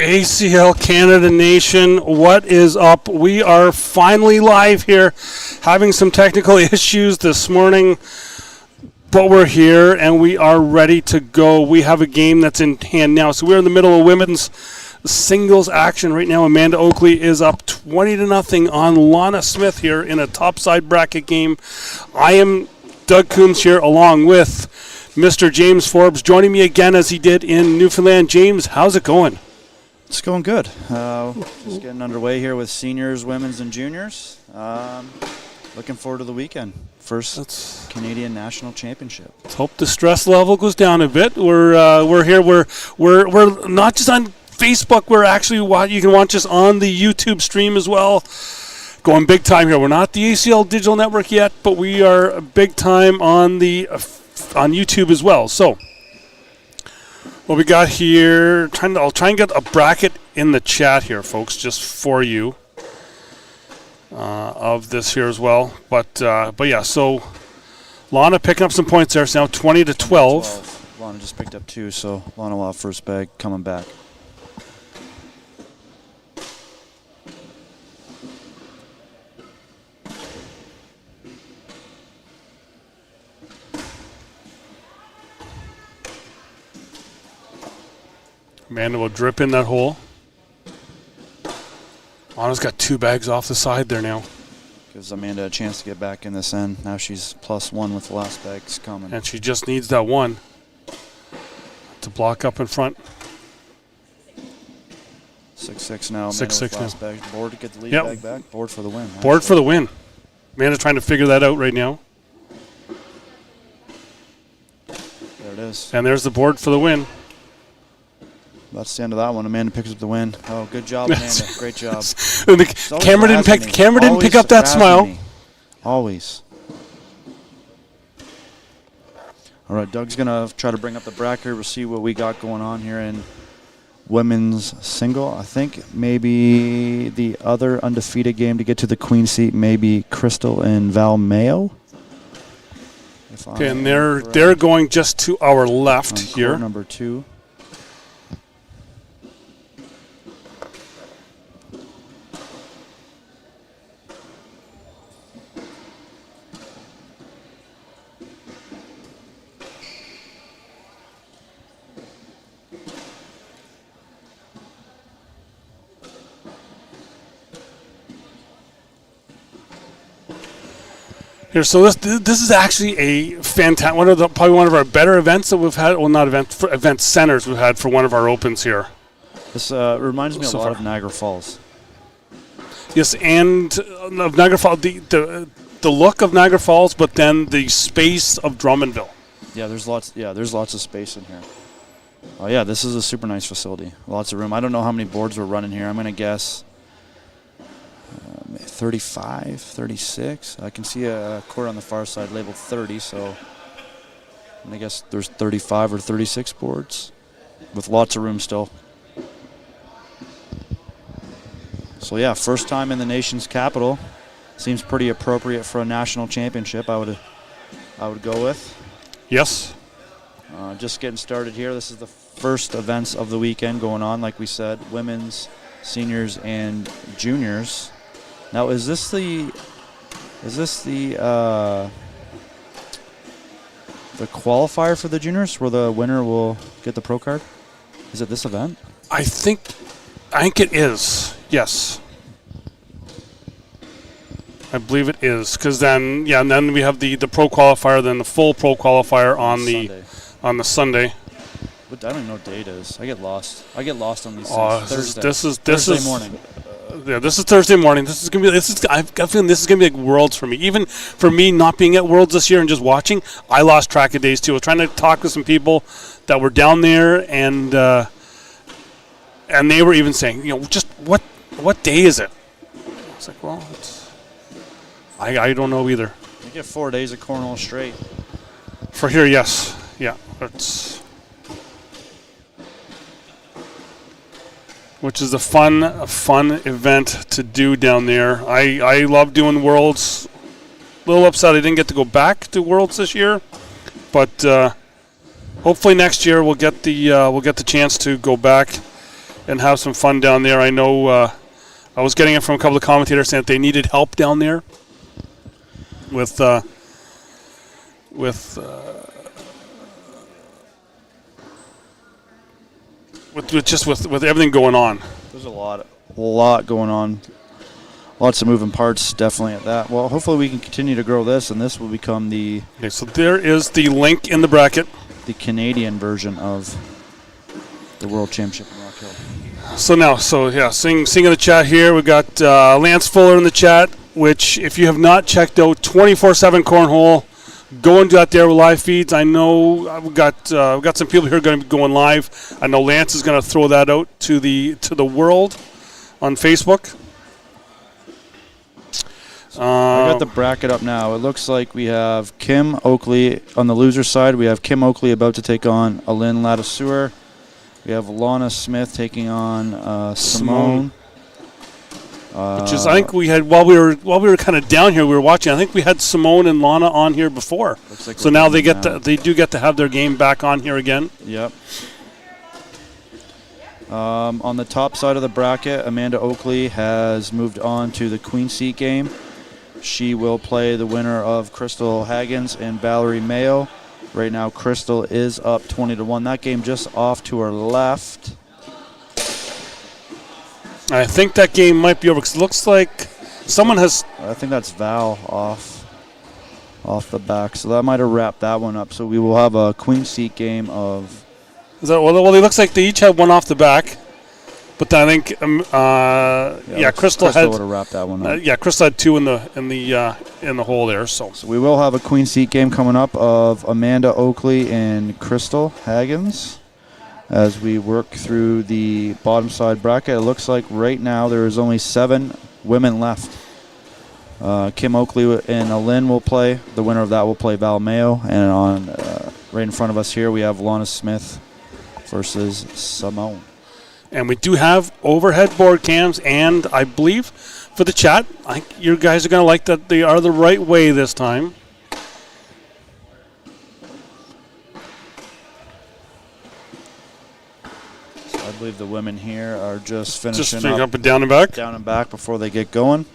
ACL Canada Nation, what is up? We are finally live here, having some technical issues this morning, but we're here and we are ready to go. We have a game that's in hand now. So we're in the middle of women's singles action right now. Amanda Oakley is up 20-0 on Lana Smith here in a topside bracket game. I am Doug Coombs here along with Mr. James Forbes, joining me again as he did in Newfoundland. James, how's it going? It's going good. Just getting underway here with seniors, women's, and juniors. Looking forward to the weekend. First Canadian National Championship. Let's hope the stress level goes down a bit. We're here. We're not just on Facebook. We're actually you can watch us on the YouTube stream as well. Going big time here. We're not the ACL Digital Network yet, but we are big time on the on YouTube as well. So what we got here, I'll try and get a bracket in the chat here, folks, just for you of this here as well. But yeah, so Lana picking up some points there. It's now 20-12. Lana just picked up 2, so Lana will have first bag coming back. Amanda will drip in that hole. Lana's got 2 bags off the side there now. Gives Amanda a chance to get back in this end. Now she's +1 with the last bags coming. And she just needs that one to block up in front. 6-6 now. 6-6 now. Bag. Board to get the lead bag back. Board for the win. Board for the win. Amanda's trying to figure that out right now. There it is. And there's the board for the win. That's the end of that one. Amanda picks up the win. Oh, good job, Amanda. Great job. Camera didn't pick up that smile. Me. Always. All right, Doug's going to try to bring up the bracket. We'll see what we got going on here in women's single. I think maybe the other undefeated game to get to the queen seat, maybe Crystal and Val Mayo. Okay, and they're going just to our left here. Number 2. Here, so this is actually a fantastic probably one of our better events that we've had. Well, not event centers we've had for one of our opens here. This reminds me a lot of Niagara Falls. Yes, and of Niagara Falls, the look of Niagara Falls, but then the space of Drummondville. Yeah, there's lots of space in here. Oh yeah, this is a super nice facility. Lots of room. I don't know how many boards we're running here. I'm gonna guess 35, 36. I can see a court on the far side labeled 30, so I guess there's 35 or 36 boards with lots of room still. So yeah, first time in the nation's capital. Seems pretty appropriate for a national championship, I would go with. Yes. Just getting started here. This is the first events of the weekend going on, like we said, women's, seniors, and juniors. Now, is this the qualifier for the juniors, where the winner will get the pro card? Is it this event? I think it is. Yes. I believe it is, because then we have the pro qualifier, then the full pro qualifier on the Sunday. But I don't even know what day it is. I get lost on these things. Thursday morning. Yeah, this is Thursday morning. I've got a feeling this is gonna be like Worlds for me. Even for me not being at Worlds this year and just watching, I lost track of days too. I was trying to talk with some people that were down there, and they were even saying, just what day is it? I was like, well, I don't know either. You get 4 days of cornhole straight. For here, yes, yeah, which is a fun event to do down there. I love doing Worlds. A little upset I didn't get to go back to Worlds this year, but hopefully next year we'll get the chance to go back and have some fun down there. I know I was getting it from a couple of commentators saying that they needed help down there with everything going on. There's a lot going on. Lots of moving parts, definitely at that. Well, hopefully we can continue to grow this, and this will become Okay, so there is the link in the bracket. The Canadian version of the World Championship in Rock Hill. Sing in the chat here. We got Lance Fuller in the chat, which if you have not checked out 24/7 Cornhole, go and do that there with live feeds. I know we've got some people here going to be going live. I know Lance is going to throw that out to the world on Facebook. I got the bracket up now. It looks like we have Kim Oakley on the loser side. We have Kim Oakley about to take on Alin Ladiseur. We have Lana Smith taking on Simone. Which is, I think we had while we were kind of down here, we were watching. I think we had Simone and Lana on here before. Like so now they do get to have their game back on here again. Yep. On the top side of the bracket, Amanda Oakley has moved on to the Queen Seat game. She will play the winner of Crystal Haggins and Valerie Mayo. Right now, Crystal is up 20-1. That game just off to her left. I think that game might be over because it looks like someone has. I think that's Val off the back, so that might have wrapped that one up. So we will have a Queen Seat game of. Is that, well, it looks like they each had one off the back, but I think Crystal would have wrapped that one up. Crystal had two in the hole there. So we will have a Queen Seat game coming up of Amanda Oakley and Crystal Haggins. As we work through the bottom side bracket, it looks like right now there is only 7 women left. Kim Oakley and Alin will play. The winner of that will play Val Mayo. And on right in front of us here, we have Lana Smith versus Simone. And we do have overhead board cams, and I believe for the chat, I think you guys are going to like that they are the right way this time. I believe the women here are just finishing up and down and back. Down and back before they get going.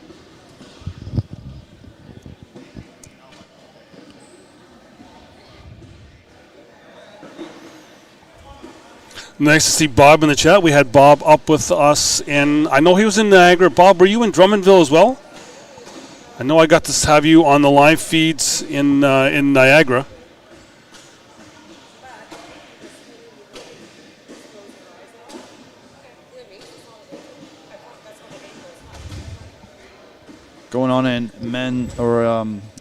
Nice to see Bob in the chat. We had Bob up with us I know he was in Niagara. Bob, were you in Drummondville as well? I know I got to have you on the live feeds in Niagara. Going on in men or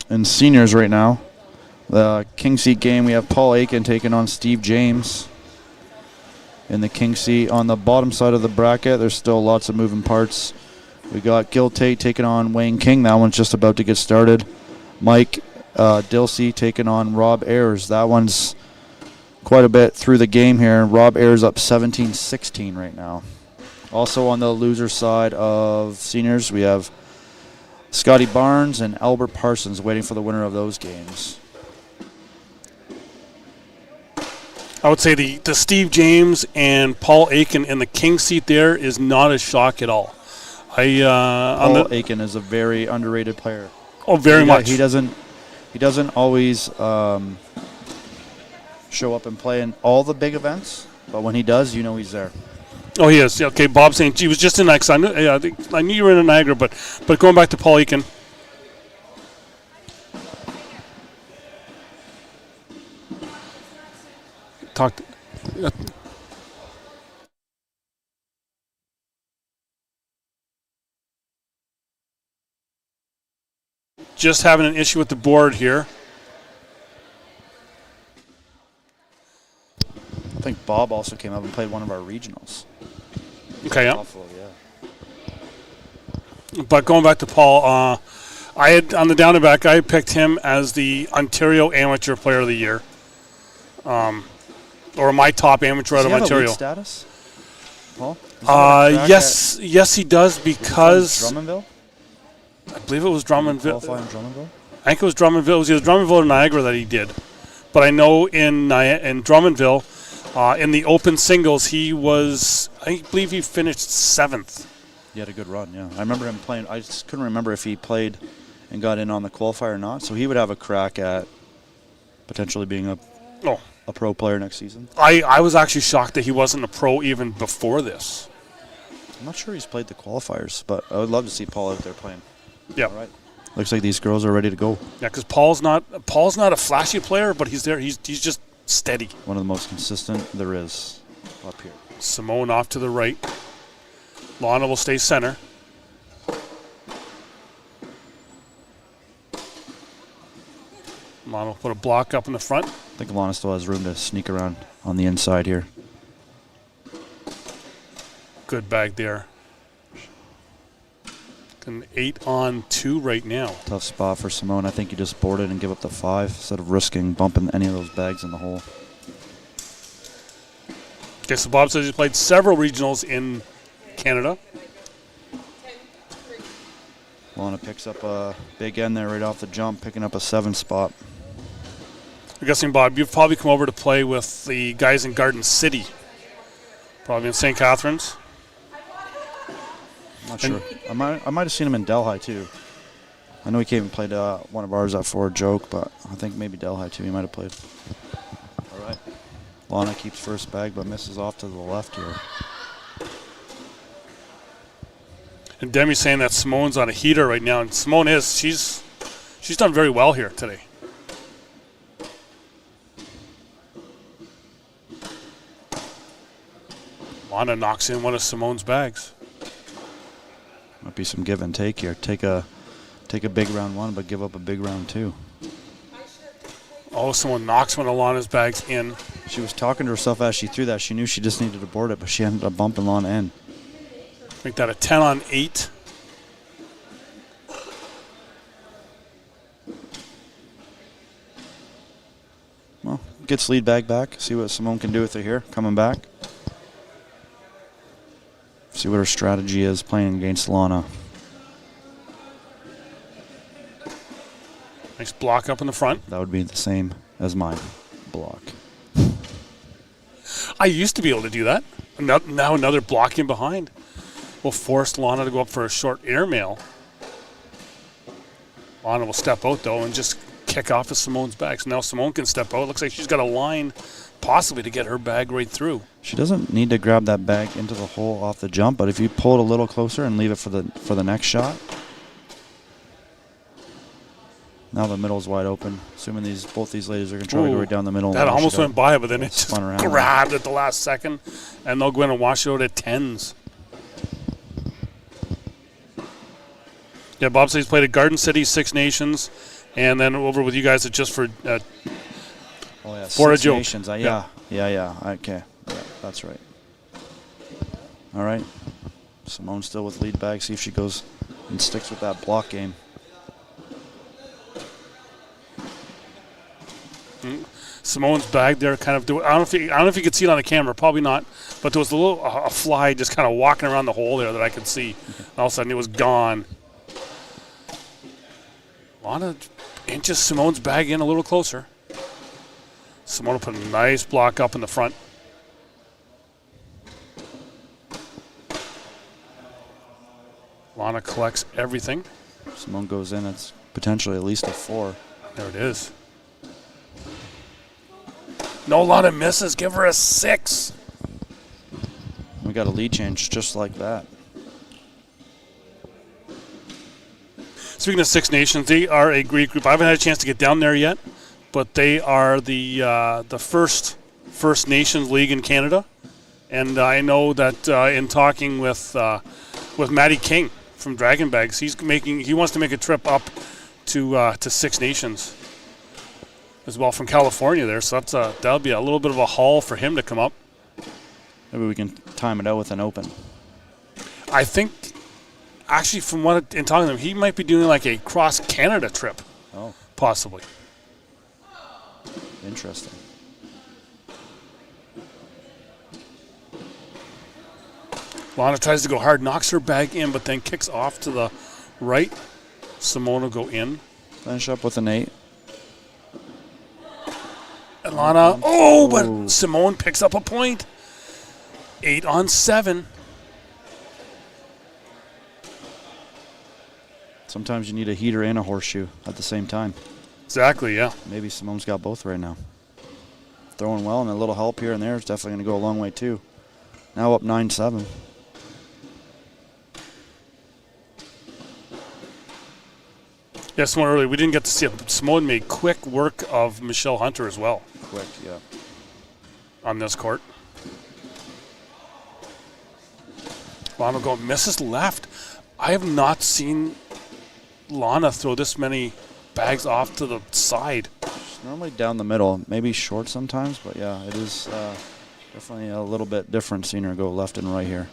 in seniors right now. The King Seat game, we have Paul Aiken taking on Steve James. In the King Seat on the bottom side of the bracket, there's still lots of moving parts. We got Gil Tate taking on Wayne King. That one's just about to get started. Mike Dilsey taking on Rob Ayers. That one's quite a bit through the game here. Rob Ayers up 17-16 right now. Also on the loser side of seniors, we have Scotty Barnes and Albert Parsons waiting for the winner of those games. I would say the Steve James and Paul Aiken in the King Seat there is not a shock at all. Paul Aiken is a very underrated player. Oh, very much. He doesn't always show up and play in all the big events, but when he does, you know he's there. Oh, he is. Yeah, okay, Bob saying he was just in Niagara. I knew you were in Niagara, but going back to Paul Aiken. Just having an issue with the board here. I think Bob also came up and played one of our regionals. Okay, yeah. Buffalo, yeah. But going back to Paul, I had on the down and back, I picked him as the Ontario Amateur Player of the Year, or my top amateur out of Ontario. Does he have a league status, Paul? Yes, he does because Drummondville. I believe it was Drummondville. Qualify in Drummondville. I think it was Drummondville. It was either Drummondville or Niagara that he did. But I know in Drummondville, In the open singles, I believe he finished 7th. He had a good run, yeah. I remember him playing. I just couldn't remember if he played and got in on the qualifier or not. So he would have a crack at potentially being a pro player next season. I was actually shocked that he wasn't a pro even before this. I'm not sure he's played the qualifiers, but I would love to see Paul out there playing. Yeah. All right. Looks like these girls are ready to go. Yeah, because Paul's not a flashy player, but he's there. He's just steady. One of the most consistent there is up here. Simone off to the right. Lana will stay center. Lana will put a block up in the front. I think Lana still has room to sneak around on the inside here. Good bag there. An 8-on-2 right now. Tough spot for Simone. I think you just board it and give up the 5 instead of risking bumping any of those bags in the hole. Okay, so Bob says he's played several regionals in Canada. Lana picks up a big end there right off the jump, picking up a 7 spot. I'm guessing, Bob, you've probably come over to play with the guys in Garden City. Probably in St. Catharines. Not sure. I might have seen him in Delhi too. I know he came and played one of ours at Ford Joke, but I think maybe Delhi too. He might have played. All right. Lana keeps first bag, but misses off to the left here. And Demi's saying that Simone's on a heater right now, and Simone is. She's done very well here today. Lana knocks in one of Simone's bags. Might be some give and take here. Take a big round 1, but give up a big round 2. Oh, someone knocks one of Lana's bags in. She was talking to herself as she threw that. She knew she just needed to board it, but she ended up bumping Lana in. Make that a 10-on-8. Well, gets lead bag back. See what Simone can do with it here. Coming back. See what her strategy is playing against Lana. Nice block up in the front. That would be the same as mine. Block. I used to be able to do that. Now another blocking behind will force Lana to go up for a short airmail. Lana will step out, though, and just kick off of Simone's bag. So now Simone can step out. Looks like she's got a line possibly to get her bag right through. She doesn't need to grab that bag into the hole off the jump, but if you pull it a little closer and leave it for the next shot. Now the middle's wide open. Assuming both these ladies are going to try to go right down the middle. That almost went by, but then it just spun around grabbed at the last second, and they'll go in and wash it out at 10s. Yeah, Bob says he's played at Garden City, Six Nations, and then over with you guys at just for for a joke. Nations. Yeah. Okay, yeah, that's right. All right. Simone still with lead bag. See if she goes and sticks with that block game. Simone's bag there kind of I don't know if you could see it on the camera, probably not, but there was a fly just kind of walking around the hole there that I could see. And all of a sudden it was gone. Lana inches Simone's bag in a little closer. Simone will put a nice block up in the front. Lana collects everything. Simone goes in. It's potentially at least a 4. There it is. No, Lana misses. Give her a 6. We got a lead change just like that. Speaking of Six Nations, they are a great group. I haven't had a chance to get down there yet, but they are the First Nations League in Canada. And I know that in talking with Matty King from Dragon Bags, he wants to make a trip up to Six Nations as well from California there. So that'll be a little bit of a haul for him to come up. Maybe we can time it out with an open. I think, actually, from in talking to him, he might be doing like a cross Canada trip. Oh, possibly. Interesting. Lana tries to go hard, knocks her bag in, but then kicks off to the right. Simone will go in. Finish up with an 8. And Lana. Oh, but Simone picks up a point. 8-on-7. Sometimes you need a heater and a horseshoe at the same time. Exactly, yeah. Maybe Simone's got both right now. Throwing well, and a little help here and there is definitely going to go a long way, too. Now up 9-7. Yeah, Simone earlier, we didn't get to see it. Simone made quick work of Michelle Hunter as well. Quick, yeah. On this court. Lana go misses left. I have not seen Lana throw this many bags off to the side. She's normally down the middle, maybe short sometimes, but yeah, it is definitely a little bit different seeing her go left and right here.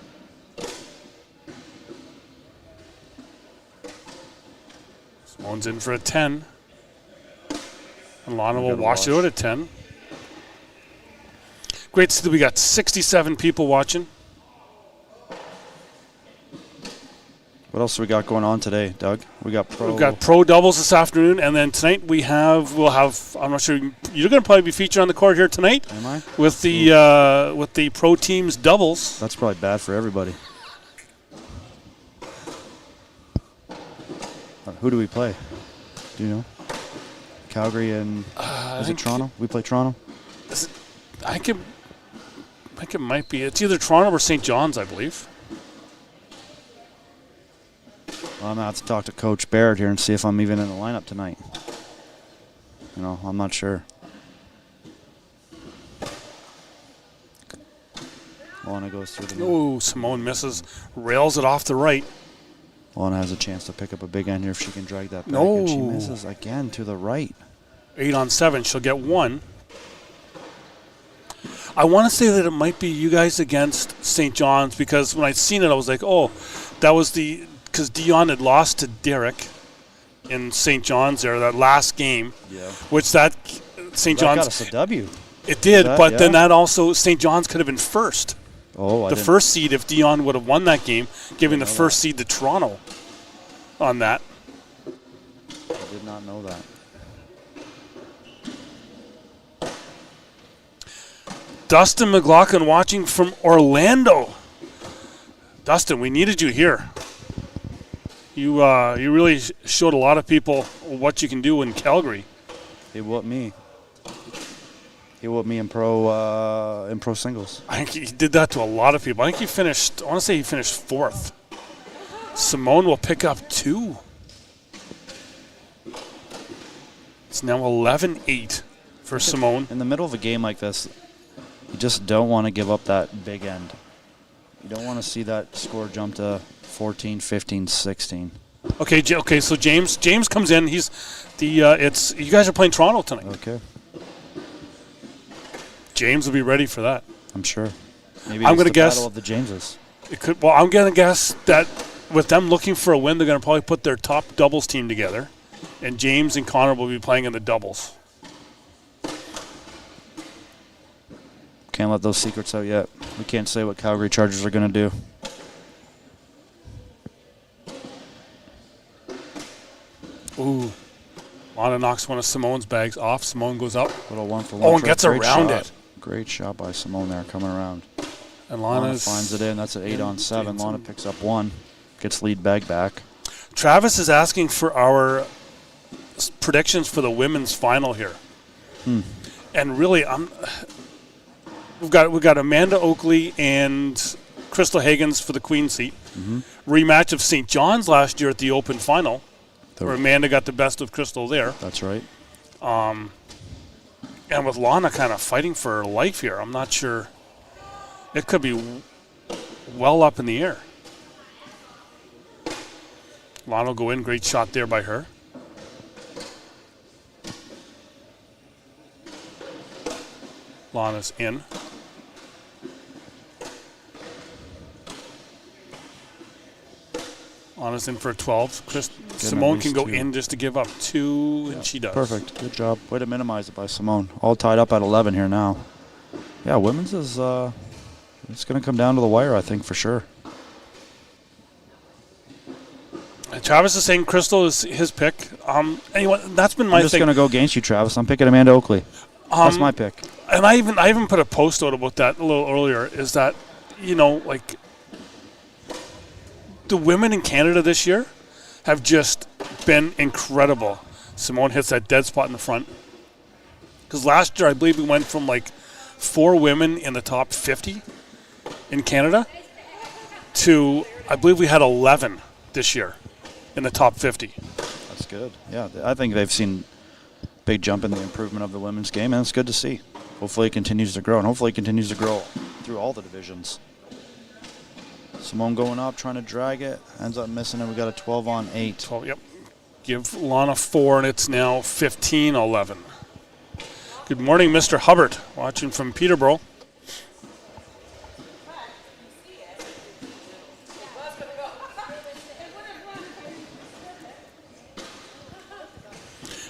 Simone's in for a 10. And Lana will wash it out at 10. Great to see that we got 67 people watching. What else we got going on today, Doug? We've got pro doubles this afternoon, and then tonight we'll have. I'm not sure you're going to probably be featured on the court here tonight. Am I? With the pro teams doubles. That's probably bad for everybody. Who do we play? Do you know? Calgary and is it Toronto? We play Toronto. I think it might be. It's either Toronto or St. John's, I believe. Well, I'm going to have to talk to Coach Barrett here and see if I'm even in the lineup tonight. You know, I'm not sure. Lana goes through the middle. Oh, Simone misses. Rails it off the right. Lana has a chance to pick up a big end here if she can drag that back. No. And she misses again to the right. 8-on-7. She'll get one. I want to say that it might be you guys against St. John's, because when I'd seen it, I was like, oh, that was because Dion had lost to Derek in St. John's there, that last game. Yeah. Which that St. John's got us a W. It did, but then that also St. John's could have been first. Oh, the first seed if Dion would have won that game, giving the first seed to Toronto on that. I did not know that. Dustin McLaughlin watching from Orlando. Dustin, we needed you here. You really showed a lot of people what you can do in Calgary. He whooped me. He whooped me in pro singles. I think he did that to a lot of people. I think he finished. I want to say he finished fourth. Simone will pick up 2. It's now 11-8 for Simone. In the middle of a game like this, you just don't want to give up that big end. You don't want to see that score jump to 14, 15, 16. Okay. So James comes in. He's it's you guys are playing Toronto tonight. Okay. James will be ready for that. I'm sure. Maybe I'm going to guess battle of the Jameses. It could. Well, I'm going to guess that with them looking for a win, they're going to probably put their top doubles team together, and James and Connor will be playing in the doubles. Can't let those secrets out yet. We can't say what Calgary Chargers are going to do. Ooh. Lana knocks one of Simone's bags off. Simone goes up. Little 1-for-1. Oh, and gets around it. Great shot by Simone there, coming around. And Lana finds it in. That's an 8-on-7. Lana picks up 1. Gets lead bag back. Travis is asking for our predictions for the women's final here. And really, we've got Amanda Oakley and Crystal Higgins for the Queen seat. Rematch of St. John's last year at the Open Final, where Amanda got the best of Crystal there. That's right. And with Lana kind of fighting for her life here, I'm not sure. It could be well up in the air. Lana will go in. Great shot there by her. Lana's in. Lana's in for a 12. Simone can go 2. in just to give up 2, and she does. Perfect. Good job. Way to minimize it by Simone. All tied up at 11 here now. Yeah, women's is it's going to come down to the wire, I think, for sure. Travis is saying Crystal is his pick. Anyway, that's been my I'm just thing. going to go against you, Travis. I'm picking Amanda Oakley. That's my pick. And I even put a post out about that a little earlier. Is that, like the women in Canada this year have just been incredible. Simone hits that dead spot in the front. Because last year, I believe we went from like 4 women in the top 50 in Canada to, I believe we had 11 this year in the top 50. That's good. Yeah, I think they've seen a big jump in the improvement of the women's game, and it's good to see. Hopefully it continues to grow, and hopefully it continues to grow through all the divisions. Simone going up, trying to drag it, ends up missing it. We got a 12-on-8. 12, yep. Give Lana 4, and it's now 15-11. Good morning, Mr. Hubbard, watching from Peterborough.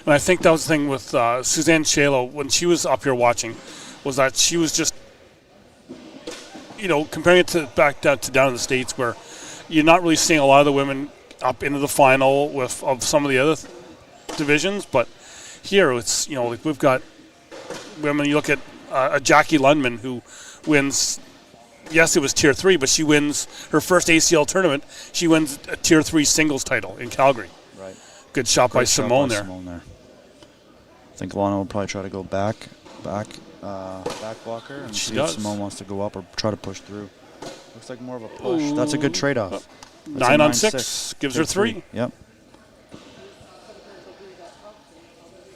And I think that was the thing with Suzanne Shalo when she was up here watching, was that she was just, comparing it to back down in the States where you're not really seeing a lot of the women up into the final of some of the other divisions, but here it's, like we've got women. You look at a Jackie Lundman who wins. Yes, it was Tier 3, but she wins her first ACL tournament. She wins a Tier 3 singles title in Calgary. Right. Good shot by Simone there. I think Lana will probably try to go back blocker and see if Simone wants to go up or try to push through. Looks like more of a push. Ooh. That's a good trade-off. 9-on-6 gives her 3. Yep.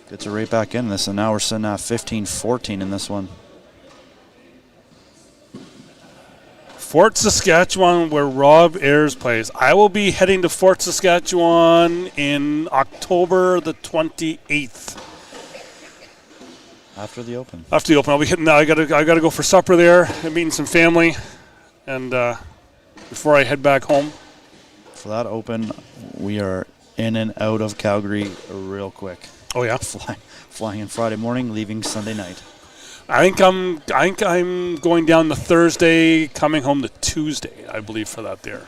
Gets her right back in this, and now we're sitting at 15-14 in this one. Fort Saskatchewan, where Rob Ayers plays. I will be heading to Fort Saskatchewan in October the 28th. After the Open. After the Open, I'll be hitting. I gotta go for supper there. I'm meeting some family, and before I head back home. For that Open, we are in and out of Calgary real quick. Oh yeah, flying in Friday morning, leaving Sunday night. I think I'm going down the Thursday, coming home the Tuesday, I believe, for that there.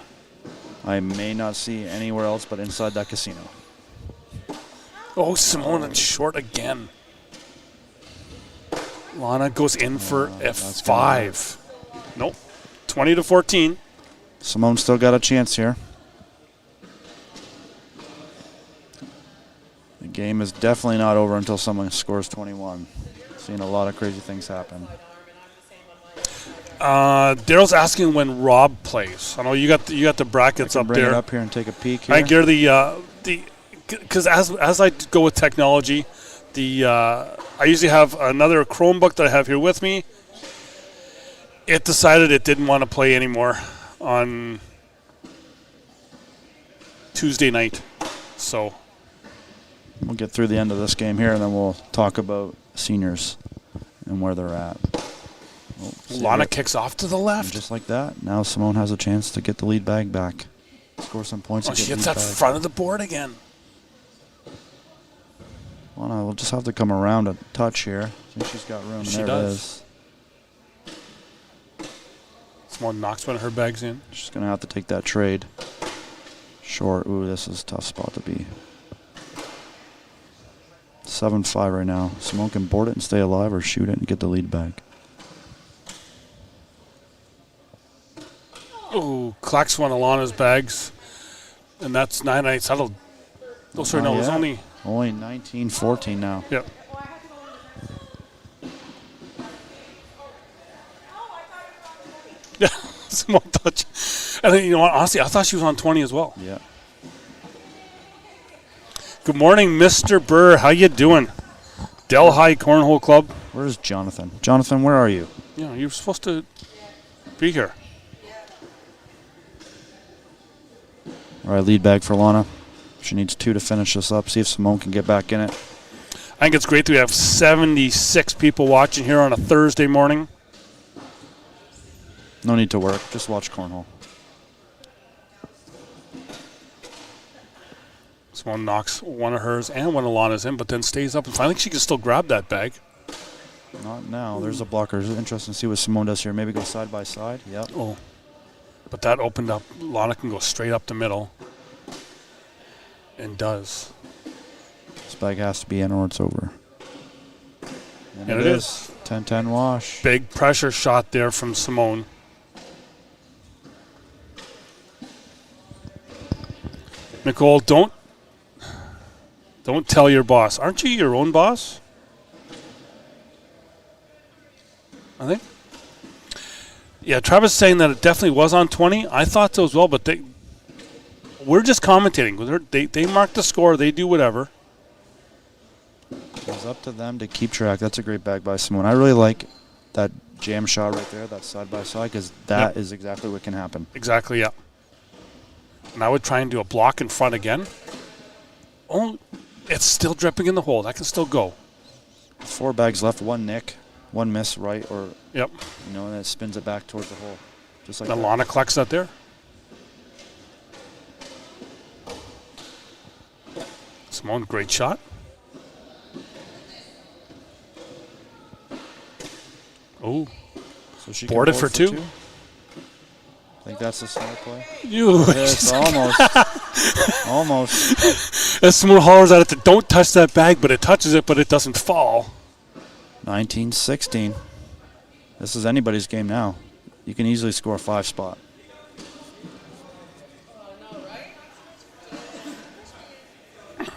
I may not see anywhere else but inside that casino. Oh, Simone and short again. Lana goes in for F5. Nope. 20-14. Simone still got a chance here. The game is definitely not over until someone scores 21. Seen a lot of crazy things happen. Daryl's asking when Rob plays. I know you got the brackets up there. Bring it up here and take a peek here. I gear because as I go with technology, I usually have another Chromebook that I have here with me. It decided it didn't want to play anymore on Tuesday night, so we'll get through the end of this game here, and then we'll talk about seniors and where they're at. Lana kicks off to the left. And just like that, now Simone has a chance to get the lead bag back. Score some points. Oh, she hits that front of the board again. Lana will just have to come around a touch here. I think she's got room. She there does. It is. Simone knocks one of her bags in. She's going to have to take that trade. Short. Ooh, this is a tough spot to be. 7-5 right now. Simone can board it and stay alive or shoot it and get the lead back. Ooh, clacks one of Lana's bags. And that's 9-8. That'll. Oh, sorry, no, it was only 19-14 now. Yep. Yeah, Simone touch. And then, honestly, I thought she was on 20 as well. Yeah. Good morning, Mr. Burr. How you doing? Delhi Cornhole Club. Where's Jonathan? Jonathan, where are you? Yeah, you're supposed to be here. All right, lead bag for Lana. She needs 2 to finish this up. See if Simone can get back in it. I think it's great that we have 76 people watching here on a Thursday morning. No need to work. Just watch cornhole. Simone knocks one of hers and one of Lana's in, but then stays up. And finally, she can still grab that bag. Not now. There's a blocker. It's interesting to see what Simone does here. Maybe go side by side. Yep. Oh. But that opened up. Lana can go straight up the middle. And does. This bag has to be in or it's over. And it is. 10-10 wash. Big pressure shot there from Simone. Nicole, don't tell your boss. Aren't you your own boss? I think. Yeah, Travis saying that it definitely was on 20. I thought so as well, but we're just commentating. They mark the score. They do whatever. It's up to them to keep track. That's a great bag by Simone. I really like that jam shot right there, that side-by-side, because that is exactly what can happen. Exactly, yeah. And I would try and do a block in front again. Oh, it's still dripping in the hole. That can still go. 4 bags left, 1 nick, 1 miss right, or Yep. and then it spins it back towards the hole, just like The that. Lana collects that there. Simone, great shot. Oh, So she can boarded board for two. I think that's a smart play. you. Yes, almost. As Simone hollers at it to don't touch that bag, but it touches it, but it doesn't fall. 19-16. This is anybody's game now. You can easily score a 5 spot.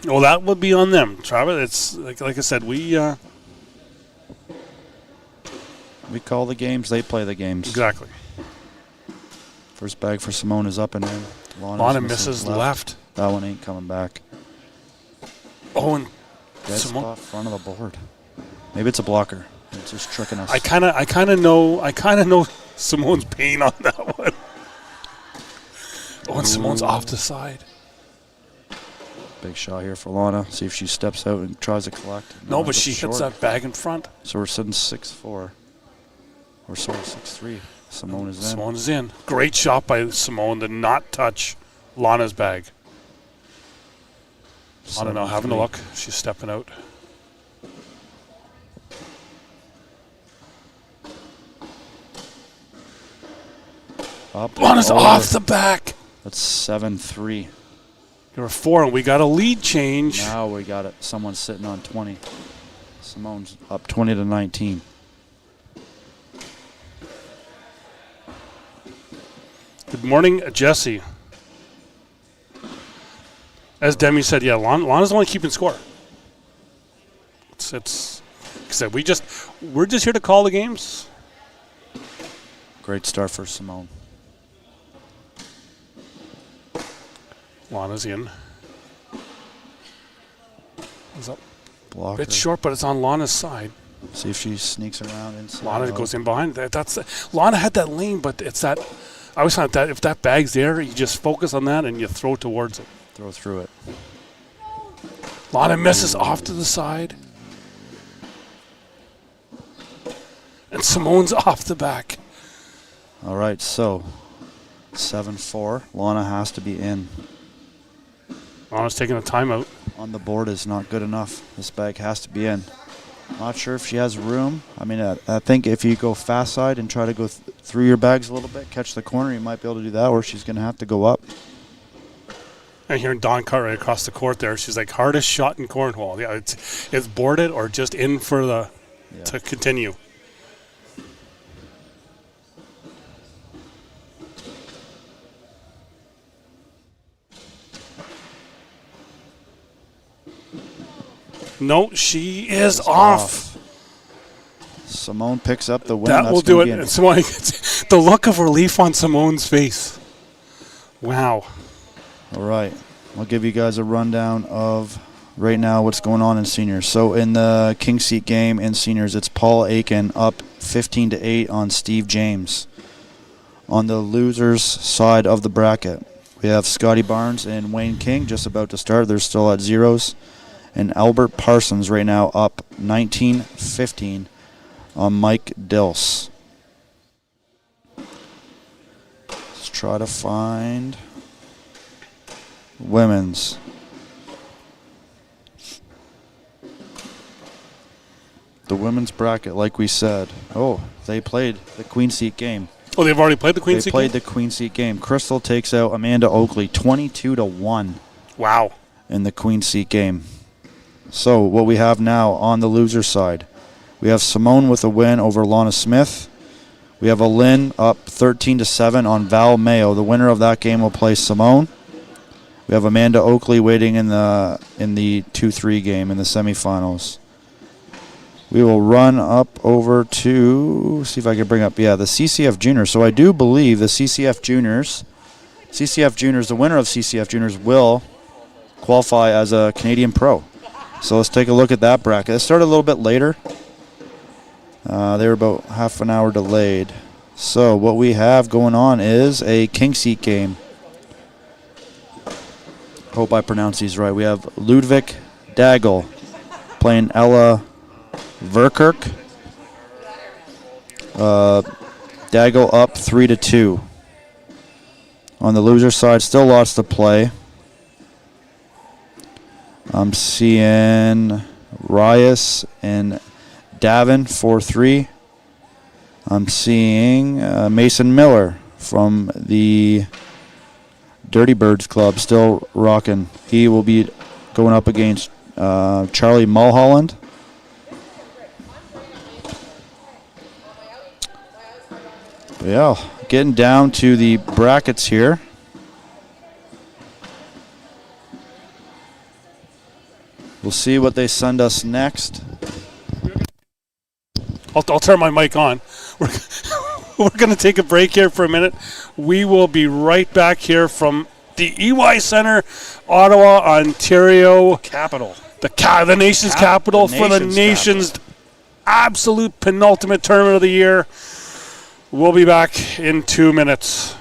Well, that would be on them, Travis. It's like I said, we call the games, they play the games. exactly. First bag for Simone is up and in. Lana misses left. That one ain't coming back. Oh, and Dead Simone. spot front of the board. Maybe it's a blocker. It's just tricking us. I kind of know Simone's pain on that one. Oh, and Simone's off the side. Big shot here for Lana. See if she steps out and tries to collect. No, but it's she short. hits that bag in front. So we're sitting 6-4. Or sorry, 6-3. Simone is in. Simone is in. Great shot by Simone to not touch Lana's bag. Lana now having a look. She's stepping out. Up. Lana's off the back. That's 7-3. There were 4, and we got a lead change. Now we got it. Someone's sitting on 20. Simone's up 20-19. Good morning, Jesse. As Demi said, yeah, Lana's the one keeping score. It's like I said, we're just here to call the games. Great start for Simone. Lana's in. Is up. Blocker. Bit short, but it's on Lana's side. See if she sneaks around inside. Lana goes in behind. Lana had that lane, but it's that. I always find that if that bag's there, you just focus on that and you throw towards it. Throw through it. Lana misses off to the side. And Simone's off the back. All right, so 7-4. Lana has to be in. Lana's taking a timeout. On the board is not good enough. This bag has to be in. Not sure if she has room. I mean, I think if you go fast side and try to go through your bags a little bit, catch the corner, you might be able to do that, or she's going to have to go up. And hearing Dawn Cartwright across the court there, she's like, hardest shot in cornhole. Yeah, it's boarded or just in for to continue. No, she is off. Simone picks up the win. That will do it. And Simone, the look of relief on Simone's face. Wow. All right. I'll give you guys a rundown of right now what's going on in seniors. So in the king seat game in seniors, it's Paul Aiken up 15-8 on Steve James. On the losers side of the bracket, we have Scotty Barnes and Wayne King just about to start. They're still at zeros. And Albert Parsons right now up 19-15 on Mike Dills. Let's try to find women's. The women's bracket, like we said. Oh, they played the queen seat game. Oh, they've already played the queen seat game? They played the queen seat game. Crystal takes out Amanda Oakley 22-1. Wow. In the queen seat game. So what we have now on the loser side, We have Simone with a win over Lana Smith. We have a Lynn up 13-7 on Val Mayo. The winner of that game will play Simone. We have Amanda Oakley waiting in the 2-3 game in the semifinals. We will run up over to, see if I can bring up, the CCF Juniors. So I do believe the CCF Juniors, the winner of CCF Juniors will qualify as a Canadian Pro. So let's take a look at that bracket. It started a little bit later. They were about half an hour delayed. So what we have going on is a king seat game. Hope I pronounce these right. We have Ludwig Dagel playing Ella Verkerk. Dagel up 3-2. On the loser side, still lots to play. I'm seeing Rias and Davin 4-3. I'm seeing Mason Miller from the Dirty Birds Club still rocking. He will be going up against Charlie Mulholland. Yeah, getting down to the brackets here. We'll see what they send us next. I'll turn my mic on. We're going to take a break here for a minute. We will be right back here from the EY Center, Ottawa, Ontario. Capital. The nation's capital for the nation's absolute penultimate tournament of the year. We'll be back in 2 minutes.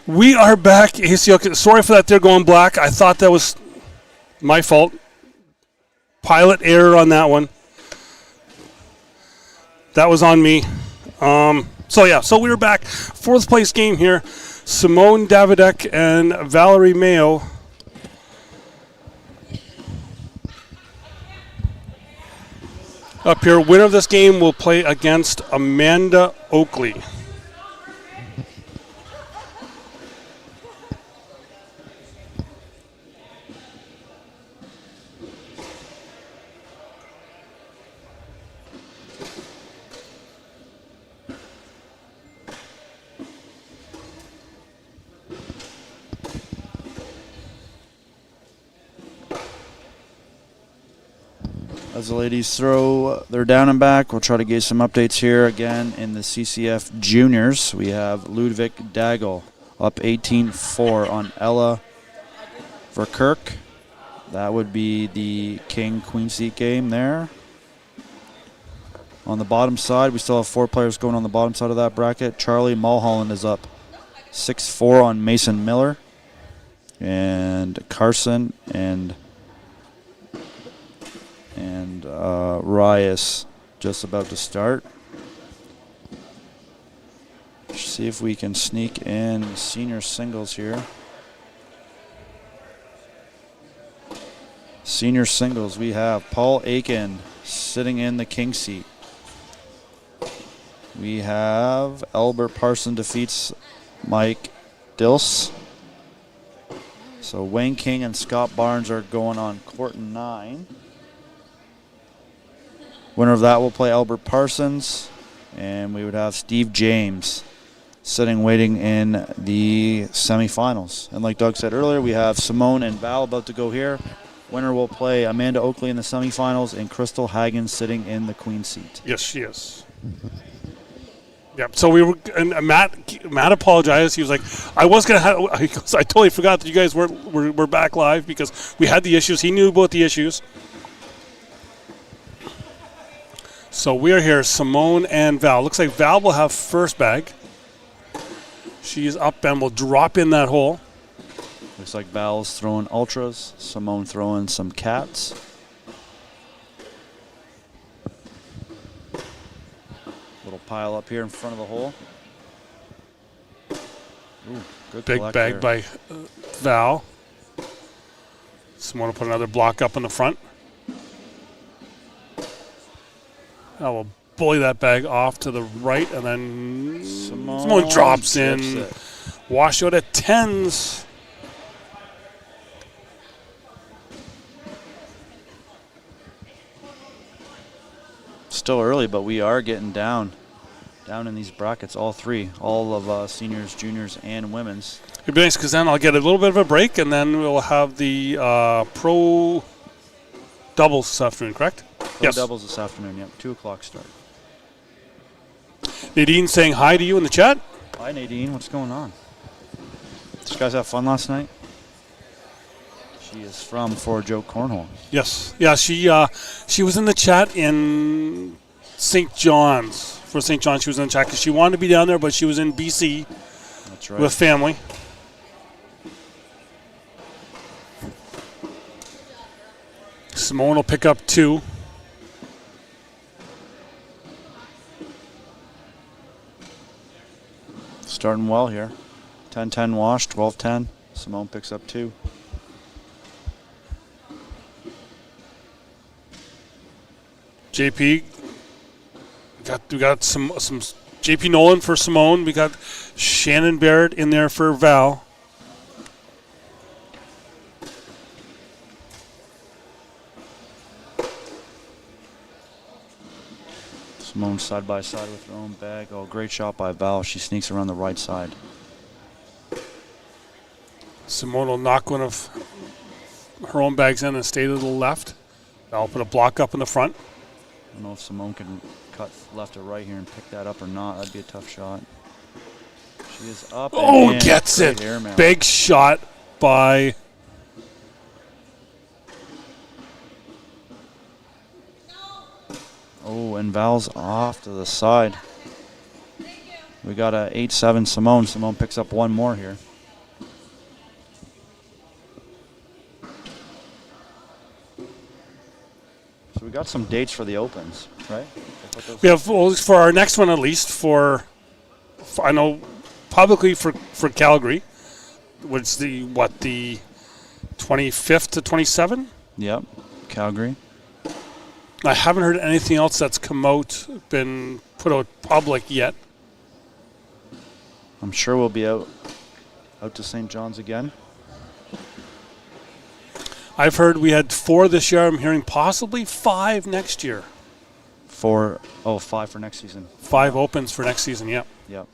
We are back, ACL. Sorry for that there going black. I thought that was my fault. Pilot error on that one. That was on me. So we were back. Fourth place game here. Simone Davidek and Valerie Mayo. Up here, winner of this game will play against Amanda Oakley. As the ladies throw their down and back, we'll try to get some updates here again in the CCF Juniors. We have Ludwig Dagel up 18-4 on Ella Verkerk. That would be the King-Queen seat game there. On the bottom side, we still have 4 players going on the bottom side of that bracket. Charlie Mulholland is up 6-4 on Mason Miller. And Carson and Rias just about to start. Let's see if we can sneak in senior singles here. Senior singles, we have Paul Aiken sitting in the king seat. We have Albert Parson defeats Mike Dilse. So Wayne King and Scott Barnes are going on court 9. Winner of that will play Albert Parsons, and we would have Steve James sitting waiting in the semifinals. And like Doug said earlier, we have Simone and Val about to go here. Winner will play Amanda Oakley in the semifinals, and Crystal Hagen sitting in the queen seat. Yes, she is. Yep. So we were, and Matt apologized. He was like, "I was gonna have." I totally forgot that you guys were back live because we had the issues. He knew about the issues. So we are here, Simone and Val. Looks like Val will have first bag. She's up and will drop in that hole. Looks like Val's throwing ultras, Simone throwing some cats. Little pile up here in front of the hole. Ooh, good Big bag by Val. Simone will put another block up in the front. I will bully that bag off to the right, and then Simone drops in. Wash out at 10s. Still early, but we are getting down in these brackets, all 3. All of seniors, juniors, and women's. It'd be nice because then I'll get a little bit of a break, and then we'll have the pro doubles this afternoon, correct? Yes. Doubles this afternoon, yep. 2 o'clock start. Nadine saying hi to you in the chat. Hi, Nadine. What's going on? Did you guys have fun last night? She is from For Joe Cornhole. Yes. Yeah, she was in the chat in St. John's. For St. John's, she was in the chat because she wanted to be down there, but she was in BC. That's right. With family. Simone will pick up 2. Starting well here. 10-10 wash, 12-10. Simone picks up 2. JP, we got some JP Nolan for Simone. We got Shannon Barrett in there for Val. Simone side by side with her own bag. Oh, great shot by Val. She sneaks around the right side. Simone will knock one of her own bags in and stay to the left. Val will put a block up in the front. I don't know if Simone can cut left or right here and pick that up or not. That'd be a tough shot. She is up. Oh, gets it. Big shot by... Oh, and Val's off to the side. We got a 8-7 Simone. Simone picks up 1 more here. So we got some dates for the Opens, right? We have, well, for our next one at least, for I know publicly for Calgary, which the 25th to 27th? Yep, Calgary. I haven't heard anything else that's been put out public yet. I'm sure we'll be out to St. John's again. I've heard we had 4 this year. I'm hearing possibly 5 next year. 5 for next season. 5 opens for next season, yeah. Yep.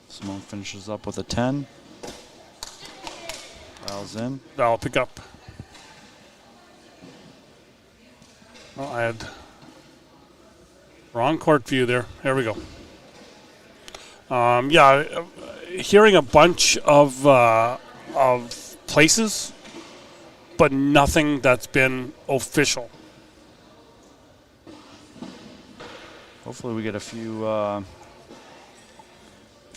Simone finishes up with a 10. Val's in. I'll pick up. Well, I had wrong court view there. There we go. Hearing a bunch of places, but nothing that's been official. Hopefully we get a few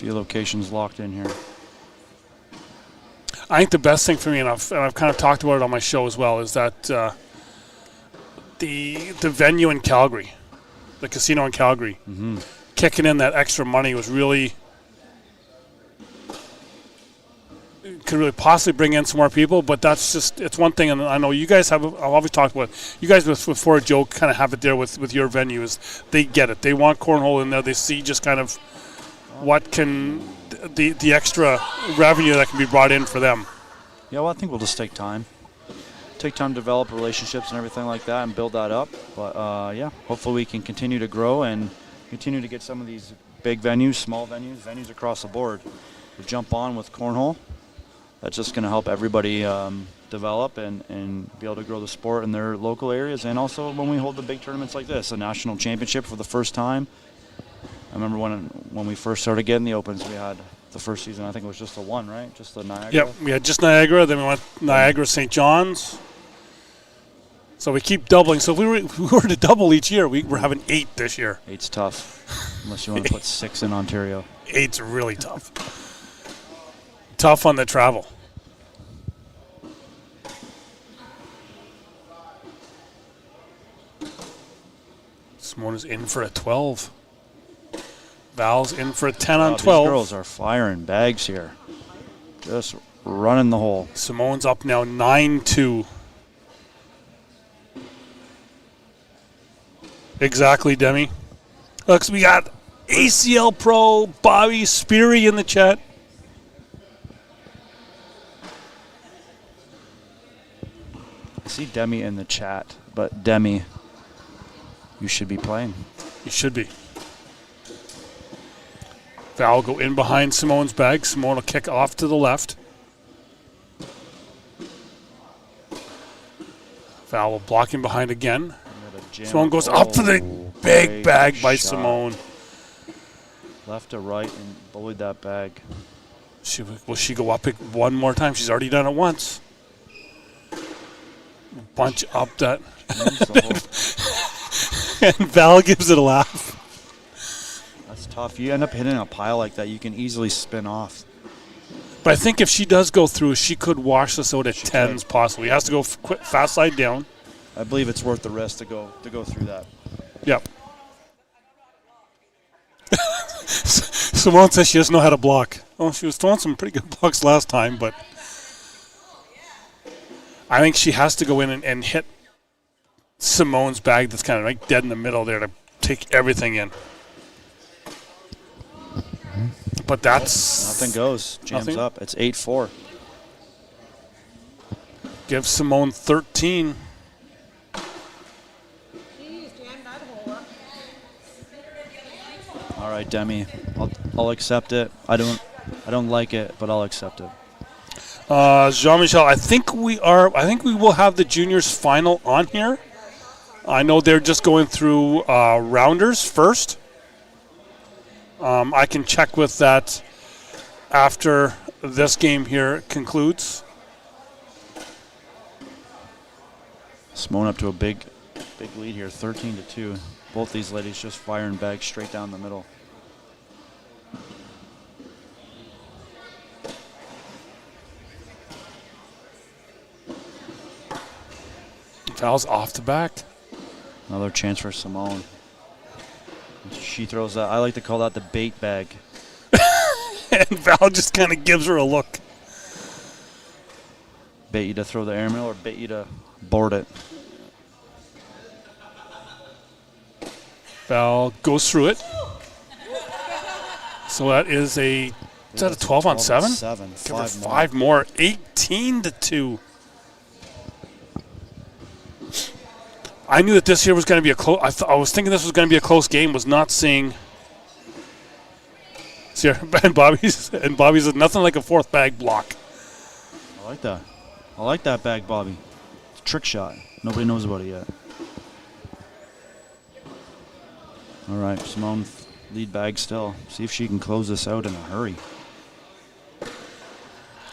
locations locked in here. I think the best thing for me, and I've kind of talked about it on my show as well, is that the venue in Calgary, the casino in Calgary, kicking in that extra money was really could really possibly bring in some more people. But that's just, it's one thing, and I know you guys have. I've always talked about you guys with Ford Joe kind of have it there with your venue. Is they get it. They want cornhole in there. They see just kind of what can the extra revenue that can be brought in for them. Yeah, well, I think we'll just take time. Take time to develop relationships and everything like that and build that up. But, hopefully we can continue to grow and continue to get some of these big venues, small venues across the board to jump on with cornhole. That's just going to help everybody develop and be able to grow the sport in their local areas. And also when we hold the big tournaments like this, a national championship for the first time. I remember when we first started getting the Opens, we had the first season, I think it was just the one, right? Just the Niagara? Yep, we had just Niagara, then we went Niagara, St. John's. So we keep doubling. So if we were to double each year, we're having 8 this year. 8's tough, unless you want to put 6 in Ontario. 8's really tough. Tough on the travel. Simone is in for a 12. Val's in for a 10 on 12. These girls are firing bags here. Just running the hole. Simone's up now 9-2. Exactly, Demi. Looks, we got ACL Pro Bobby Speary in the chat. I see Demi in the chat, but Demi, you should be playing. You should be. Val will go in behind Simone's bag. Simone will kick off to the left. Val will block him behind again. Simone goes up for the big bag by Simone. Left to right and bullied that bag. Will she go up it one more time? She's already done it once. Bunch up that. And Val gives it a laugh. That's tough. You end up hitting a pile like that, you can easily spin off. But I think if she does go through, she could wash this out at 10s possibly. He has to go fast side down. I believe it's worth the risk to go through that. Yep. Simone says she doesn't know how to block. Well, she was throwing some pretty good blocks last time, but I think she has to go in and hit Simone's bag that's kind of like dead in the middle there to take everything in. But that's... Nothing goes. Jams nothing. up. It's 8-4. Give Simone 13. All right, Demi. I'll accept it. I don't like it, but I'll accept it. Jean-Michel, I think we will have the juniors final on here. I know they're just going through rounders first. I can check with that after this game here concludes. Simone up to a big lead here, 13-2. Both these ladies just firing bags straight down the middle. Val's off the back. Another chance for Simone. She throws that. I like to call that the bait bag. And Val just kind of gives her a look. Bait you to throw the airmail or bait you to board it. Val goes through it. So that is a 12 on 7? 7. Give her 5 more. 18-2. I knew that this here was going to be a close. I was thinking this was going to be a close game. Was not seeing. See, and Bobby said nothing like a fourth bag block. I like that. I like that bag, Bobby. It's a trick shot. Nobody knows about it yet. All right, Simone, lead bag still. See if she can close this out in a hurry.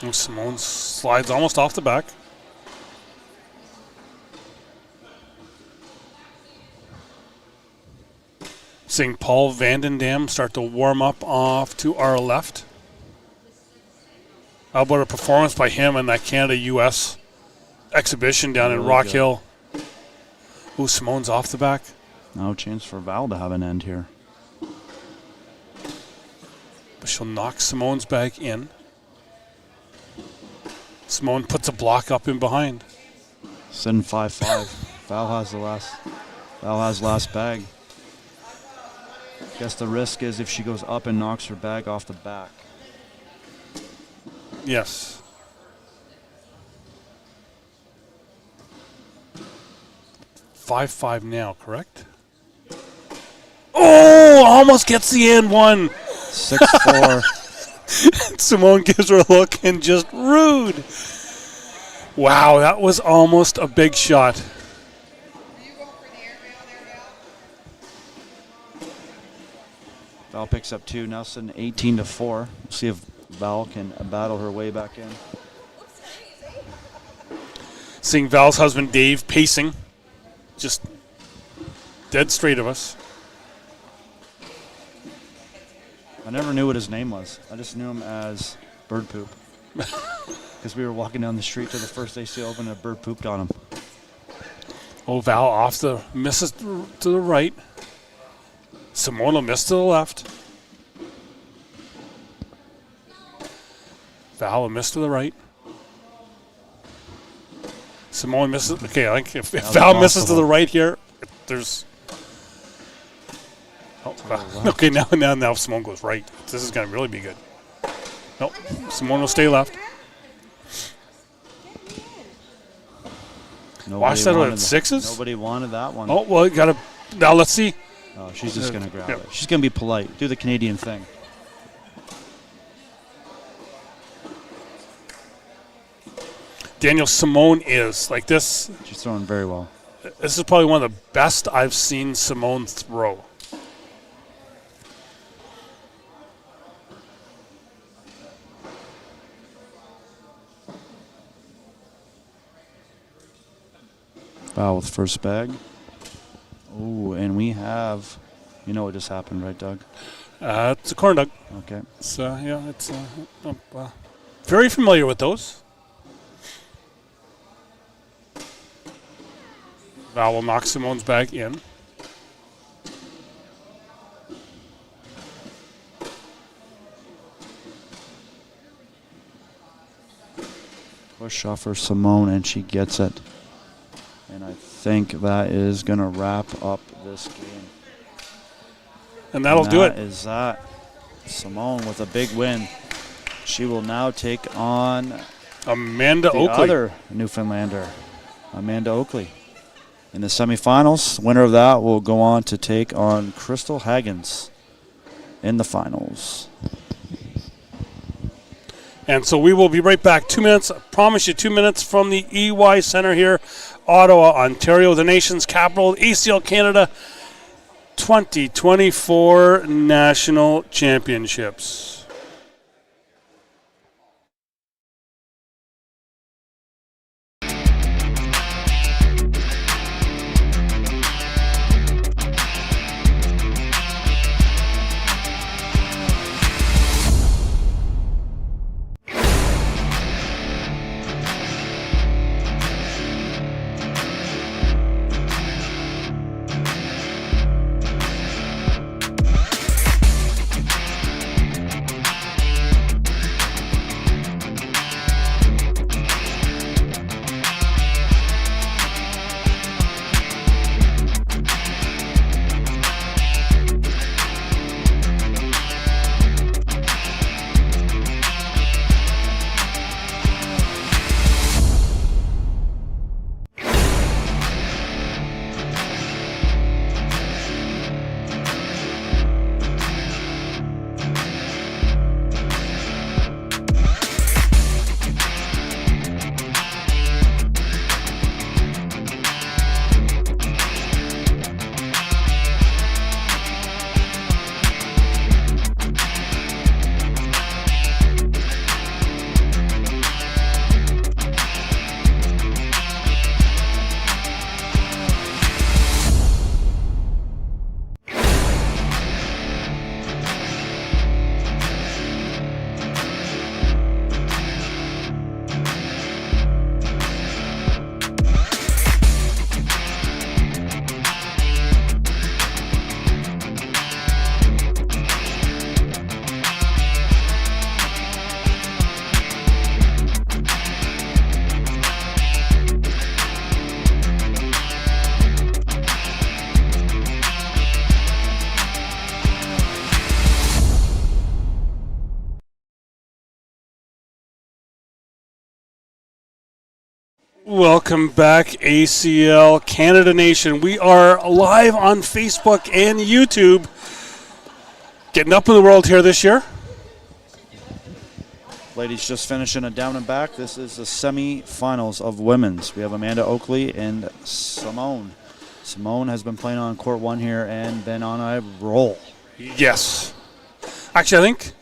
And Simone slides almost off the back. Seeing Paul Vandendam start to warm up off to our left. How about a performance by him in that Canada-US exhibition down in Rock Hill? Ooh, Simone's off the back. Now a chance for Val to have an end here. But she'll knock Simone's bag in. Simone puts a block up in behind. Sitting 5-5. Val has last bag. Guess the risk is if she goes up and knocks her bag off the back. Yes. Five now, correct? Oh, almost gets the end one. 6-4. Simone gives her a look and just rude. Wow, that was almost a big shot. Val picks up 2. Now sitting 18-4. We'll see if Val can battle her way back in. Seeing Val's husband Dave pacing, just dead straight of us. I never knew what his name was. I just knew him as Bird Poop. Because we were walking down the street to the first ACL open and a bird pooped on him. Oh, Val off the misses to the right. Simone will miss to the left. Val will miss to the right. Simone misses. Okay, I think if Val misses to the right here, there's. Oh, okay, now Simone goes right. This is going to really be good. Nope, Simone will stay left. Watch that at 6s. Nobody wanted that one. Oh, well, you got to. Now let's see. Oh, she's just going to grab it. She's going to be polite. Do the Canadian thing. Daniel, Simone is like this. She's throwing very well. This is probably one of the best I've seen Simone throw. Val with first bag. Oh, and we have, you know what just happened, right, Doug? It's a corn dog. Okay. So yeah, it's very familiar with those. Val will knock Simone's bag in. Push off for Simone, and she gets it. And I think that is going to wrap up this game. And that'll do it. That is that. Simone with a big win. She will now take on Amanda the Oakley. other Newfoundlander, Amanda Oakley. In the semifinals, winner of that will go on to take on Crystal Haggins in the finals. And so we will be right back. 2 minutes. I promise you 2 minutes from the EY Center here, Ottawa, Ontario, the nation's capital, ACL Canada 2024 National Championships. Welcome back, ACL Canada Nation. We are live on Facebook and YouTube. Getting up in the world here this year. Ladies just finishing a down and back. This is the semi-finals of women's. We have Amanda Oakley and Simone. Simone has been playing on court one here and been on a roll. Yes. Actually, I think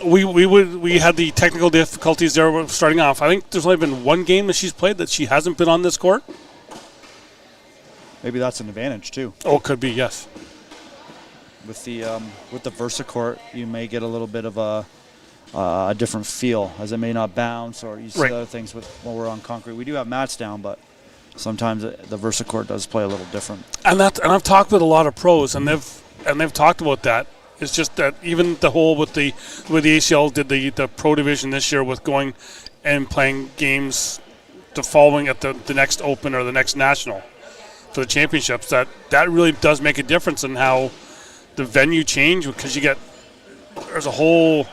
we had the technical difficulties there starting off. I think there's only been one game that she's played that she hasn't been on this court. Maybe that's an advantage too. Oh, it could be, yes. With the VersaCourt, you may get a little bit of a different feel, as it may not bounce, or you see other things when we're on concrete. We do have mats down, but sometimes the VersaCourt does play a little different. And I've talked with a lot of pros, and they've talked about that. It's just that even the whole with the ACL did the pro division this year with going and playing games the following at the next Open or the next National for the championships, that really does make a difference in how the venue change, because there's a whole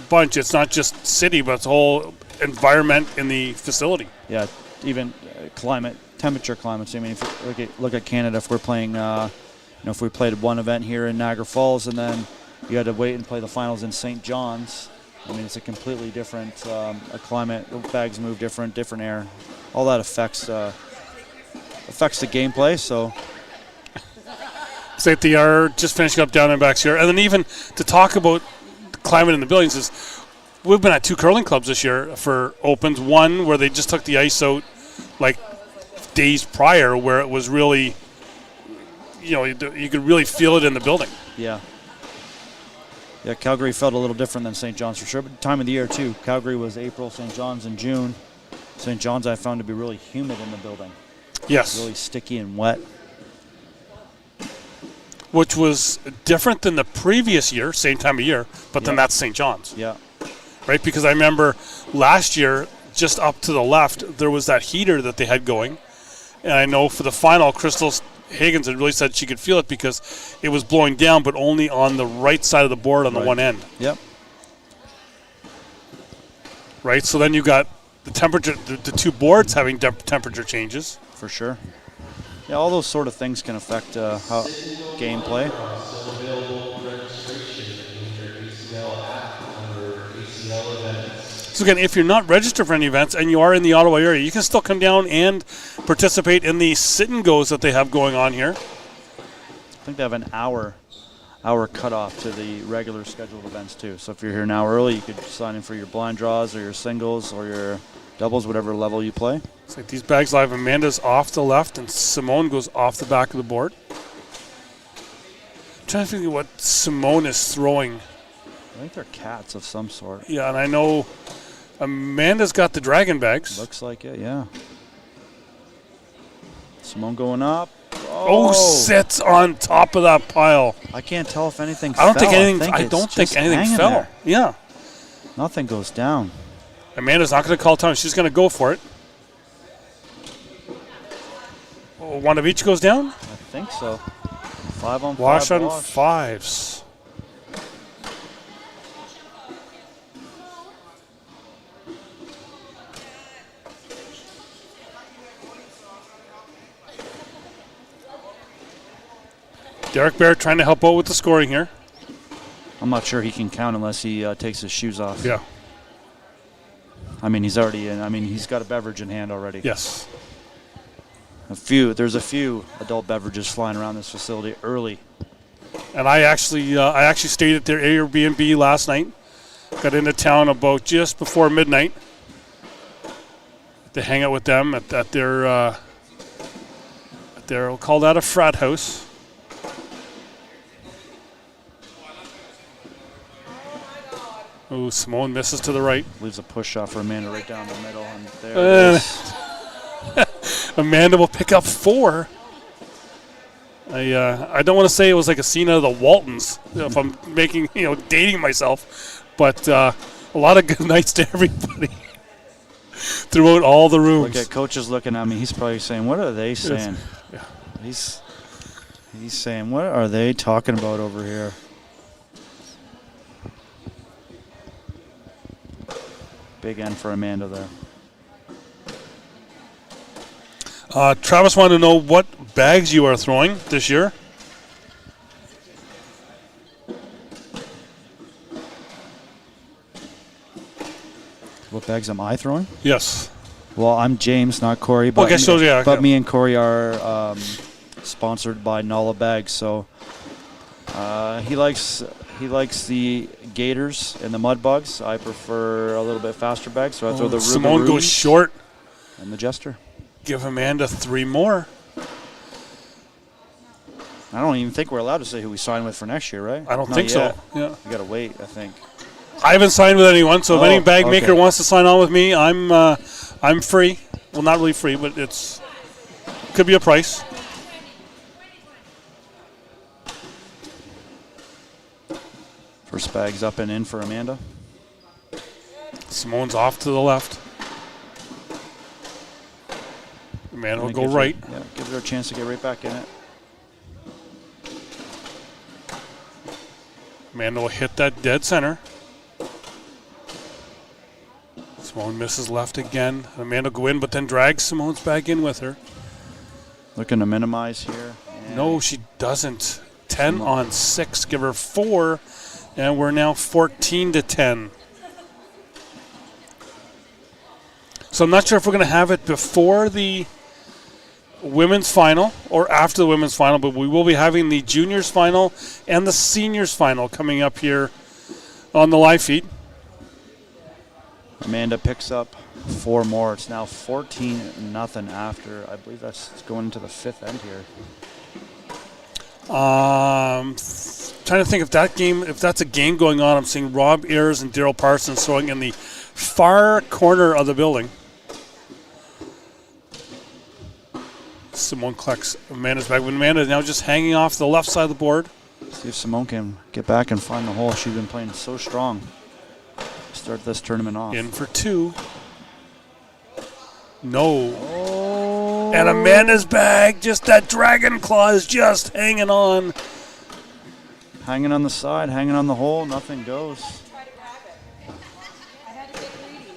bunch. It's not just city, but it's a whole environment in the facility. Yeah, even temperature climates. I mean, if you look at Canada, if we're playing, if we played one event here in Niagara Falls and then you had to wait and play the finals in St. John's, I mean, it's a completely different climate. The bags move different air. All that affects the gameplay. So they are just finishing up down and backs here. And then even to talk about the climate in the buildings is we've been at two curling clubs this year for Opens. One where they just took the ice out like days prior, where it was really, you could really feel it in the building. Yeah. Yeah, Calgary felt a little different than St. John's for sure, but time of the year too. Calgary was April, St. John's in June. St. John's I found to be really humid in the building. Yes. Really sticky and wet. Which was different than the previous year, same time of year, but then that's St. John's. Yeah. Right, because I remember last year, just up to the left, there was that heater that they had going. And I know for the final, Crystal Higgins had really said she could feel it because it was blowing down, but only on the right side of the board on the one end. Yep. Right, so then you got the temperature, the two boards having temperature changes. For sure. Yeah, all those sort of things can affect how gameplay. So again, if you're not registered for any events and you are in the Ottawa area, you can still come down and participate in the sit-and-goes that they have going on here. I think they have an hour cutoff to the regular scheduled events too. So if you're here an hour early, you could sign in for your blind draws or your singles or your doubles, whatever level you play. It's like these bags live. Amanda's off the left and Simone goes off the back of the board. I'm trying to figure what Simone is throwing. I think they're cats of some sort. Yeah, and I know Amanda's got the dragon bags. Looks like it, yeah. Simone going up. Oh, sits on top of that pile. I can't tell if anything I don't fell. think anything fell. There. Yeah. Nothing goes down. Amanda's not going to call time. She's going to go for it. Oh, one of each goes down? I think so. 5 on 5. Wash on fives. Derek Bear trying to help out with the scoring here. I'm not sure he can count unless he takes his shoes off. Yeah. I mean, he's already in. I mean, he's got a beverage in hand already. Yes. There's a few adult beverages flying around this facility early. And I actually stayed at their Airbnb last night. Got into town about just before midnight to hang out with them at their we'll call that a frat house. Oh, Simone misses to the right. Leaves a push shot for Amanda right down the middle, and there it is. Amanda will pick up 4. I don't want to say it was like a scene out of the Waltons, if I'm dating myself, but a lot of good nights to everybody throughout all the rooms. Look at coaches looking at me. He's probably saying, "What are they saying?" Yeah. He's saying, "What are they talking about over here?" Big end for Amanda there. Travis wanted to know what bags you are throwing this year. What bags am I throwing? Yes. Well, I'm James, not Corey. But, Okay, so yeah. But me and Corey are sponsored by Nala Bags, so he likes the Gators and the Mud Bugs. I prefer a little bit faster bags, so I throw the Simone goes short. And the Jester. Give Amanda 3 more. I don't even think we're allowed to say who we sign with for next year, right? I don't Not think yet. so. Yeah. We got to wait, I think. I haven't signed with anyone, so if any bag maker okay. wants to sign on with me, I'm free. Well, not really free, but it's could be a price. First bag's up and in for Amanda. Simone's off to the left. Amanda will go right. Yeah, gives her a chance to get right back in it. Amanda will hit that dead center. Simone misses left again. Amanda will go in, but then drags Simone's back in with her. Looking to minimize here. No, she doesn't. 10 on 6. Give her 4. And we're now 14-10. So I'm not sure if we're going to have it before the women's final or after the women's final, but we will be having the juniors final and the seniors final coming up here on the live feed. Amanda picks up 4 more. It's now 14-0 after. I believe that's going into the 5th end here. Trying to think if that's a game going on. I'm seeing Rob Ayers and Daryl Parsons throwing in the far corner of the building. Simone collects Amanda's bag. When Amanda is now just hanging off the left side of the board. See if Simone can get back and find the hole. She's been playing so strong to start this tournament off. In for 2. No. Oh. And Amanda's bag, just that dragon claw is just hanging on. Hanging on the side, hanging on the hole, nothing goes. Try to grab it. I had to get greedy.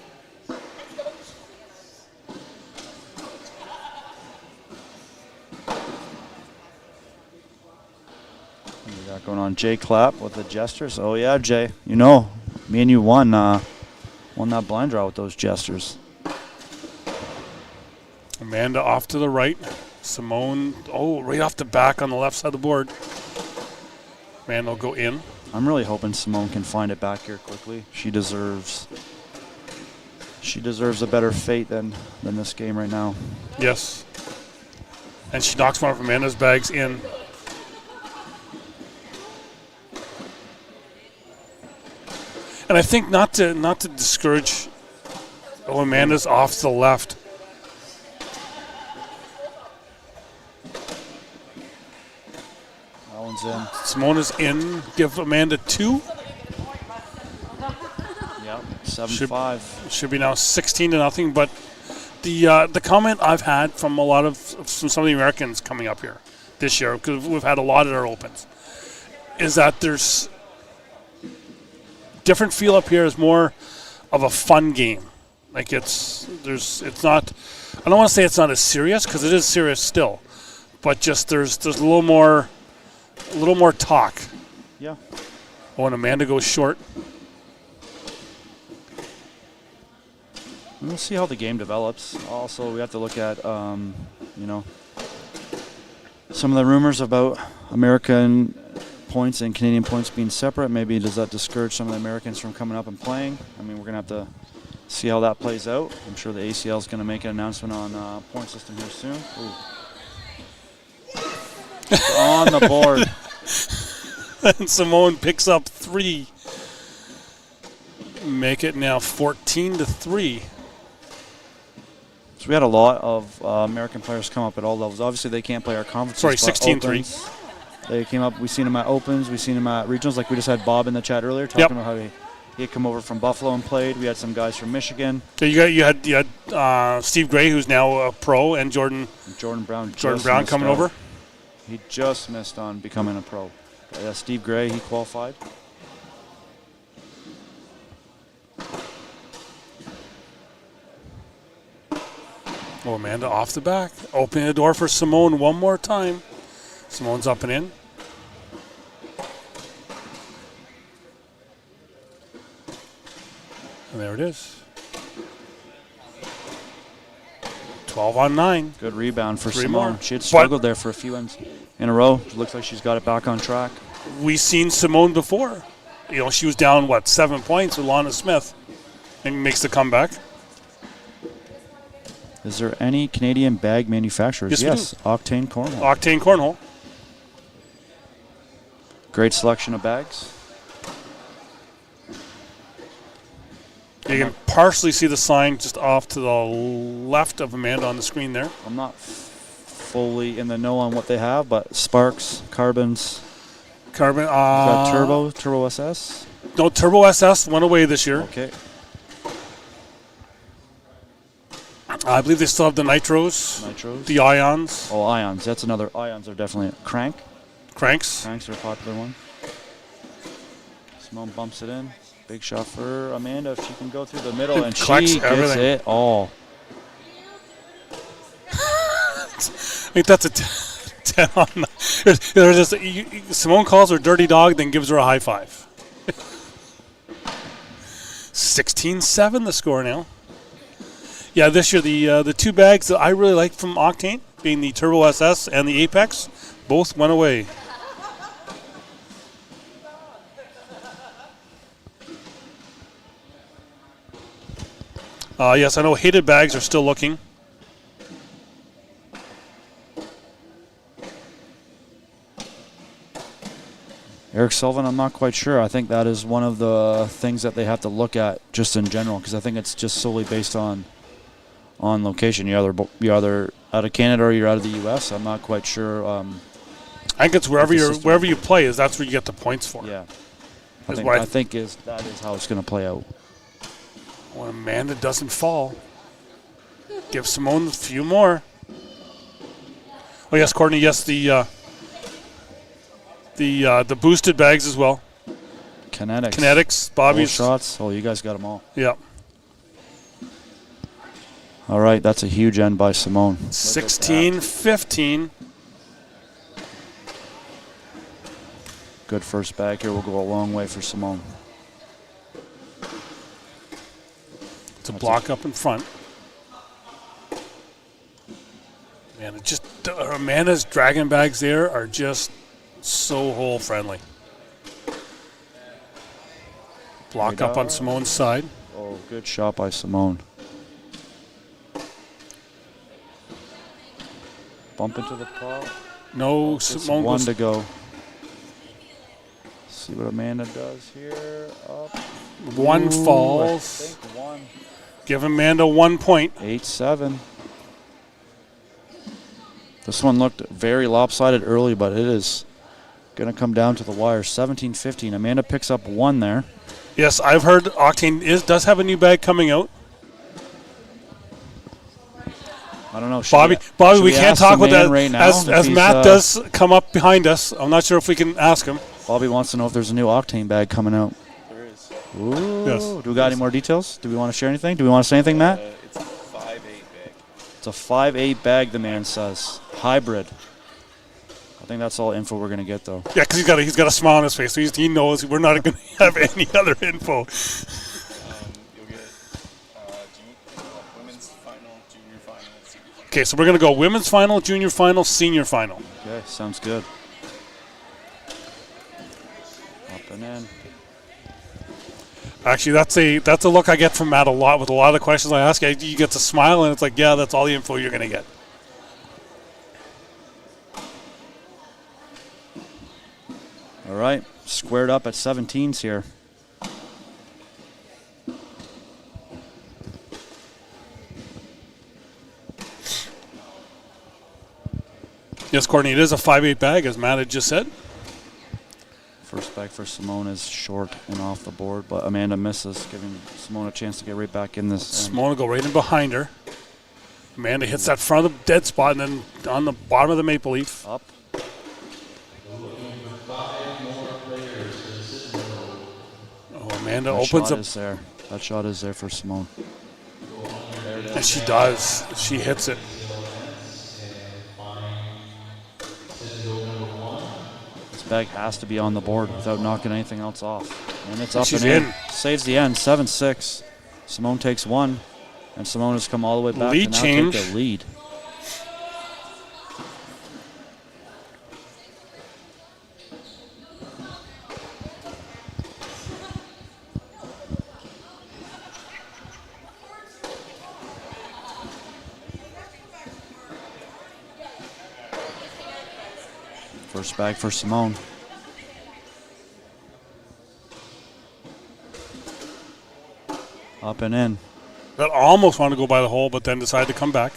What do we got going on? Jay Clapp with the Jesters. Oh yeah, Jay. You know, me and you won that blind draw with those Jesters. Amanda off to the right. Simone, right off the back on the left side of the board. Amanda will go in. I'm really hoping Simone can find it back here quickly. She deserves a better fate than this game right now. Yes. And she knocks one of Amanda's bags in. And I think not to discourage. Oh, Amanda's off to the left. That one's in. Simone is in. Give Amanda 2. Yep, 7-5. Should be now 16-0. But the comment I've had from some of the Americans coming up here this year, because we've had a lot at our opens, is that there's different feel up here is more of a fun game. Like it's not. I don't want to say it's not as serious, because it is serious still, but just there's a little more talk. Yeah. Oh, and Amanda goes short. We'll see how the game develops. Also, we have to look at some of the rumors about American points and Canadian points being separate. Maybe does that discourage some of the Americans from coming up and playing? I mean, we're going to have to see how that plays out. I'm sure the ACL is going to make an announcement on point system here soon. On the board. And Simone picks up 3. Make it now 14-3. So we had a lot of American players come up at all levels. Obviously, they can't play our conferences. Sorry, but 16-3. opens, they came up. We've seen them at opens. We've seen them at regionals. Like we just had Bob in the chat earlier talking about how he had come over from Buffalo and played. We had some guys from Michigan. So you had Steve Gray, who's now a pro, and Jordan Brown. Coming over. He just missed on becoming a pro. Yeah, Steve Gray, he qualified. Oh, Amanda off the back. Opening the door for Simone one more time. Simone's up and in. And there it is. 12 on 9. Good rebound for Three Simone. more. She had struggled there for a few ends in a row. Looks like she's got it back on track. We've seen Simone before. You know, she was down, 7 points with Lana Smith. And makes the comeback. Is there any Canadian bag manufacturers? Yes, we do. Octane Cornhole. Octane Cornhole. Great selection of bags. You can partially see the sign just off to the left of Amanda on the screen there. I'm not fully in the know on what they have, but Sparks, Carbons, Carbon. got Turbo SS. No, Turbo SS went away this year. Okay. I believe they still have the Nitros. The Ions. Oh, Ions. That's another. Ions are definitely Cranks. Cranks are a popular one. Simone bumps it in. Big shot for Amanda if she can go through the middle, and she gets everything. it all. I think that's a 10 on 9. There's just, Simone calls her dirty dog, then gives her a high five. 16-7 the score now. Yeah, this year the two bags that I really like from Octane, being the Turbo SS and the Apex, both went away. Yes, I know hated bags are still looking. Eric Sullivan, I'm not quite sure. I think that is one of the things that they have to look at just in general, because I think it's just solely based on location. You're either out of Canada or you're out of the U.S. I'm not quite sure. I think it's wherever you play is that's where you get the points for. Yeah, I think that is how it's going to play out. When Amanda doesn't fall, give Simone a few more. Oh yes, Courtney. Yes, the boosted bags as well. Kinetics. Bobby's shots. Oh, you guys got them all. Yeah. All right, that's a huge end by Simone. 16-15. Good first bag here will go a long way for Simone. To block up in front. Man, it just Amanda's dragon bags there are just so hole friendly. Block up on Simone's side. Oh, good shot by Simone. Bump into the pot. No, Simone one to go. See what Amanda does here. Up. One falls. I think one. Give Amanda 1 point. 8-7. This one looked very lopsided early, but it is going to come down to the wire. 17-15. Amanda picks up one there. Yes, I've heard Octane does have a new bag coming out. I don't know. Bobby, we can't talk with that right now as Matt does come up behind us. I'm not sure if we can ask him. Bobby wants to know if there's a new Octane bag coming out. There is. Ooh. Yes. Do we got any more details? Do we want to share anything? Do we want to say anything, Matt? It's a 5.8 bag. It's a 5.8 bag, the man says. Hybrid. I think that's all info we're going to get, though. Yeah, because he's got a smile on his face. So he knows we're not going to have any other info. You'll get women's final, junior final, senior final. Okay, so we're going to go women's final, junior final, senior final. Okay, sounds good. Up and in. Actually, that's a look I get from Matt a lot with a lot of the questions I ask. You get to smile, and it's like, yeah, that's all the info you're going to get. All right, squared up at 17s here. Yes, Courtney, it is a 5.8 bag, as Matt had just said. First bag for Simone is short and off the board, but Amanda misses, giving Simone a chance to get right back in this. Simone will go right in behind her. Amanda hits that front of the dead spot, and then on the bottom of the maple leaf. Up. Oh, Amanda opens up. That shot is there for Simone. And she does. She hits it. This bag has to be on the board without knocking anything else off. And it's up She's and in. Saves the end, 7-6. Simone takes one, and Simone has come all the way back Lead to now change. take the lead. First bag for Simone. Up and in. That almost wanted to go by the hole, but then decided to come back.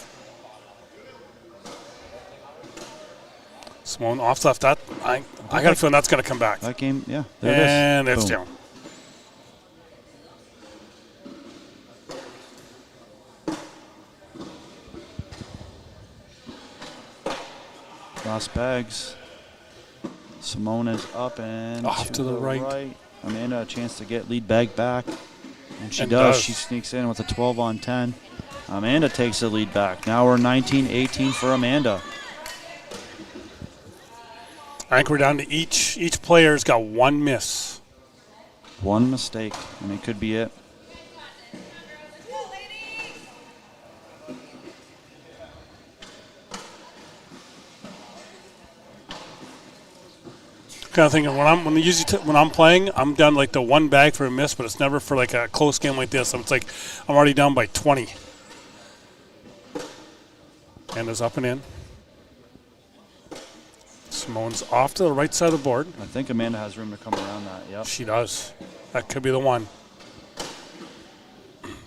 Simone off left. That I got a feeling that's going to come back. That game, yeah, there And it is. it's Boom. down. Last bags. Simone is up and Off to the right. Amanda a chance to get lead bag back. And she And does. does. She sneaks in with a 12 on 10. Amanda takes the lead back. Now we're 19-18 for Amanda. I think we're down to each player's got one miss. One mistake, and it could be it. Kind of thinking when I'm playing, I'm down like the one bag for a miss, but it's never for like a close game like this. So it's like I'm already down by 20. Amanda's up and in. Simone's off to the right side of the board. I think Amanda has room to come around that. Yep. She does. That could be the one.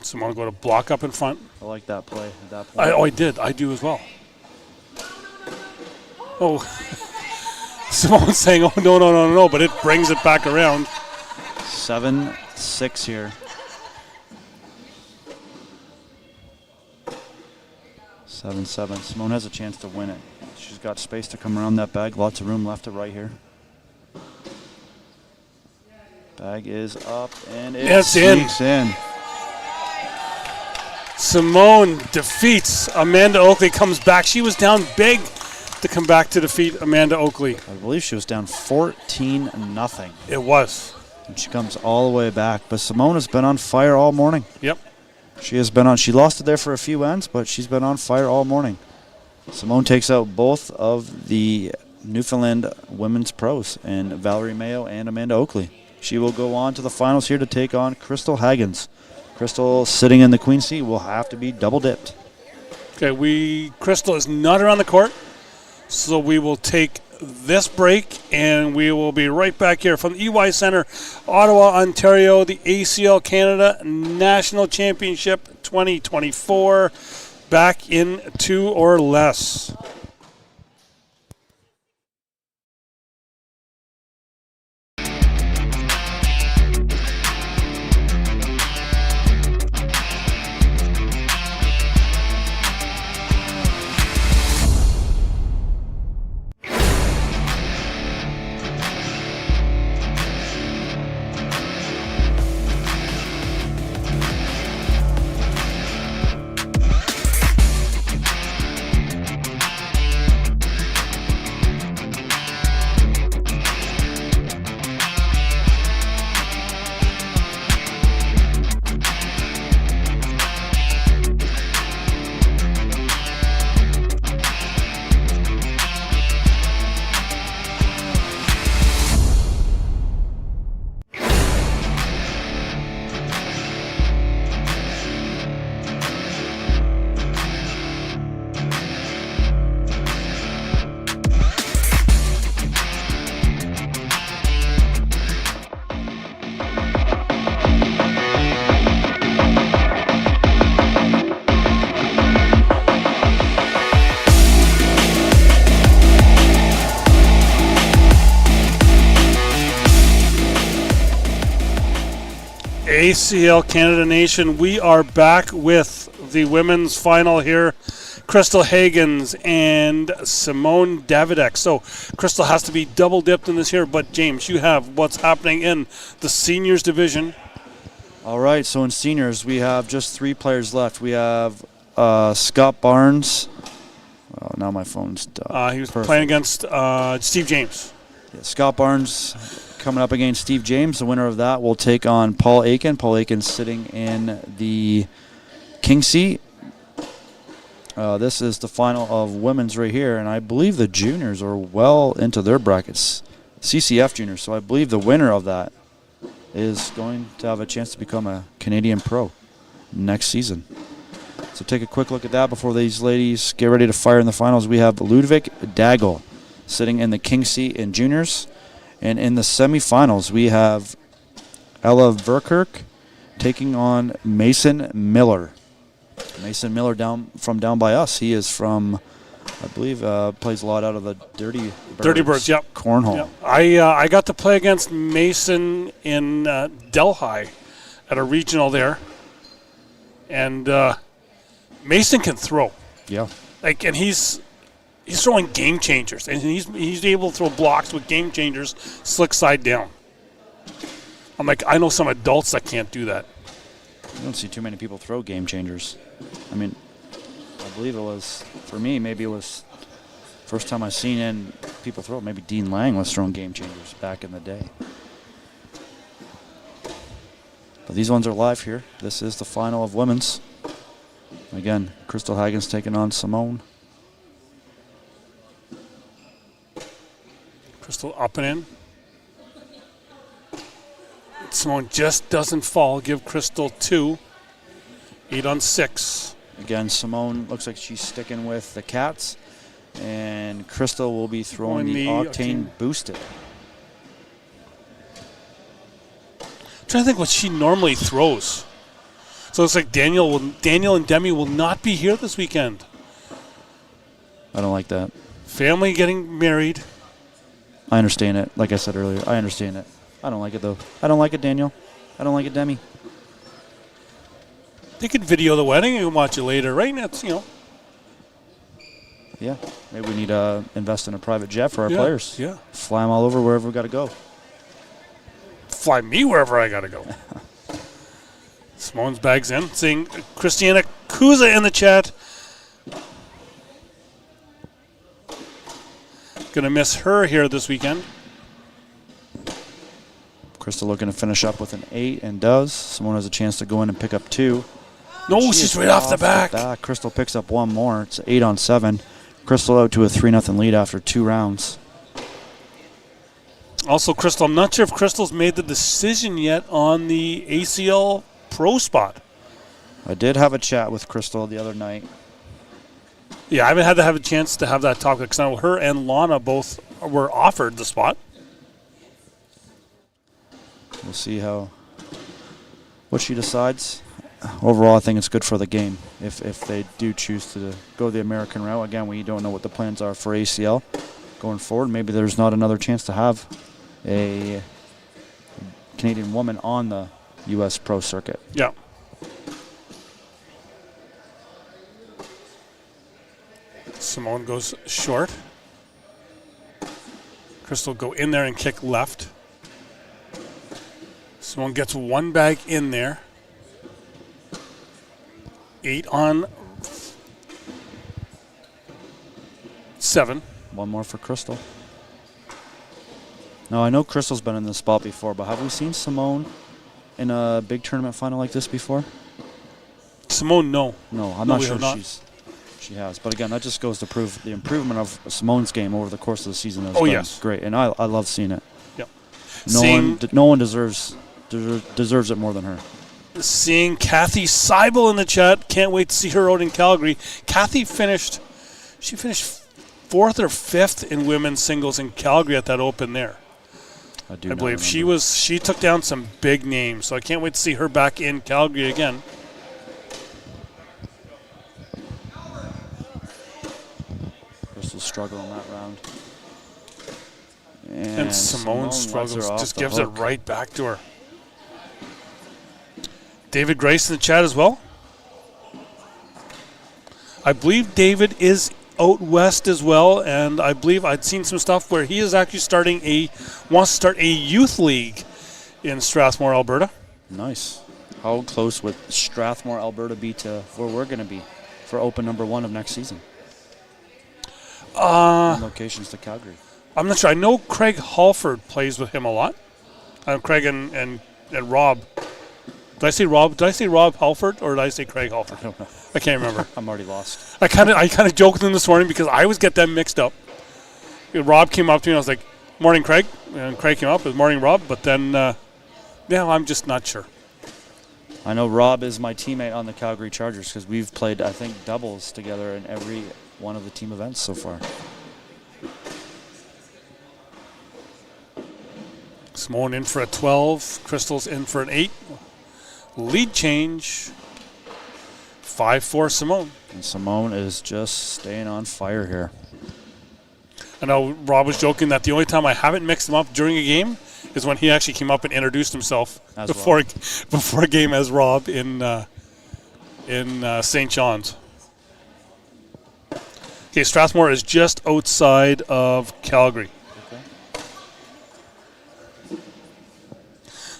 Simone go to block up in front. I like that play at that point. I did. I do as well. Oh. Simone's saying, oh, no, but it brings it back around. 7-6 here. 7-7. Simone has a chance to win it. She's got space to come around that bag. Lots of room left to right here. Bag is up and It's in. sneaks in. Simone defeats Amanda Oakley, comes back. She was down big to come back to defeat Amanda Oakley. I believe she was down 14-0. It was. And she comes all the way back. But Simone has been on fire all morning. Yep. She has been on. She lost it there for a few ends, but she's been on fire all morning. Simone takes out both of the Newfoundland women's pros, and Valerie Mayo and Amanda Oakley. She will go on to the finals here to take on Crystal Haggins. Crystal sitting in the queen seat will have to be double dipped. Okay, Crystal is not around the court, so we will take this break, and we will be right back here from the EY Center, Ottawa, Ontario, the ACL Canada National Championship 2024, back in 2 or less. ACL Canada Nation, we are back with the women's final here. Crystal Haggins and Simone Davidek. So Crystal has to be double dipped in this here, but James, you have what's happening in the seniors division. All right, so in seniors, we have just 3 players left. We have Scott Barnes. Oh, now my phone's done. He was Perfect. playing against Steve James. Yeah, Scott Barnes coming up against Steve James. The winner of that will take on Paul Aiken. Paul Aiken sitting in the king seat. This is the final of women's right here, and I believe the juniors are well into their brackets. CCF juniors, so I believe the winner of that is going to have a chance to become a Canadian pro next season. So take a quick look at that before these ladies get ready to fire in the finals. We have Ludwig Dagel sitting in the king seat in juniors. And in the semifinals, we have Ella Verkerk taking on Mason Miller. Mason Miller down by us. He is from, I believe, plays a lot out of the Dirty Birds, yep. Cornhole. Yep. I got to play against Mason in Delhi at a regional there. And Mason can throw. Yeah. And he's throwing game changers, and he's able to throw blocks with game changers, slick side down. I'm like, I know some adults that can't do that. You don't see too many people throw game changers. I mean, I believe it was, for me, maybe it was first time I've seen people throw it. Maybe Dean Lang was throwing game changers back in the day. But these ones are live here. This is the final of women's. Again, Crystal Hagen's taking on Simone. Crystal up and in. Simone just doesn't fall. Give Crystal 2. 8 on 6. Again, Simone looks like she's sticking with the Cats. And Crystal will be throwing the Octane Boosted. I'm trying to think what she normally throws. So it's like Daniel and Demi will not be here this weekend. I don't like that. Family getting married. I understand it. Like I said earlier, I understand it. I don't like it, though. I don't like it, Daniel. I don't like it, Demi. They could video the wedding and watch it later, right? That's, Yeah. Maybe we need to invest in a private jet for our players. Yeah. Fly them all over wherever we got to go. Fly me wherever I got to go. Simone's bags in. Seeing Christiana Kuza in the chat. Gonna miss her here this weekend. Crystal looking to finish up with an 8 and does. Simone has a chance to go in and pick up 2. No, she's right off the back. Crystal picks up one more. It's 8 on 7. Crystal out to a 3-0 lead after 2 rounds. Also, Crystal, I'm not sure if Crystal's made the decision yet on the ACL pro spot. I did have a chat with Crystal the other night. Yeah, I haven't had to have a chance to have that talk because I know her and Lana both were offered the spot. We'll see what she decides. Overall, I think it's good for the game if they do choose to go the American route. Again, we don't know what the plans are for ACL going forward. Maybe there's not another chance to have a Canadian woman on the U.S. pro circuit. Yeah. Simone goes short. Crystal go in there and kick left. Simone gets one bag in there. 8 on 7. One more for Crystal. Now, I know Crystal's been in this spot before, but have we seen Simone in a big tournament final like this before? Simone, no. No, I'm No, not we sure have not. she has. But again, that just goes to prove the improvement of Simone's game over the course of the season has Oh, been yes. great. And I love seeing it. Yep. No one deserves it more than her. Seeing Kathy Seibel in the chat. Can't wait to see her out in Calgary. Kathy finished 4th or 5th in women's singles in Calgary at that Open there. I I believe she took down some big names, so I can't wait to see her back in Calgary again. Crystal struggling that round. And Simone struggles, just gives it right back to her. David Grace in the chat as well. I believe David is out west as well, and I believe I'd seen some stuff where he is actually wants to start a youth league in Strathmore, Alberta. Nice. How close would Strathmore, Alberta be to where we're going to be for open number 1 of next season. Locations to Calgary. I'm not sure. I know Craig Halford plays with him a lot. Craig and Rob. Did I say Rob Halford or did I say Craig Halford? I don't know. I can't remember. I'm already lost. I kind of joked with him this morning because I always get them mixed up. Rob came up to me and I was like, "Morning, Craig," and Craig came up. It was "Morning, Rob," but then, I'm just not sure. I know Rob is my teammate on the Calgary Chargers because we've played, I think, doubles together in every one of the team events so far. Simone in for a 12. Crystal's in for an 8. Lead change. 5-4 Simone. And Simone is just staying on fire here. I know Rob was joking that the only time I haven't mixed him up during a game is when he actually came up and introduced himself As before a game as Rob in St. John's. Okay, Strathmore is just outside of Calgary. Okay.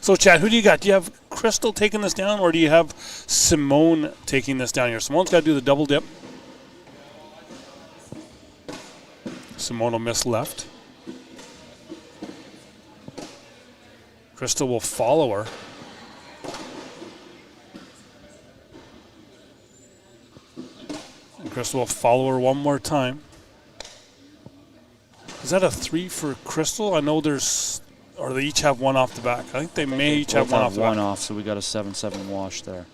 So, Chad, who do you got? Do you have Crystal taking this down, or do you have Simone taking this down here? Simone's got to do the double dip. Simone will miss left. Crystal will follow her. And Crystal will follow her one more time. Is that a 3 for Crystal? I know there's... Or they each have one off the back. I think they may each have one off the back. One off, so we got a 7-7 wash there.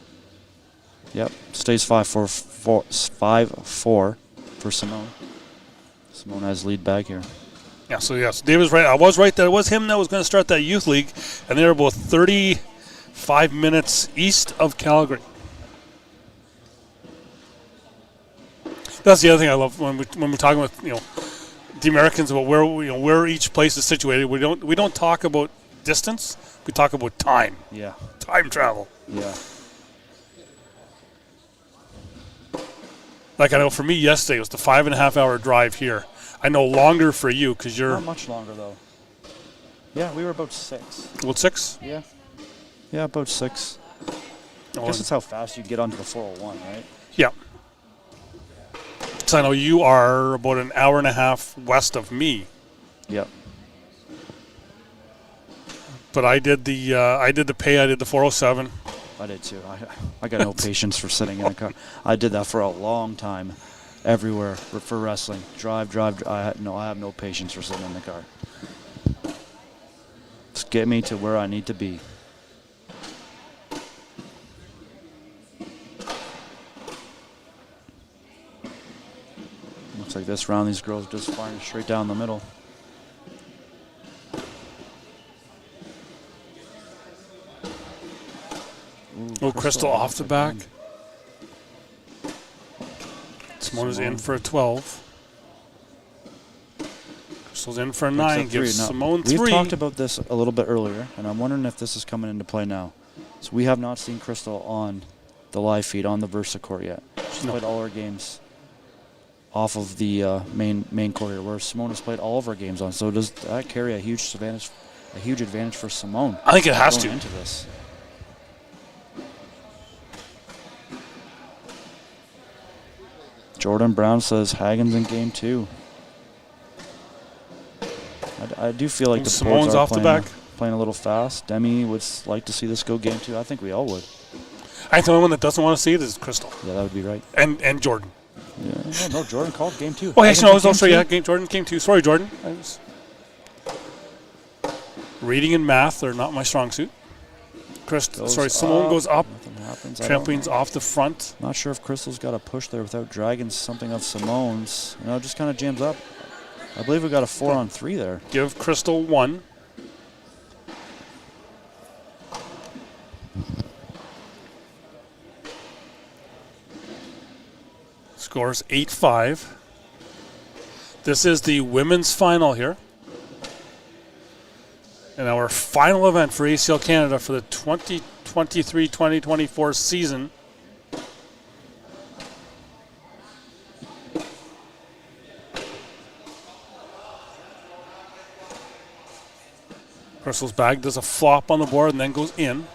Yep, stays 5-4 for Simone. Simone has lead back here. Yeah, so yes, Dave was right. I was right that it was him that was going to start that youth league, and they were about 35 minutes east of Calgary. That's the other thing I love when we're talking with the Americans about where each place is situated. We don't talk about distance. We talk about time. Yeah. Time travel. Yeah. Like I know for me yesterday it was the 5.5 hour drive here. I know longer for you because you're Not much longer though. Yeah, we were about 6. about 6. Yeah. Yeah, about 6. I guess it's how fast you get onto the 401, right? Yeah. So I know you are about an hour and a half west of me, Yep. but I did the 407. I did too. I got no patience for sitting in a car. I did that for a long time, everywhere for wrestling. Drive. I have no patience for sitting in the car. Just get me to where I need to be. Looks like this round, these girls just firing straight down the middle. Ooh, Crystal off the back. Simone is in for a 12. Crystal's in for a 9. Gives Simone 3. We've talked about this a little bit earlier, and I'm wondering if this is coming into play now. So we have not seen Crystal on the live feed on the Versa court yet. She's played all her games off of the main court here, where Simone has played all of her games on. So does that carry a huge advantage for Simone? I think it has to. Going into this. Jordan Brown says Hagen's in game 2. I do feel like the Simone's boards are off the back. playing a little fast. Demi would like to see this go game 2. I think we all would. I think the only one that doesn't want to see it is Crystal. Yeah, that would be right. And Jordan. Yeah. No, Jordan called game 2. Oh, actually, no, I was also, Jordan came 2. Sorry, Jordan. Reading and math are not my strong suit. Simone goes up. Nothing happens. Trampoline's off the front. Not sure if Crystal's got a push there without dragging something of Simone's. Just kind of jams up. I believe we got a 4-on-3 there. Give Crystal 1. Scores 8-5. This is the women's final here. And our final event for ACL Canada for the 2023-2024 season. Crystal's bag does a flop on the board and then goes in.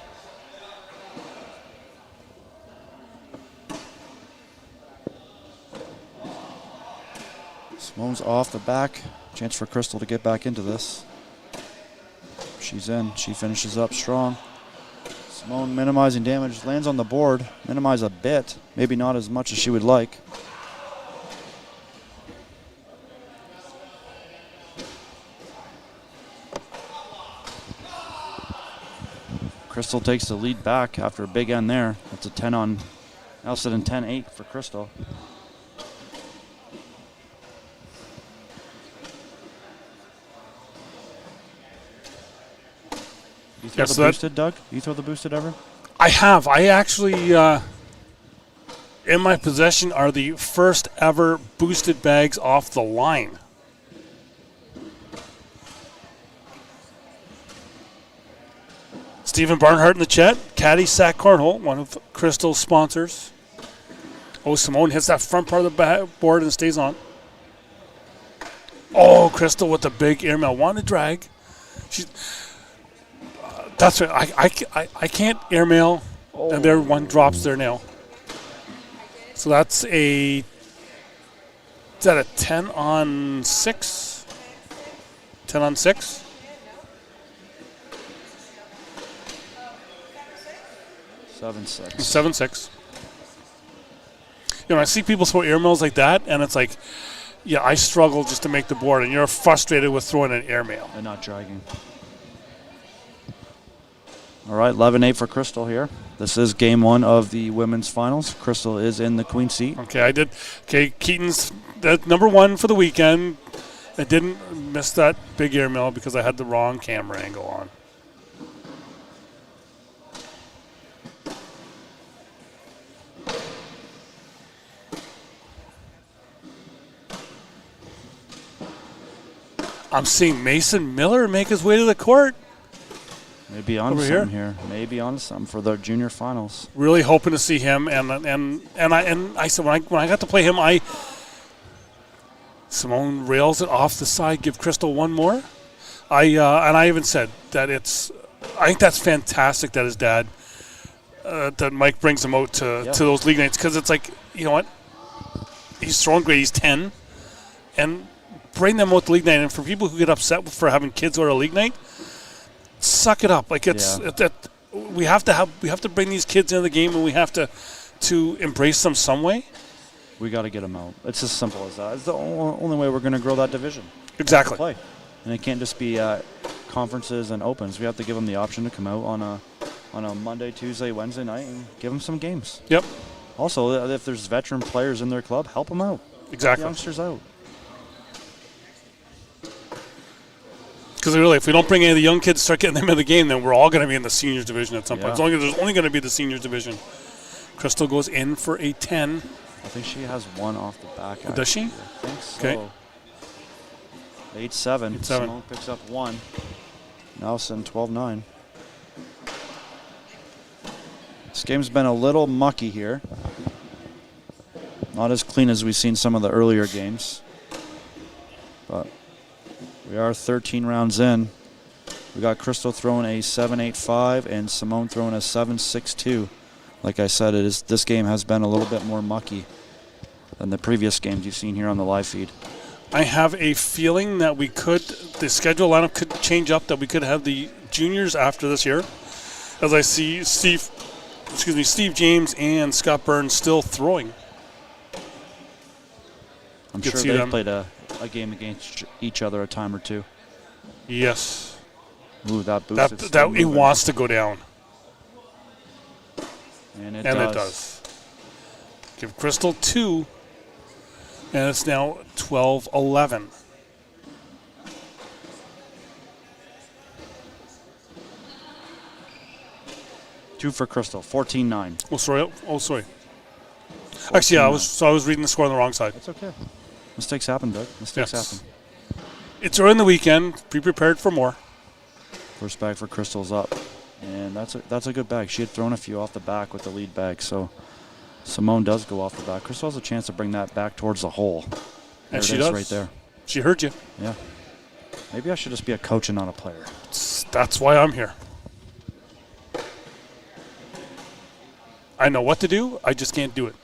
Simone's off the back. Chance for Crystal to get back into this. She's in. She finishes up strong. Simone minimizing damage. Lands on the board. Minimize a bit. Maybe not as much as she would like. Crystal takes the lead back after a big end there. That's a 10 on, now sitting 10-8 for Crystal. You throw the boosted, Doug? You throw the boosted ever? I have. I actually, in my possession, are the first ever boosted bags off the line. Stephen Barnhart in the chat. Caddy Sack Cornhole, one of Crystal's sponsors. Oh, Simone hits that front part of the board and stays on. Oh, Crystal with the big airmail. Want to drag. That's right. I can't airmail, and there one drops there now. So that's is that a 10 on 6? 10 on 6? 7-6. 7-6. I see people throw airmails like that, and it's like, yeah, I struggle just to make the board, and you're frustrated with throwing an airmail. And not dragging. All right, 11-8 for Crystal here. This is game one of the women's finals. Crystal is in the queen seat. Okay, Keaton's number one for the weekend. I didn't miss that big airmail because I had the wrong camera angle on. I'm seeing Mason Miller make his way to the court. Maybe on something here. Maybe on something for the junior finals. Really hoping to see him, and I said when I got to play him, Simone rails it off the side, give Crystal one more. I even said that I think that's fantastic that his dad, that Mike brings him out to those league nights, because it's like, you know what, he's throwing great, he's 10, and bring them out to league night. And for people who get upset for having kids go to a league night, suck it up. Like we have to bring these kids into the game, and we have to embrace them some way. We got to get them out. It's as simple as that. It's the only way we're going to grow that division. Exactly. Play. And it can't just be conferences and opens. We have to give them the option to come out on a Monday, Tuesday, Wednesday night and give them some games. Yep. Also, if there's veteran players in their club, help them out. Exactly. Help youngsters out. Because really, if we don't bring any of the young kids, start getting them in the game, then we're all going to be in the seniors division at some point. As long as there's only going to be the seniors division. Crystal goes in for a 10. I think she has one off the back. Oh, does she? I think so. Okay. 8-7. Simone picks up one. Nelson 12-9. This game's been a little mucky here. Not as clean as we've seen some of the earlier games. But we are 13 rounds in. We got Crystal throwing a 7-8-5 and Simone throwing a 7-6-2. Like I said, this game has been a little bit more mucky than the previous games you've seen here on the live feed. I have a feeling that the schedule lineup could change up, that we could have the juniors after this year. As I see Steve James and Scott Burns still throwing. I'm sure they've played a game against each other a time or two. Yes. Ooh, that boost. It wants to go down. And it does. Give Crystal 2. And it's now 12-11. Two for Crystal, 14-9. Oh, sorry. Actually, yeah, I was reading the score on the wrong side. That's okay. Mistakes happen, Doug. Mistakes happen. It's early in the weekend. Be prepared for more. First bag for Crystal's up. And that's a good bag. She had thrown a few off the back with the lead bag, so Simone does go off the back. Crystal has a chance to bring that back towards the hole. And she does. Right there. She heard you. Yeah. Maybe I should just be a coach and not a player. That's why I'm here. I know what to do. I just can't do it.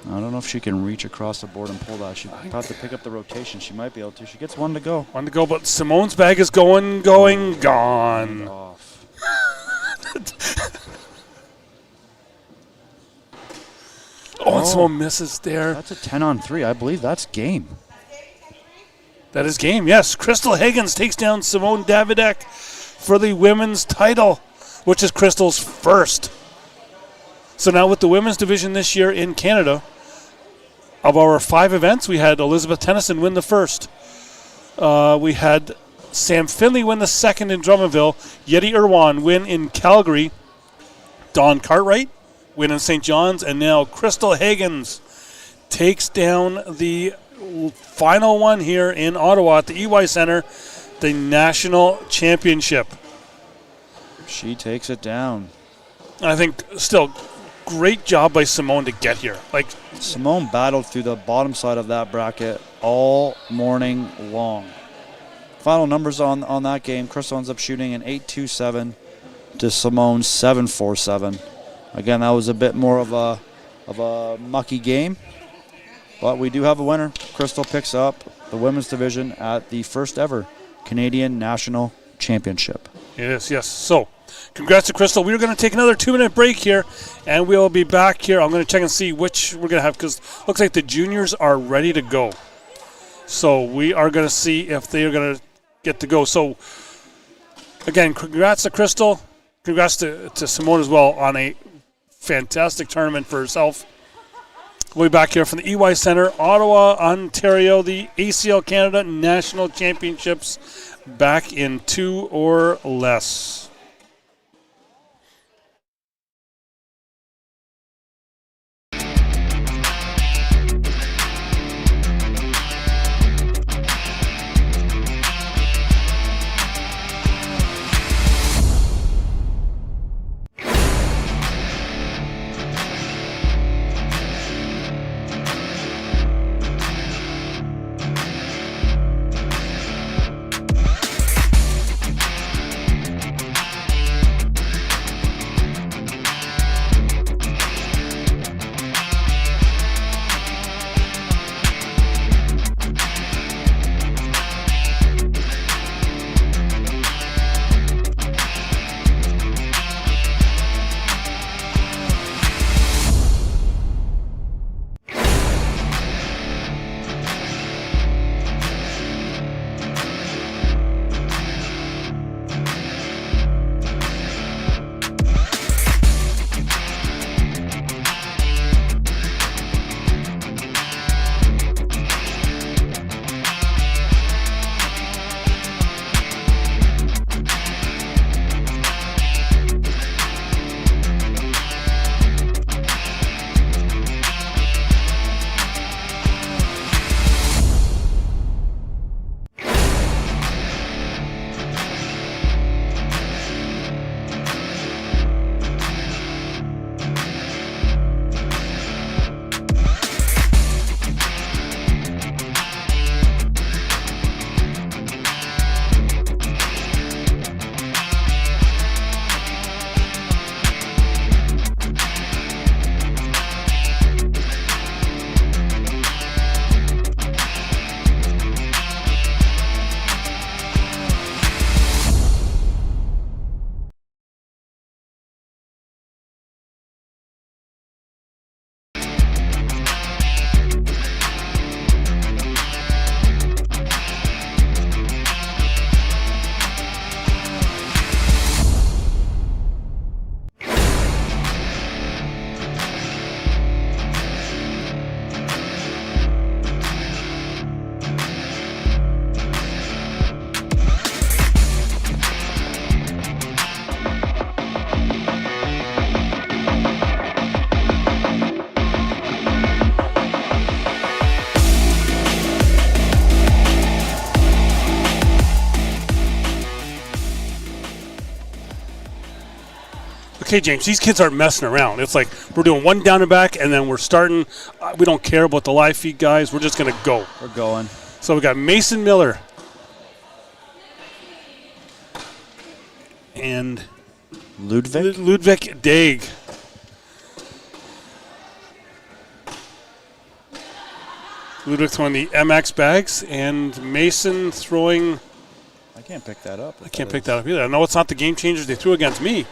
All I don't know if she can reach across the board and pull that. She'll have to pick up the rotation. She might be able to. She gets one to go. One to go, but Simone's bag is going, gone. Off. And Simone misses there. That's a 10-on-3. I believe that's game. That is game, yes. Crystal Higgins takes down Simone Davidek for the women's title, which is Crystal's first. So now with the women's division this year in Canada, of our 5 events, we had Elizabeth Tennyson win the first. We had Sam Finley win the second in Drummondville. Yeti Irwan win in Calgary. Dawn Cartwright win in St. John's. And now Crystal Higgins takes down the final one here in Ottawa at the EY Center, the national championship. She takes it down. I think still great job by Simone to get here. Simone battled through the bottom side of that bracket all morning long. Final numbers on that game. Crystal ends up shooting an 8.27 to Simone's 7.47. Again, that was a bit more of a mucky game, but we do have a winner. Crystal picks up the women's division at the first ever Canadian National Championship. It is, yes. So, congrats to Crystal. We're going to take another 2-minute break here, and we'll be back here. I'm going to check and see which we're going to have, because it looks like the juniors are ready to go. So, we are going to see if they are going to get to go. So, again, congrats to Crystal. Congrats to Simone as well on a fantastic tournament for herself. We'll be back here from the EY Center, Ottawa, Ontario, the ACL Canada National Championships back in 2 or less. Okay, James, these kids aren't messing around. It's like we're doing one down and back, and then we're starting. We don't care about the live feed guys. We're just going to go. We're going. So we got Mason Miller and Ludwig Daig. Ludwig throwing the MX bags, and Mason throwing. I can't pick that up. I can't pick that up either. I know it's not the game changers they threw against me.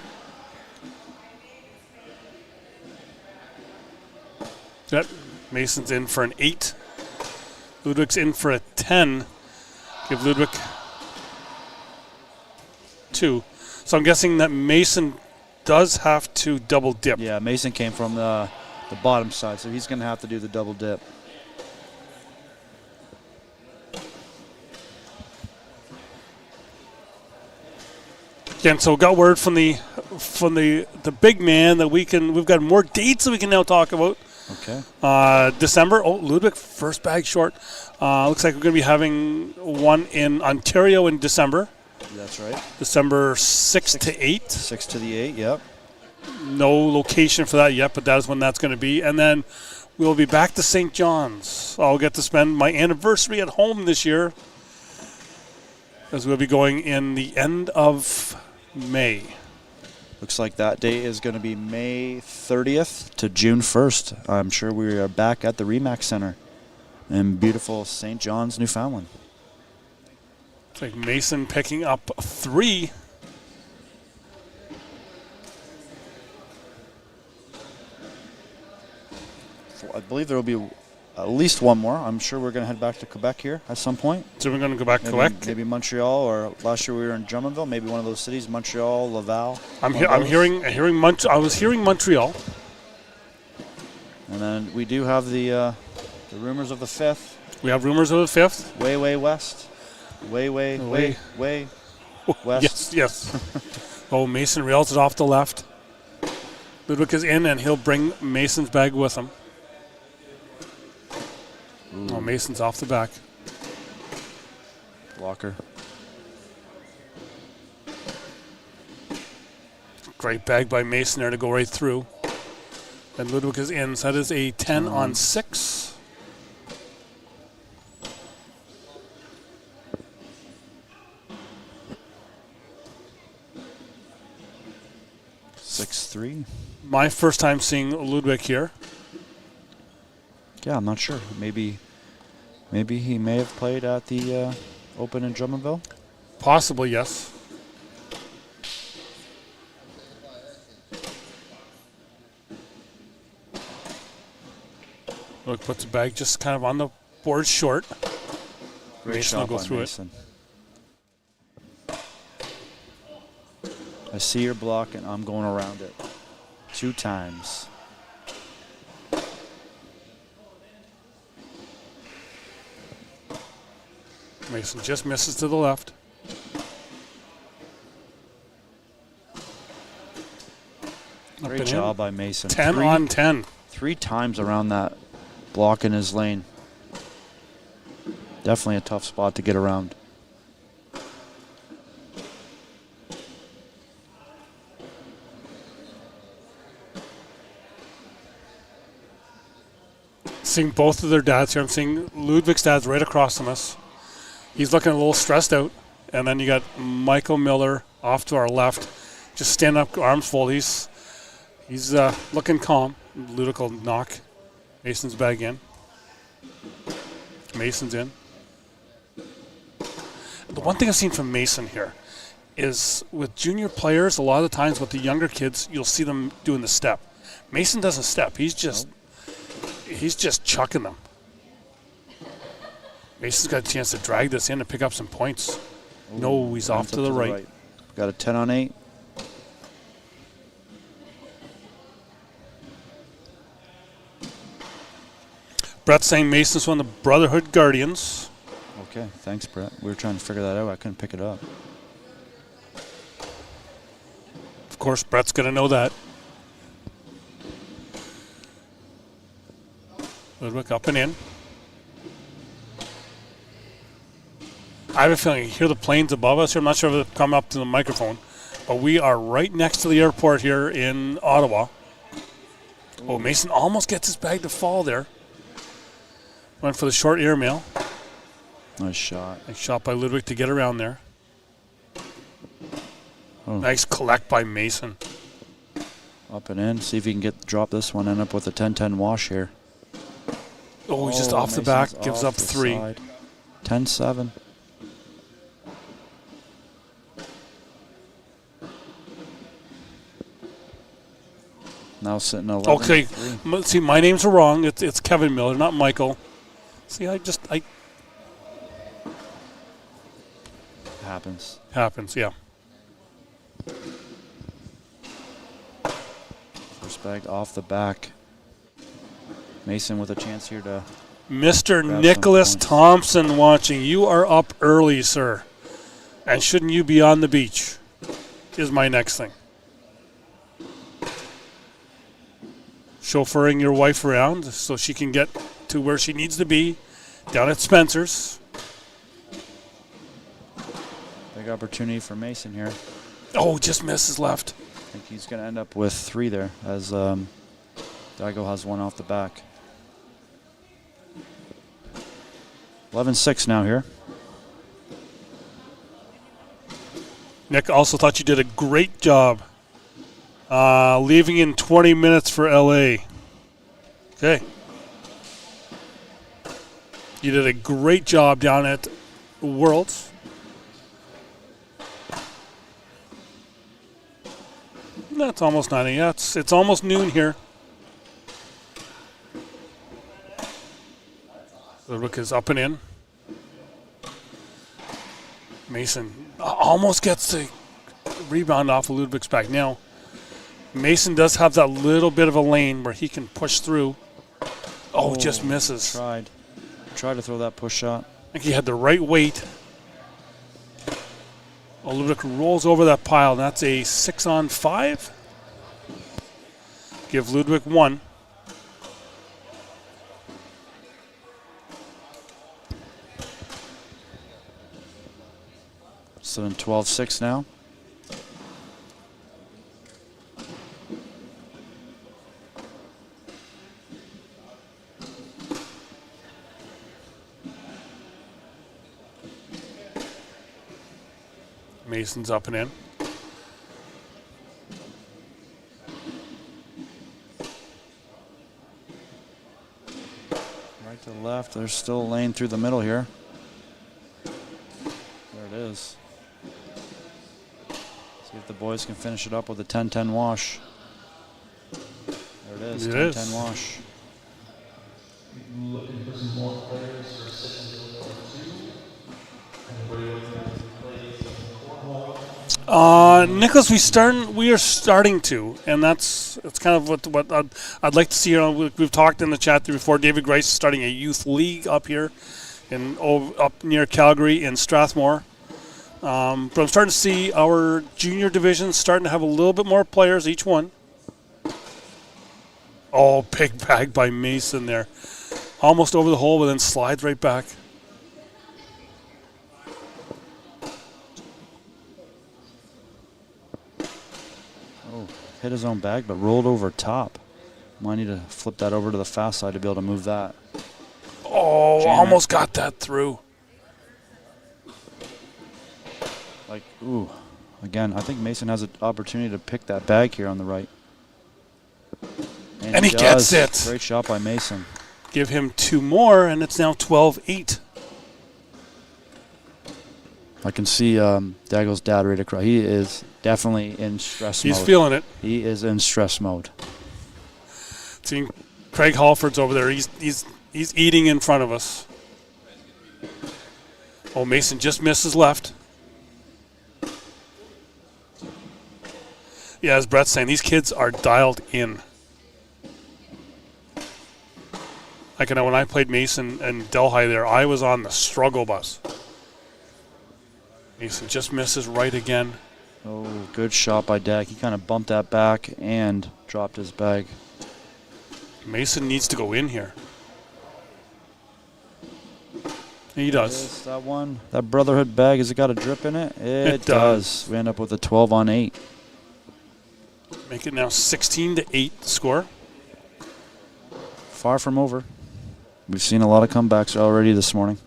Yep. Mason's in for an 8. Ludwig's in for a 10. Give Ludwig 2. So I'm guessing that Mason does have to double dip. Yeah, Mason came from the bottom side, so he's going to have to do the double dip. Again, so got word from the big man that we've got more dates that we can now talk about. Okay. December. Oh, Ludwig, first bag short. Looks like we're going to be having one in Ontario in December. That's right. December 6 to 8. 6 to the 8, yep. No location for that yet, but that is when that's going to be. And then we'll be back to St. John's. I'll get to spend my anniversary at home this year, as we'll be going in the end of May. Looks like that date is going to be May 30th to June 1st. I'm sure we are back at the Remax Center in beautiful St. John's, Newfoundland. It's like Mason picking up 3. I believe there will be at least one more. I'm sure we're going to head back to Quebec here at some point. So we're going to go back to Quebec. Maybe Montreal, or last year we were in Drummondville. Maybe one of those cities, Montreal, Laval. I'm hearing I was hearing Montreal. And then we do have the rumors of the 5th. We have rumors of the 5th. Way west. Way west. Yes. Oh, Mason reels it off the left. Ludwig is in, and he'll bring Mason's bag with him. Ooh. Oh, Mason's off the back. Blocker. Great bag by Mason there to go right through. And Ludwig is in, so that is a 10 on 6. Three. My first time seeing Ludwig here. Yeah, I'm not sure. Maybe he may have played at the Open in Drummondville. Possibly, yes. Look, puts the bag just kind of on the board short. Great Mason will shot go by through Mason. I see your block, and I'm going around it 2 times. Mason just misses to the left. Great job by Mason. 10 on 10. 3 times around that block in his lane. Definitely a tough spot to get around. Seeing both of their dads here. I'm seeing Ludwig's dad's right across from us. He's looking a little stressed out. And then you got Michael Miller off to our left, just standing up, arms folded. He's looking calm. Ludwig will knock Mason's bag in. Mason's in. The one thing I've seen from Mason here is with junior players, a lot of the times with the younger kids, you'll see them doing the step. Mason doesn't step. He's just chucking them. Mason's got a chance to drag this in and pick up some points. Ooh, no, he's off to the right. Got a 10 on 8. Brett's saying Mason's one of the Brotherhood Guardians. Okay, thanks, Brett. We were trying to figure that out. I couldn't pick it up. Of course, Brett's going to know that. Ludwig up and in. I have a feeling you hear the planes above us here. I'm not sure if they've come up to the microphone, but we are right next to the airport here in Ottawa. Oh, Mason almost gets his bag to fall there. Went for the short airmail. Nice shot. Nice shot by Ludwig to get around there. Oh. Nice collect by Mason. Up and in. See if he can drop this one. End up with a 10-10 wash here. Oh, he's just off the back, Mason's gives off up the 3. side. 10-7. Now sitting 11. Okay, see, my names are wrong. It's Kevin Miller, not Michael. See, Happens. happens, yeah. First bag off the back. Mason with a chance here to... Mr. Grab Nicholas some points. Thompson watching. You are up early, sir. And shouldn't you be on the beach? Is my next thing. Chauffeuring your wife around so she can get to where she needs to be down at Spencer's. Big opportunity for Mason here. Oh, just misses left. I think he's going to end up with 3 there as Dago has 1 off the back. 11-6 now here. Nick, also thought you did a great job leaving in 20 minutes for LA. Okay. You did a great job down at Worlds. That's almost 9. Yeah, it's almost noon here. Ludwig is up and in. Mason almost gets the rebound off of Ludwig's back. Now, Mason does have that little bit of a lane where he can push through. Oh, just misses. Tried to throw that push shot. I think he had the right weight. Oh, Ludwig rolls over that pile. And that's a 6-on-5. Give Ludwig 1. So in 12-6 now. Mason's up and in. Right to left. There's still a lane through the middle here. There it is. See if the boys can finish it up with a 10-10 wash. There it is. 10-10 wash. Looking for some more players for second number 2. Anybody else have to play some cornhole? Nicholas, we are starting to, and it's kind of what I'd like to see. We've talked in the chat before. David Grice is starting a youth league up here, up near Calgary in Strathmore. But I'm starting to see our junior divisions starting to have a little bit more players each one. Oh, big bag by Mason there, almost over the hole, but then slides right back. Hit his own bag, but rolled over top. Might need to flip that over to the fast side to be able to move that. Oh, almost got that through. Like, ooh. Again, I think Mason has an opportunity to pick that bag here on the right. And he gets it. Great shot by Mason. Give him 2 more, and it's now 12-8. I can see Dago's dad ready to cry. He is definitely in stress mode. He's feeling it. He is in stress mode. Seeing Craig Halford's over there. He's eating in front of us. Oh, Mason just misses left. Yeah, as Brett's saying, these kids are dialed in. Like, I know when I played Mason and Delhi there, I was on the struggle bus. Mason just misses right again. Oh, good shot by Dag. He kind of bumped that back and dropped his bag. Mason needs to go in here. He does. Yes, that one. That Brotherhood bag, has it got a drip in it? It does. We end up with a 12-on-8. Make it now 16-8 score. Far from over. We've seen a lot of comebacks already this morning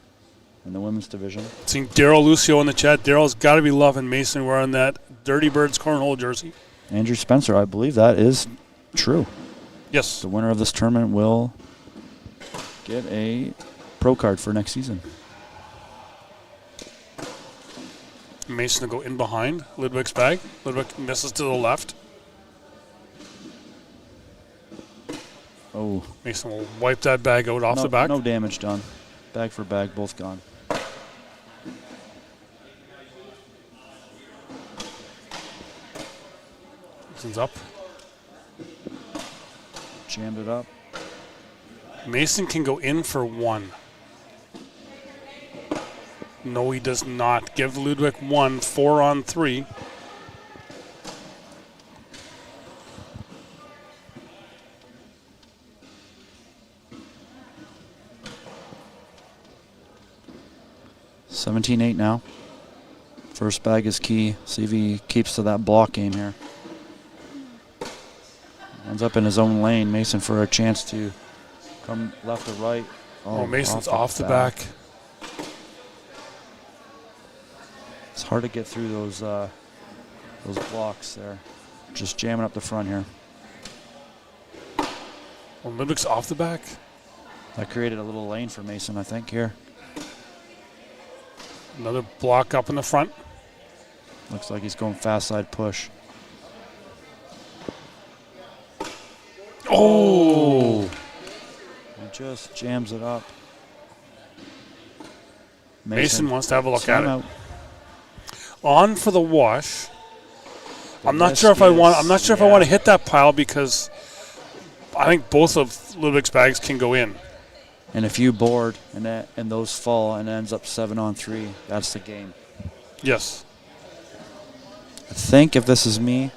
in the women's division. Seeing Daryl Lucio in the chat. Daryl's got to be loving Mason wearing that Dirty Birds cornhole jersey. Andrew Spencer, I believe that is true. Yes. The winner of this tournament will get a pro card for next season. Mason will go in behind Ludwig's bag. Ludwig misses to the left. Oh, Mason will wipe that bag out off the back. No damage done. Bag for bag, both gone. Mason's up. Jammed it up. Mason can go in for 1. No, he does not. Give Ludwig 1, 4 on 3. $17-8 now. First bag is key. See if he keeps to that block game here. Ends up in his own lane. Mason for a chance to come left or right. Oh, Mason's off the back. It's hard to get through those blocks there. Just jamming up the front here. Well, Ludwig's off the back. That created a little lane for Mason, I think, here. Another block up in the front. Looks like he's going fast side push. Oh! He just jams it up. Mason wants to have a look at it. Timeout. On for the wash. I'm not risk sure if I want. I'm is- not sure if I yeah. want to hit that pile because I think both of Ludwig's bags can go in. And if you board and those fall and it ends up 7 on 3, that's the game. Yes. I think if this is me,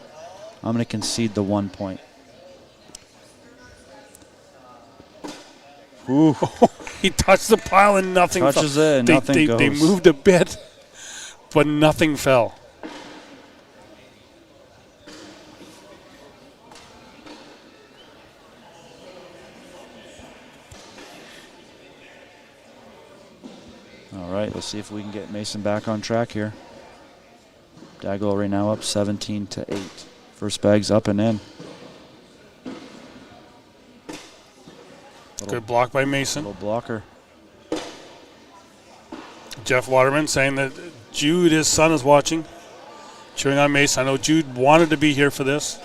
I'm going to concede the 1 point. Ooh, He touched the pile and nothing touches fell. it and nothing goes. They moved a bit, but nothing fell. All right, let's see if we can get Mason back on track here. Dago right now up 17-8. First bag's up and in. Good block by Mason. Little blocker. Jeff Waterman saying that Jude, his son, is watching, cheering on Mason. I know Jude wanted to be here for this.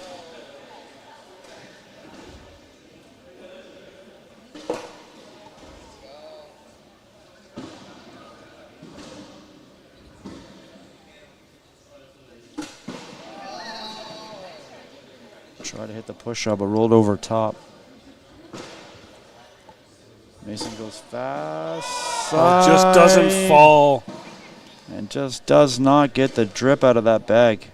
Tried to hit the push-up, but rolled over top. Mason goes fast. Oh, just doesn't side, fall. And just does not get the drip out of that bag.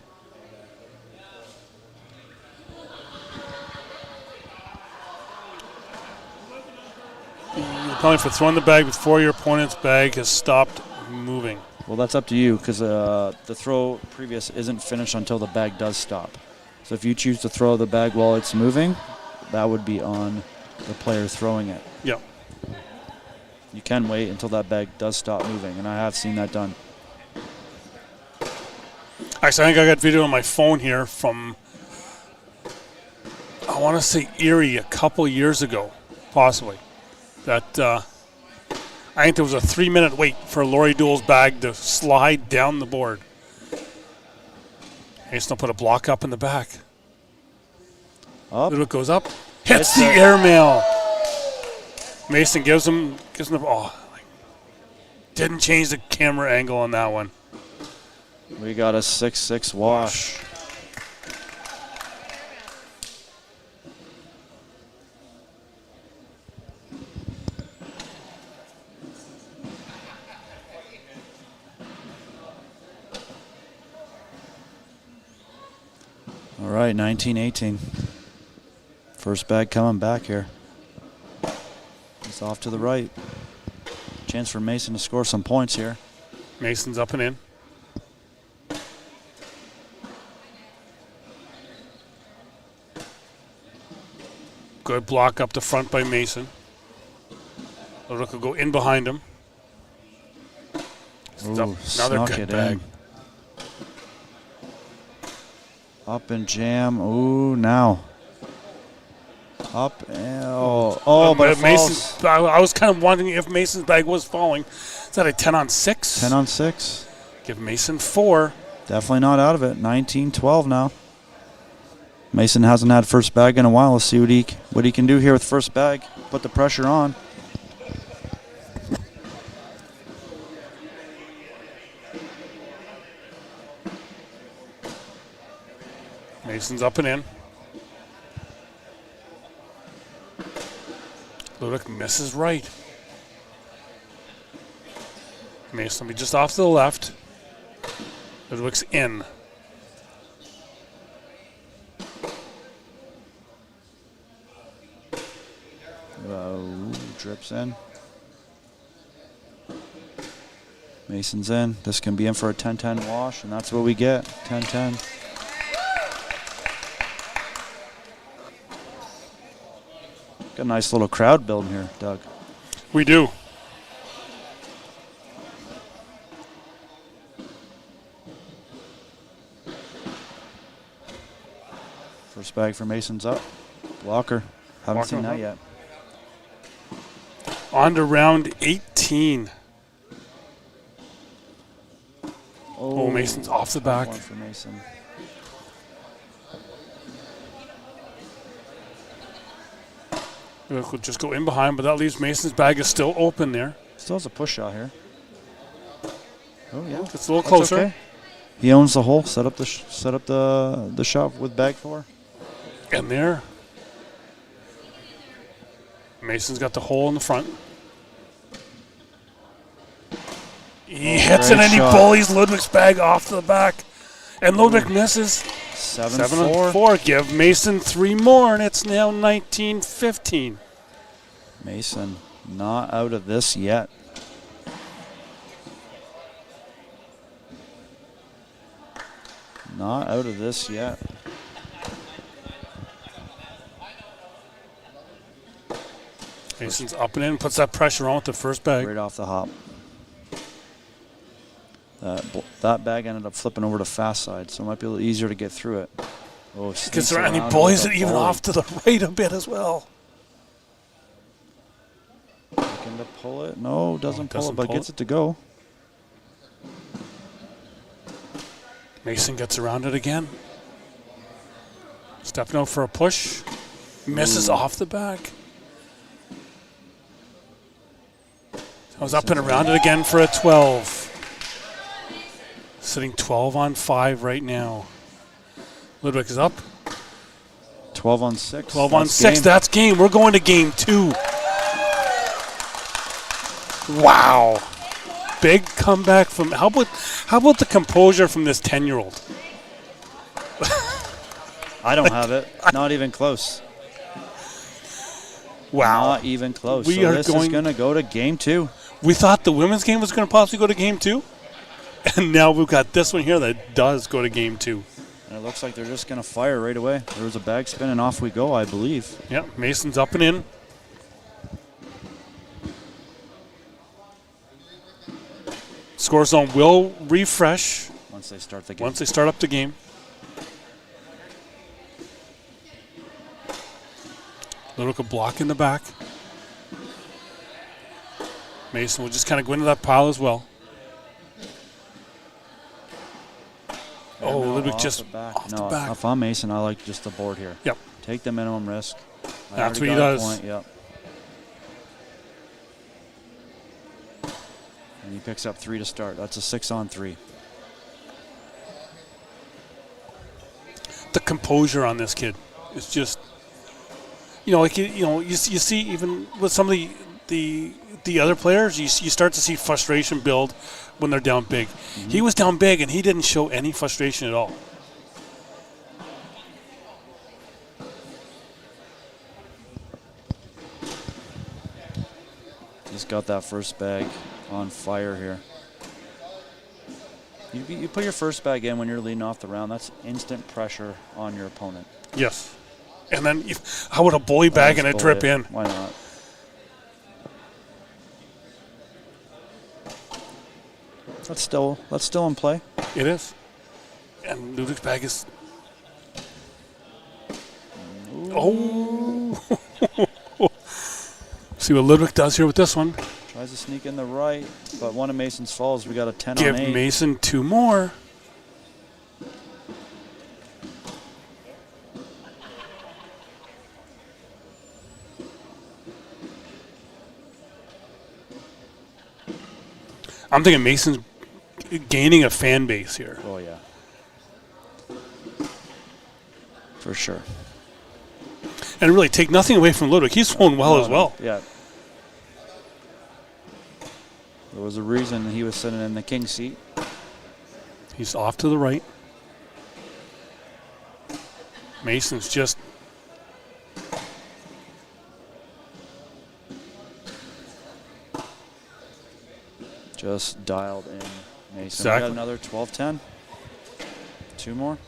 You're calling for throwing the bag before your opponent's bag has stopped moving. Well, that's up to you because the throw previous isn't finished until the bag does stop. So if you choose to throw the bag while it's moving, that would be on the player throwing it. Yeah. You can wait until that bag does stop moving, and I have seen that done. Actually, I think I got video on my phone here from, I want to say Erie a couple years ago, possibly. That I think there was a 3-minute wait for Laurie Dool's bag to slide down the board. Mason will put a block up in the back. Up. Little goes up, hits Hits the it. airmail. Mason gives him the didn't change the camera angle on that one. We got a 6-6 wash. All right, 19-18. First bag coming back here. It's off to the right. Chance for Mason to score some points here. Mason's up and in. Good block up the front by Mason. Look will go in behind him. Ooh, Another snuck good it bag. in. Up and jam. Ooh, now. Up and but it Mason's. falls. I was kind of wondering if Mason's bag was falling. Is that a 10 on 6? 10 on 6. Give Mason 4. Definitely not out of it. 19-12 now. Mason hasn't had first bag in a while. Let's see what he can do here with first bag. Put the pressure on. Mason's up and in. Ludwig misses right. Mason will be just off to the left. Ludwig's in. Drips in. Mason's in. This can be in for a 10-10 wash, and that's what we get. 10-10. Got a nice little crowd building here, Doug. We do. First bag for Mason's up. Blocker. Haven't seen that yet. On to round 18. Oh, Mason's off the back. One for Mason. We'll just go in behind, but that leaves Mason's bag is still open there. Still has a push shot here. Oh yeah, It's a little that's closer. okay. He owns the hole. Set up the shot with bag 4. And there. Mason's got the hole in the front. He hits it great and he shot. bullies Ludwig's bag off to the back. And Ludwig misses. 7-4. 7-4. Give Mason 3 more, and it's now 19-15. Mason not out of this yet. Not out of this yet. Mason's up and in, puts that pressure on with the first bag. Right off the hop. That bag ended up flipping over to fast side, so it might be a little easier to get through it. Oh, Gets around, and he bullies it even off to the right a bit as well. Looking to pull it. No, doesn't pull doesn't it, but pull gets it. it to go. Mason gets around it again. Stepping out for a push. Misses off the back. I was up and around it again for a 12. Sitting 12 on 5 right now. Ludwig is up. 12 on 6. 12 on That's 6. game. That's game. We're going to game 2. Wow. Big comeback from. How about the composure from this 10-year-old? I don't have it. Not even close. Wow. Not even close. We So are this is going- going to go to game 2. We thought the women's game was going to possibly go to game 2. And now we've got this one here that does go to game 2. And it looks like they're just going to fire right away. There was a bag spin and off we go, I believe. Yeah, Mason's up and in. Score zone will refresh Once they start the game. once they start up the game. Little block in the back. Mason will just kind of go into that pile as well. Oh, No, Ludwig off just the back. off No, the back. if I'm Mason, I like just the board here. Yep. Take the minimum risk. I That's already what he got a does. Point. Yep. And he picks up 3 to start. That's a 6 on 3. The composure on this kid is just, you see even with some of the other players, you start to see frustration build when they're down big. Mm-hmm. He was down big and he didn't show any frustration at all. He's got that first bag on fire here. You put your first bag in when you're leading off the round. That's instant pressure on your opponent. Yes. And then how would a bully bag and a Just drip bully in? it. Why not? That's still in play. It is. And Ludwig's bag is. Oh. See what Ludwig does here with this one. Tries to sneak in the right, but one of Mason's falls. We got a 10 Give on 8. Mason 2 more. I'm thinking Mason's gaining a fan base here. Oh, yeah. For sure. And really take nothing away from Ludwig. He's thrown well as well. Yeah. There was a reason he was sitting in the king seat. He's off to the right. Mason's just dialed in Mason. Exactly. We got another 12-10. 2 more.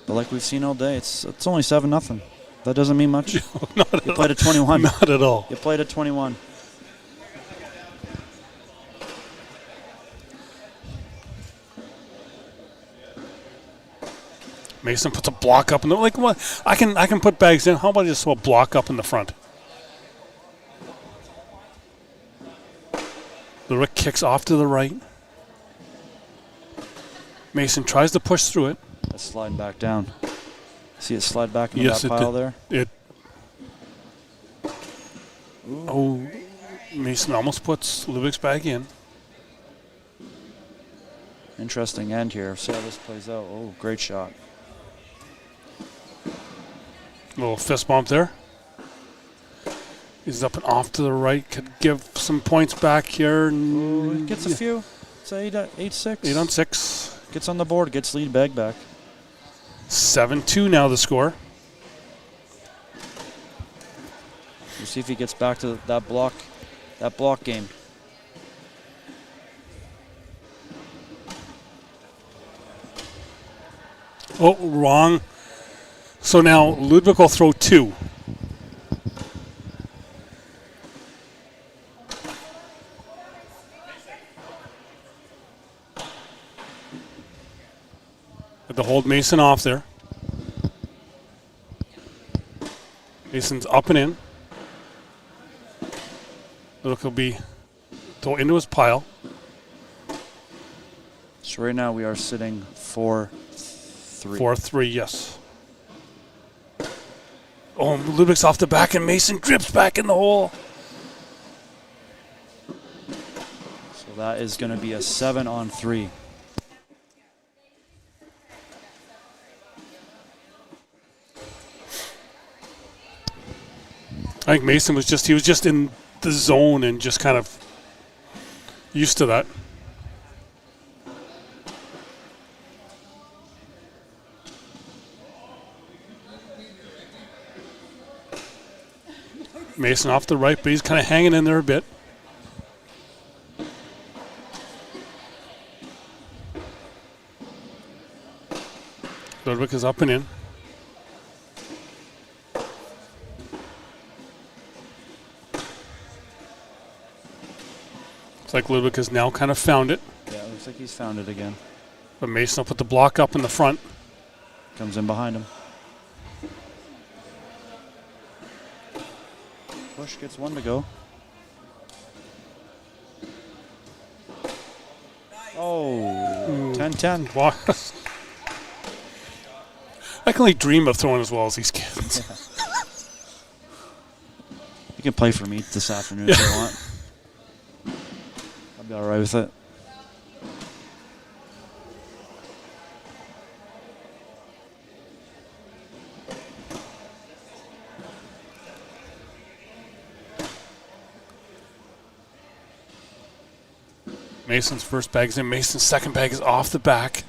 But like we've seen all day, it's only 7-0. That doesn't mean much. You played a 21. not at all. You played a 21. Mason puts a block up in the like what I can put bags in. How about just a block up in the front? The Rick kicks off to the right. Mason tries to push through it. That's sliding back down. See it slide back into Yes, that it pile did. there? It. Oh, Mason almost puts Ludwig's bag in. Interesting end here. See how this plays out. Oh, great shot. Little fist bump there. He's up and off to the right. Could give some points back here. Ooh, gets a few. It's 8-6. 8 on 6. Gets on the board. Gets lead bag back. 7-2 now the score. We'll see if he gets back to that block game. Oh, wrong. So now Ludwig will throw 2. Had to hold Mason off there. Mason's up and in. Ludwig will be throw into his pile. So right now we are sitting 4-3. 4-3, yes. Oh, Ludwig's off the back and Mason drips back in the hole. So that is going to be a 7 on 3. I think Mason was just in the zone and just kind of used to that. Mason off the right, but he's kind of hanging in there a bit. Ludwig is up and in. Looks like Ludwig has now kind of found it. Yeah, it looks like he's found it again. But Mason will put the block up in the front. Comes in behind him. Push gets 1 to go. Oh, 10-10. Wow. I can only dream of throwing as well as these kids. You can play for me this afternoon if you want. I'll be all right with it. Mason's first bag is in. Mason's second bag is off the back.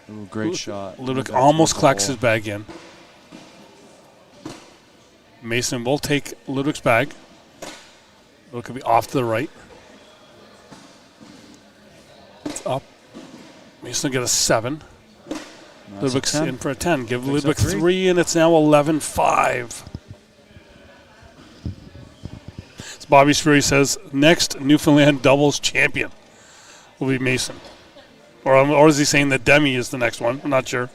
Ooh, great shot. Ludwig Back almost towards the collects hole. his bag in. Mason will take Ludwig's bag. Ludwig will be off to the right. It's up. Mason will get a 7. That's a Ludwig's 10. in for a 10. Give Picks Ludwig up 3. 3, and it's now 11-5. As Bobby Fury says, next Newfoundland doubles champion will be Mason. Or is he saying that Demi is the next one? I'm not sure.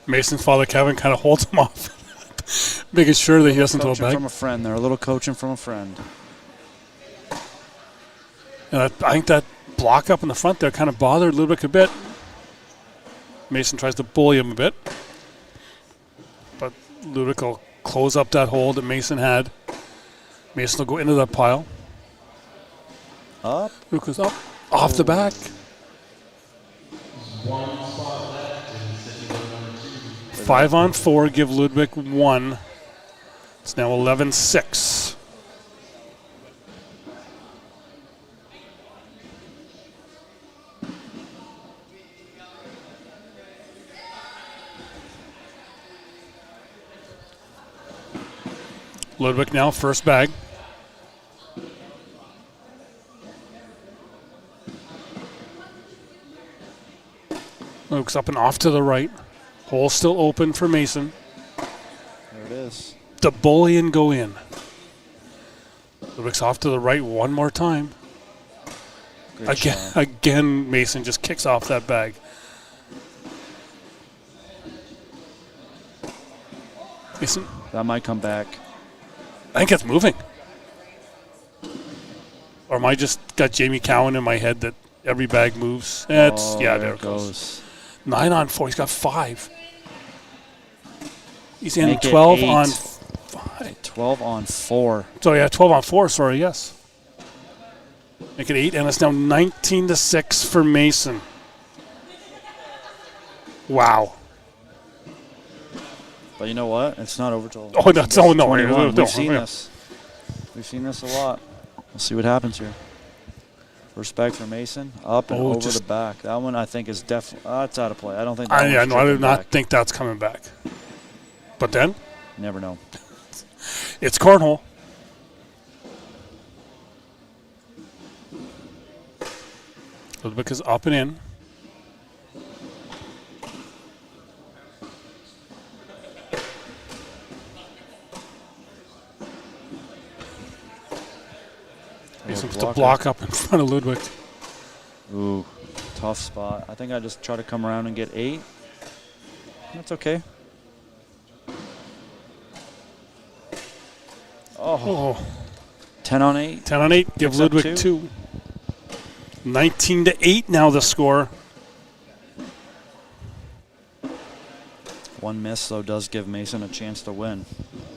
Mason's father, Kevin, kind of holds him off, making sure that he doesn't throw it Coaching back. from a friend there. A little coaching from a friend. And I think that block up in the front there kind of bothered Ludwig a bit. Mason tries to bully him a bit. But Ludwig will close up that hole that Mason had. Mason will go into that pile. Up. Ludwig goes up, off the back. One spot left in sitting row number 2. 5 on 4, give Ludwig 1. It's now 11-6. Ludwig now, first bag. Ludwig's up and off to the right. Hole still open for Mason. There it is. The bully and go in. Ludwig's off to the right one more time. Great shot. Again, Mason just kicks off that bag. Mason, That might come back. I think it's moving. Or am I just got Jamie Cowan in my head that every bag moves? It's yeah, there it goes. 9 on 4. He's got 5. He's in Make it 12 8. on 5. 12 on 4. So yeah, 12 on 4. Sorry, yes. Make it 8, and it's now 19-6 for Mason. Wow. But you know what? It's not over till. Oh, that's oh no, 21. no, We've seen this. We've seen this a lot. We'll see what happens here. First bag for Mason, up and over the back. That one I think is definitely that's out of play. I don't think. I do tripping not back. think that's coming back. But then Never know. it's cornhole. Ludwig is up and in. He's supposed to block up in front of Ludwig. Ooh, tough spot. I think I just try to come around and get 8. That's okay. Oh. 10 on 8. 10 on 8. Give Picks up Ludwig 2. 19-8 now the score. One miss, though, does give Mason a chance to win.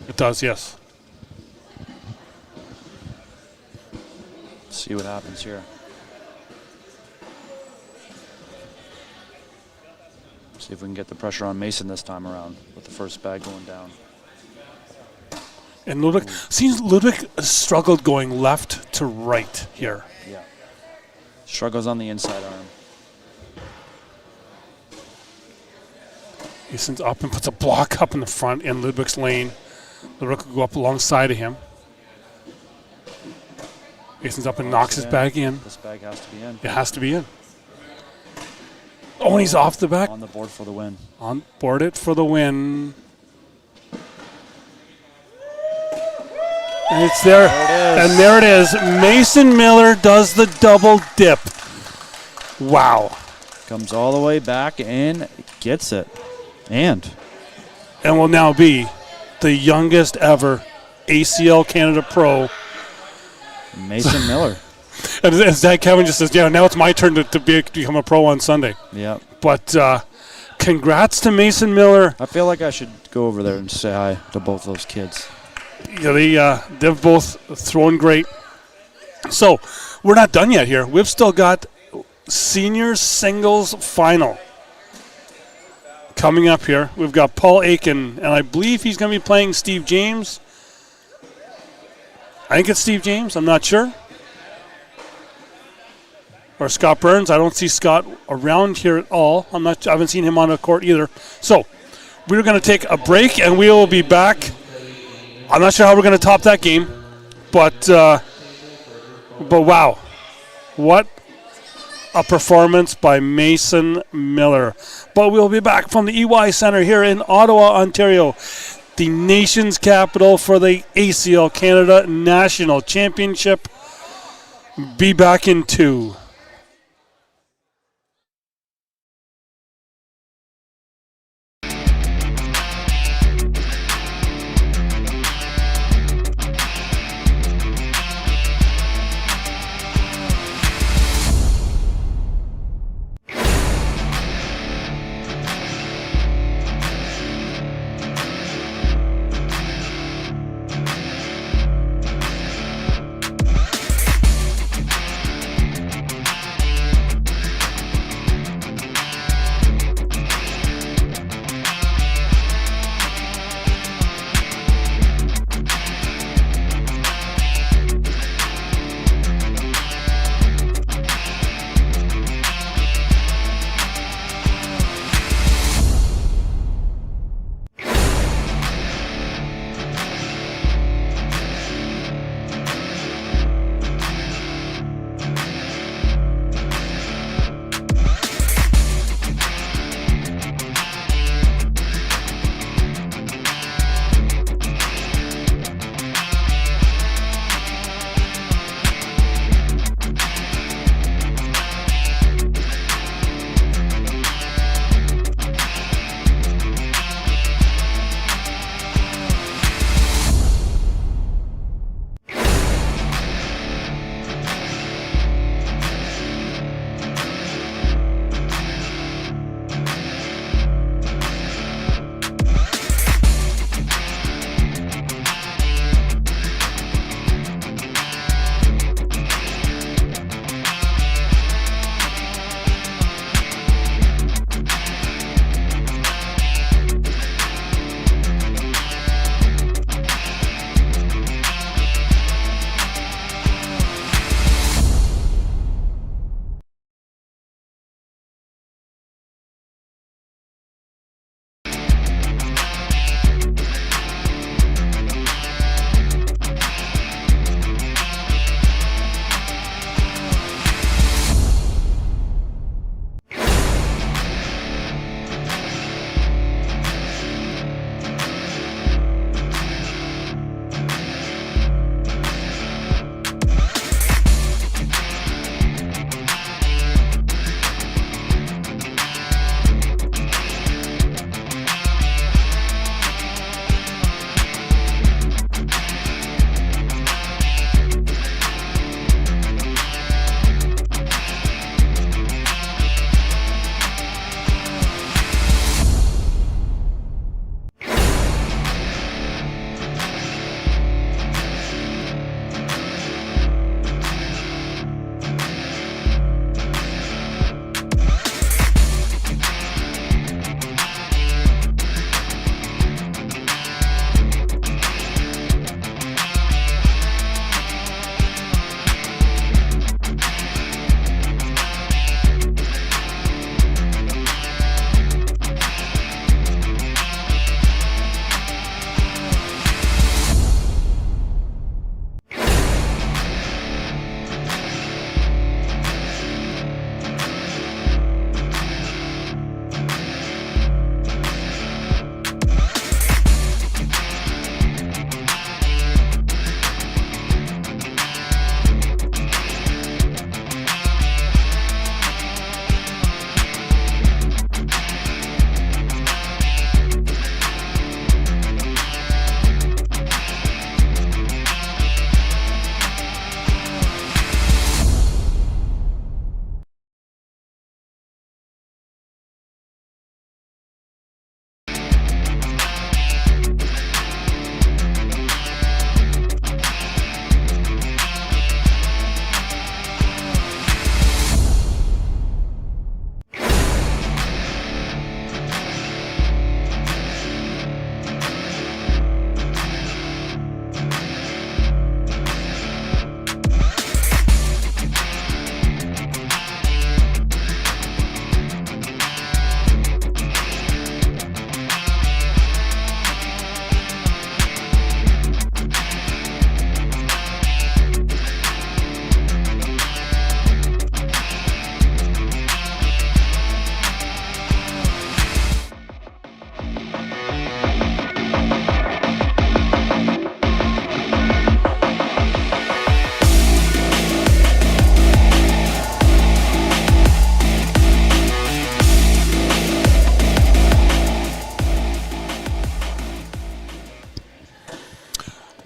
It does, yes. See what happens here. See if we can get the pressure on Mason this time around with the first bag going down. And Ludwig seems Ludwig struggled going left to right here. Yeah. Struggles on the inside arm. Mason's up and puts a block up in the front in Ludwig's lane. Ludwig will go up alongside of him. Mason's up and knocks his bag in. This bag has to be in. It has to be in. Oh, and he's off the back. On the board for the win. On board it for the win. And it's there. And there it is. Mason Miller does the double dip. Wow. Comes all the way back and gets it. And will now be the youngest ever ACL Canada Pro. Mason Miller. And as Dad Kevin just says, yeah, now it's my turn to become a pro on Sunday. Yeah. But congrats to Mason Miller. I feel like I should go over there and say hi to both those kids. Yeah, they've both thrown great. So we're not done yet here. We've still got seniors singles final coming up here. We've got Paul Aiken, and I believe he's going to be playing Steve James. I think it's Steve James. I'm not sure. Or Scott Burns. I don't see Scott around here at all. I haven't seen him on the court either. So we're going to take a break, and we will be back. I'm not sure how we're going to top that game, but wow, what a performance by Mason Miller. But we'll be back from the EY Center here in Ottawa, Ontario, the nation's capital for the ACL Canada National Championship. Be back in 2.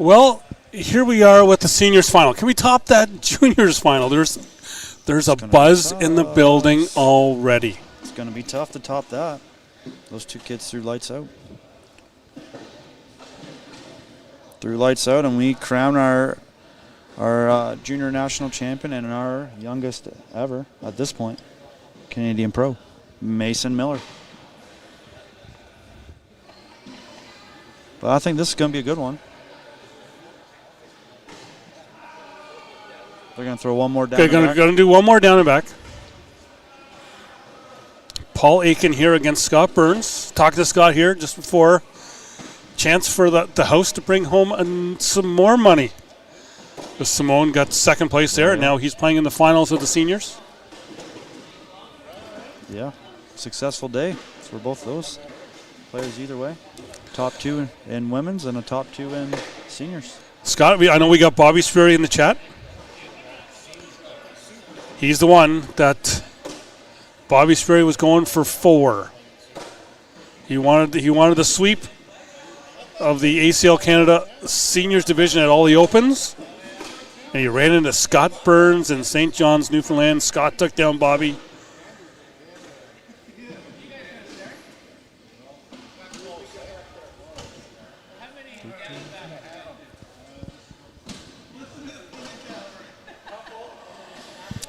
Well, here we are with the seniors final. Can we top that juniors final? There's a buzz in the building already. It's going to be tough to top that. Those two kids threw lights out. And we crown our junior national champion and our youngest ever at this point, Canadian Pro, Mason Miller. But I think this is going to be a good one. They're going to throw one more down. Okay, going to do one more down and back. Paul Aiken here against Scott Burns. Talked to Scott here just before. Chance for the house to bring home some more money. Simone got second place there, and now he's playing in the finals of the seniors. Yeah, successful day for both those players either way. Top two in women's and a top two in seniors. Scott, I know we got Bobby Sperry in the chat. He's the one that Bobby Sperry was going for 4. He wanted the sweep of the ACL Canada Seniors Division at all the opens. And he ran into Scott Burns in St. John's, Newfoundland. Scott took down Bobby.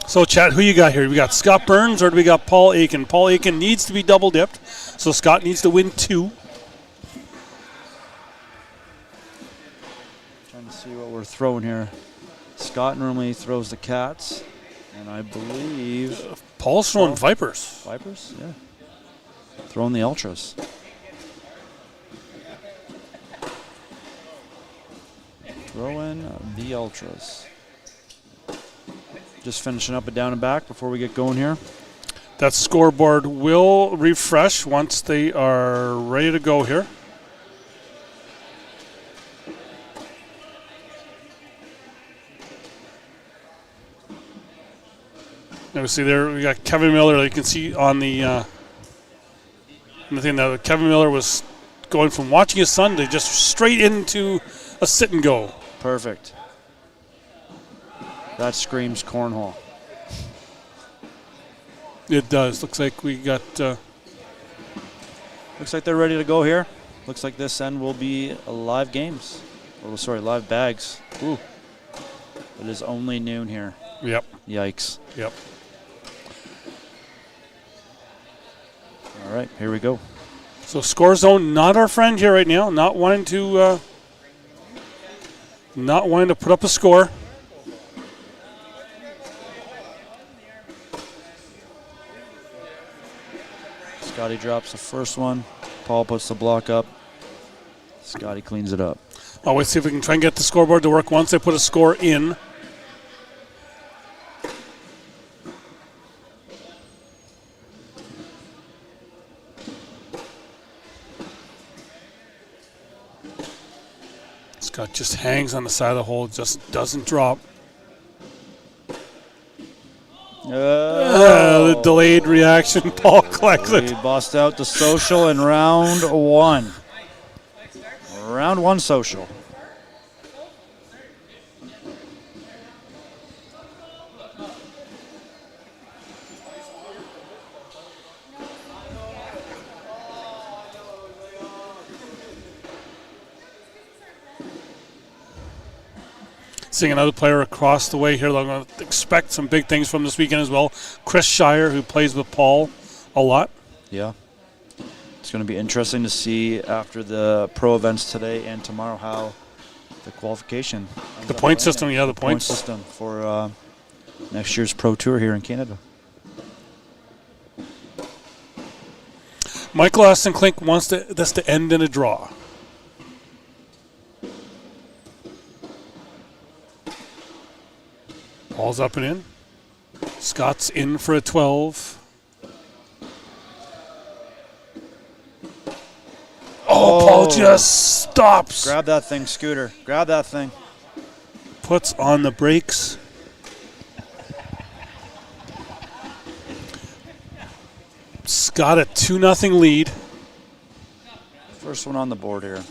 So, Chad, who you got here? We got Scott Burns or do we got Paul Aiken? Paul Aiken needs to be double dipped, so Scott needs to win 2. Trying to see what we're throwing here. Scott normally throws the cats, and I believe Paul's throwing Vipers. Vipers, yeah. Throwing the Ultras. Throwing the Ultras. Just finishing up a down and back before we get going here. That scoreboard will refresh once they are ready to go here. Now we see there we got Kevin Miller. You can see on the thing that Kevin Miller was going from watching his son to just straight into a sit and go. Perfect. That screams cornhole. It does. Looks like we got. Looks like they're ready to go here. Looks like this end will be live games. Oh, sorry, live bags. Ooh. It is only noon here. Yep. Yikes. Yep. All right, here we go. So score zone, not our friend here right now. Not wanting to put up a score. Scotty drops the first one. Paul puts the block up. Scotty cleans it up. Oh, let's see if we can try and get the scoreboard to work once they put a score in. Scott just hangs on the side of the hole, just doesn't drop. The delayed reaction, Paul collects it. We bust out the social in round 1. Round 1 social. Seeing another player across the way here. I'm going to expect some big things from this weekend as well. Chris Shire, who plays with Paul a lot. Yeah. It's going to be interesting to see after the pro events today and tomorrow how the qualification. The point system, yeah, the point points. system for next year's Pro Tour here in Canada. Michael Aston Klink wants this to end in a draw. Ball's up and in. Scott's in for a 12. Oh, Paul just stops. Grab that thing, Scooter. Grab that thing. Puts on the brakes. Scott a 2-0 lead. First one on the board here.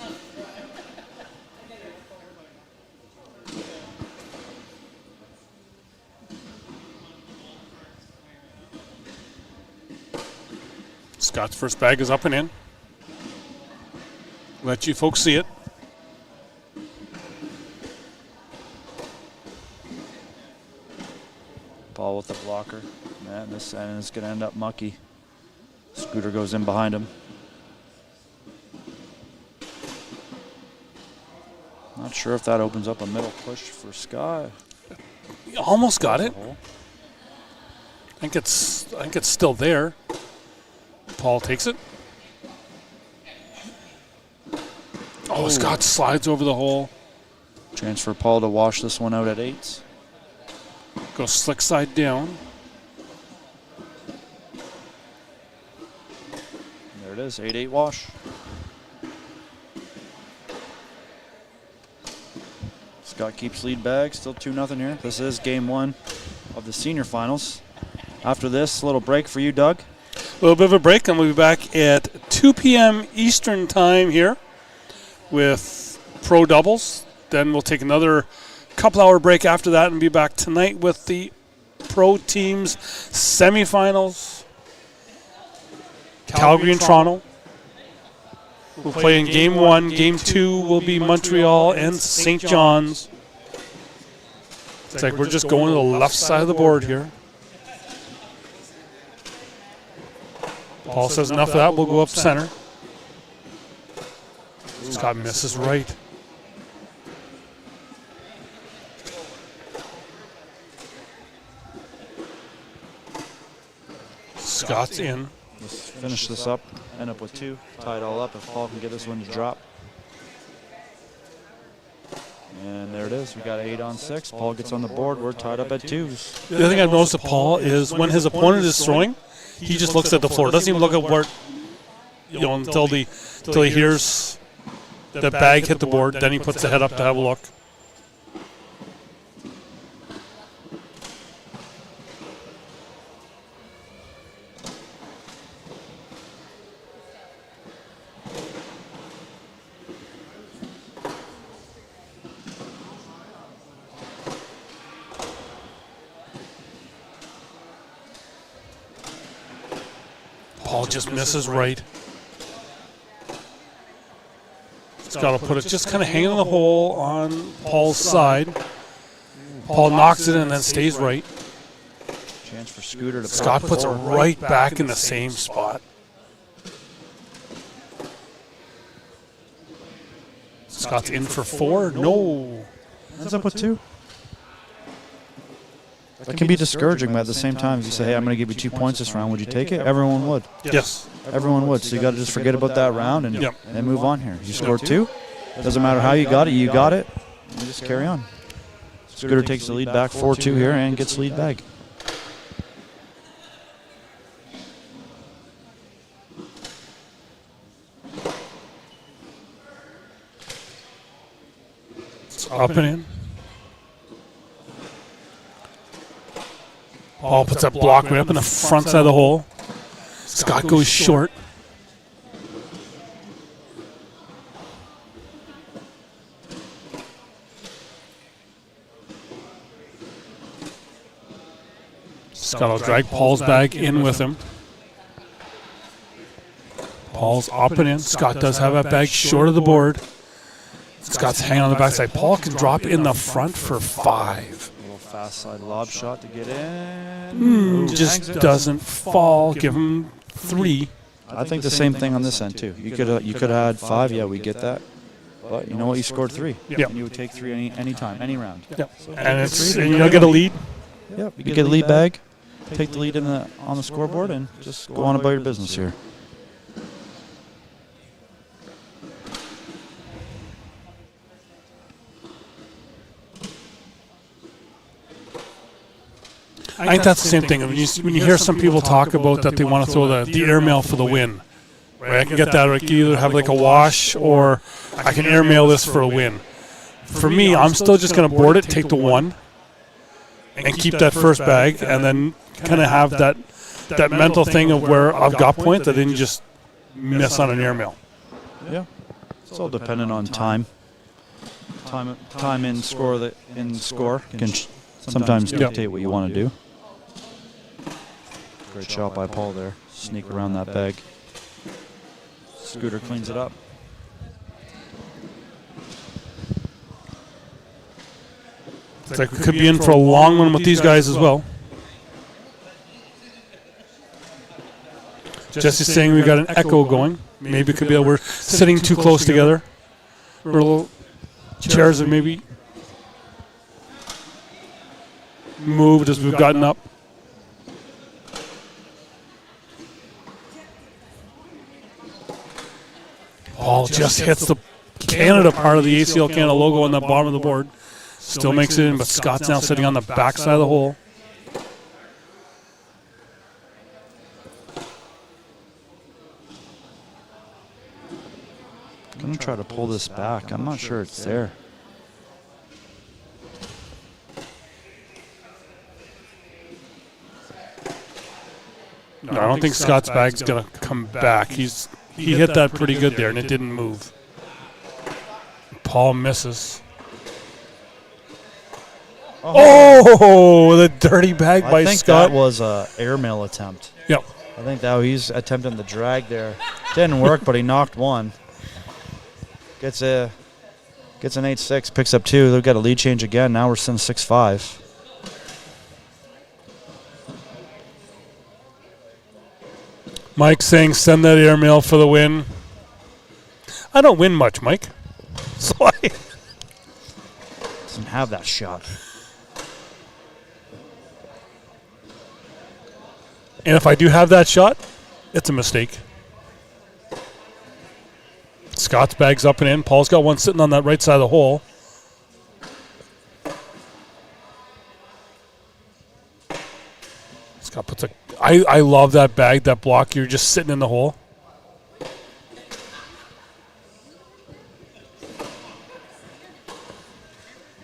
Scott's first bag is up and in. Let you folks see it. Paul with the blocker. Man, this end is going to end up mucky. Scooter goes in behind him. Not sure if that opens up a middle push for Scott. He almost got it. I think it's still there. Paul takes it. Oh, Scott slides over the hole. Chance for Paul to wash this one out at 8s. Goes slick side down. There it is, 8-8 wash. Scott keeps lead bag, still 2-0 here. This is game 1 of the senior finals. After this, a little break for you, Doug. A little bit of a break, and we'll be back at 2 p.m. Eastern time here with pro doubles. Then we'll take another couple-hour break after that and be back tonight with the pro teams semifinals. Calgary and Toronto. We'll play in game 1. Game 2 will be Montreal and St. John's. It's like we're just going to the left side of the board here. Paul says enough of that. We'll go up center. Scott misses right. Scott's in. Let's finish this up, end up with 2, tie it all up if Paul can get this one to drop. And there it is, we got 8 on 6. Paul gets on the board, we're tied up at 2s. The other thing I've noticed of Paul is when his opponent is throwing, he just looks at the floor. Doesn't even look at where, until he hears the bag hit the board. Then he puts the head up to have a look. Paul just misses right. He's got to put it just kind of hanging in the hole on Paul's side. Paul knocks it in and then stays right. Chance for Scooter to Scott puts it right back in the same spot. Scott's in for 4. No. Ends up with 2. That can be discouraging, but at the same time, if you say, hey, I'm going to give you 2 points this round, would you take it? Everyone would. Yes. Everyone would. So you got to just forget about that round and move on here. You scored 2. Doesn't matter how you got it. You got it. And just carry on. Scooter takes the lead back 4-2 here and gets lead back. It's up and in. Paul puts that block right up in the front side of the hole. Scott goes short. Scott will drag Paul's bag in with him. Paul's up and in. Scott does have that bag short of the board. Scott's hanging on the backside. Paul can drop in the front for 5. Fast side lob shot to get in. Just doesn't fall. Give him 3. I think the same thing on this end too. You could have had 5. Yeah, we get that. But you know what? You scored 3. Yep. And you would take 3 any time, any round. Yep. And you'll get a lead. Yep. You get a lead bag. Take the lead on the scoreboard and just go on about your business here. I think that's the same thing. When you hear some people talk about that they want to throw the airmail for the win, right? I can get that. I can either have like a wash or I can airmail this for a win. For me, I'm still just going to board it, take the 1, and keep that first bag, and then kind of have that mental thing of where I've got points. I didn't just miss on an airmail. Yeah. It's all dependent on time. Time in score can sometimes dictate what you want to do. Great shot by Paul there. sneak around that bag. Scooter cleans it up. It's like we could be in for a long one with these guys as well. Jesse's saying we got an echo going. Maybe it could be that we're sitting too close together. We're little chairs have maybe moved as we've gotten up. Paul just hits the Canada part of the ACL Canada logo on the bottom of the board. Still makes it in, but Scott's now sitting on the back side of the hole. I'm going to try to pull this back. I'm not sure it's there. No, I don't think Scott's bag's going to come back. He hit that pretty good there, and it didn't move. Paul misses. Oh, the dirty bag by I think Scott. that was an airmail attempt. Yep. I think that he's attempting the drag there. Didn't work, but he knocked one. Gets an 8-6, picks up 2. They've got a lead change again. Now we're sitting 6-5. Mike saying send that airmail for the win. I don't win much, Mike. So Doesn't have that shot. And if I do have that shot, it's a mistake. Scott's bag's up and in. Paul's got one sitting on that right side of the hole. Scott puts a... I love that bag, that block. You're just sitting in the hole.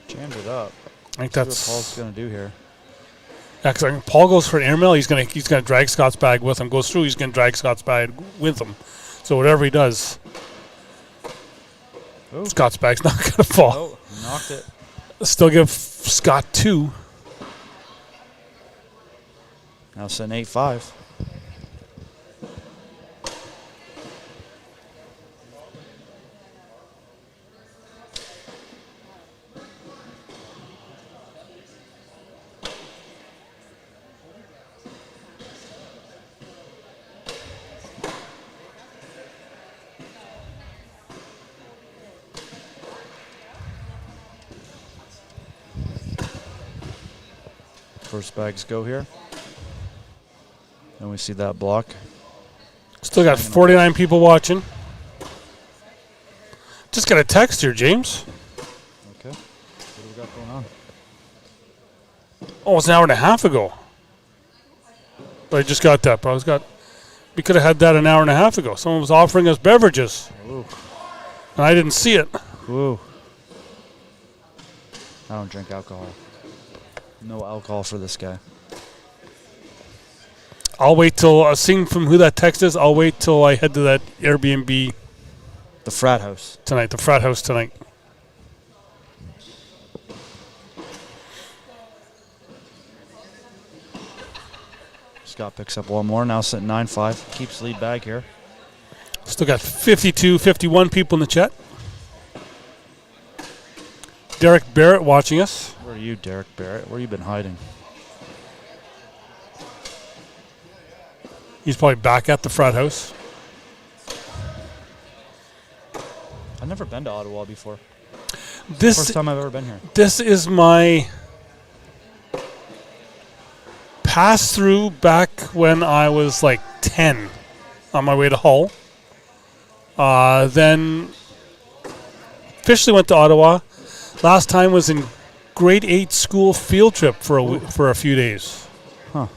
Jams it up. I think That's that's... what Paul's going to do here. Yeah, 'cause I think Paul goes for an airmail. He's gonna drag Scott's bag with him. Goes through. He's gonna drag Scott's bag with him. So whatever he does, Ooh. Scott's bag's not gonna fall. Oh, knocked it. Still give Scott 2. Now sitting 8-5. First bags go here. And we see that block. Still got 49 people watching. Just got a text here, James. Okay. What do we got going on? Oh, it's an hour and a half ago. But I just got that. But we could have had that an hour and a half ago. Someone was offering us beverages. Ooh. And I didn't see it. Ooh. I don't drink alcohol. No alcohol for this guy. I'll wait till, seeing from who that text is, I'll wait till I head to that Airbnb The frat house. tonight, the frat house tonight. Scott picks up one more. Now sitting 9-5. Keeps lead back here. Still got 52, 51 people in the chat. Derek Barrett watching us. Where are you, Derek Barrett? Where you been hiding? He's probably back at the frat house. I've never been to Ottawa before. This First time I've ever been here. This is my pass through back when I was like 10 on my way to Hull. Then officially went to Ottawa. Last time was in grade 8 school field trip for a few days. Huh.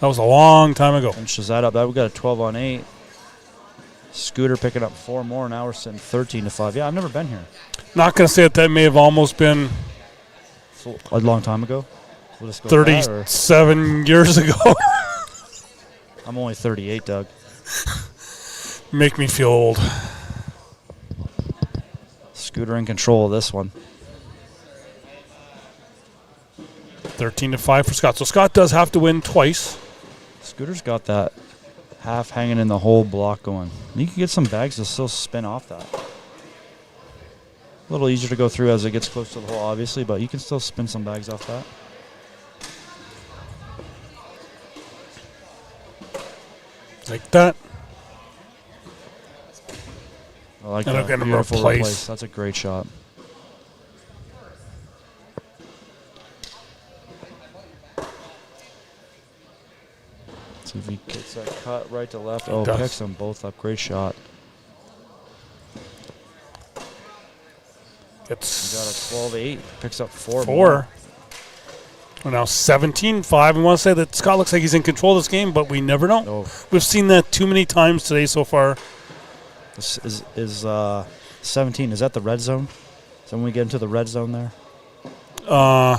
That was a long time ago. Finishes that up. We got a 12 on 8. Scooter picking up 4 more. Now we're sitting 13-5. Yeah, I've never been here. Not going to say that may have almost been A long time ago. We'll just go with that, or- 37 years ago. I'm only 38, Doug. Make me feel old. Scooter in control of this one. 13-5 for Scott. So Scott does have to win twice. Scooter's got that half hanging in the whole block going. You can get some bags to still spin off that. A little easier to go through as it gets close to the hole, obviously, but you can still spin some bags off that. Like that. I like And that. I'll get him Beautiful replace. That's a great shot. See if he gets that cut right to left. Oh, does. picks them both up. Great shot. He got a It's 12-8. Picks up four. 4. We're now 17-5. We want to say that Scott looks like he's in control of this game, but we never know. Oh, We've seen that too many times today so far. this is 17. Is that the red zone? So when we get into the red zone there?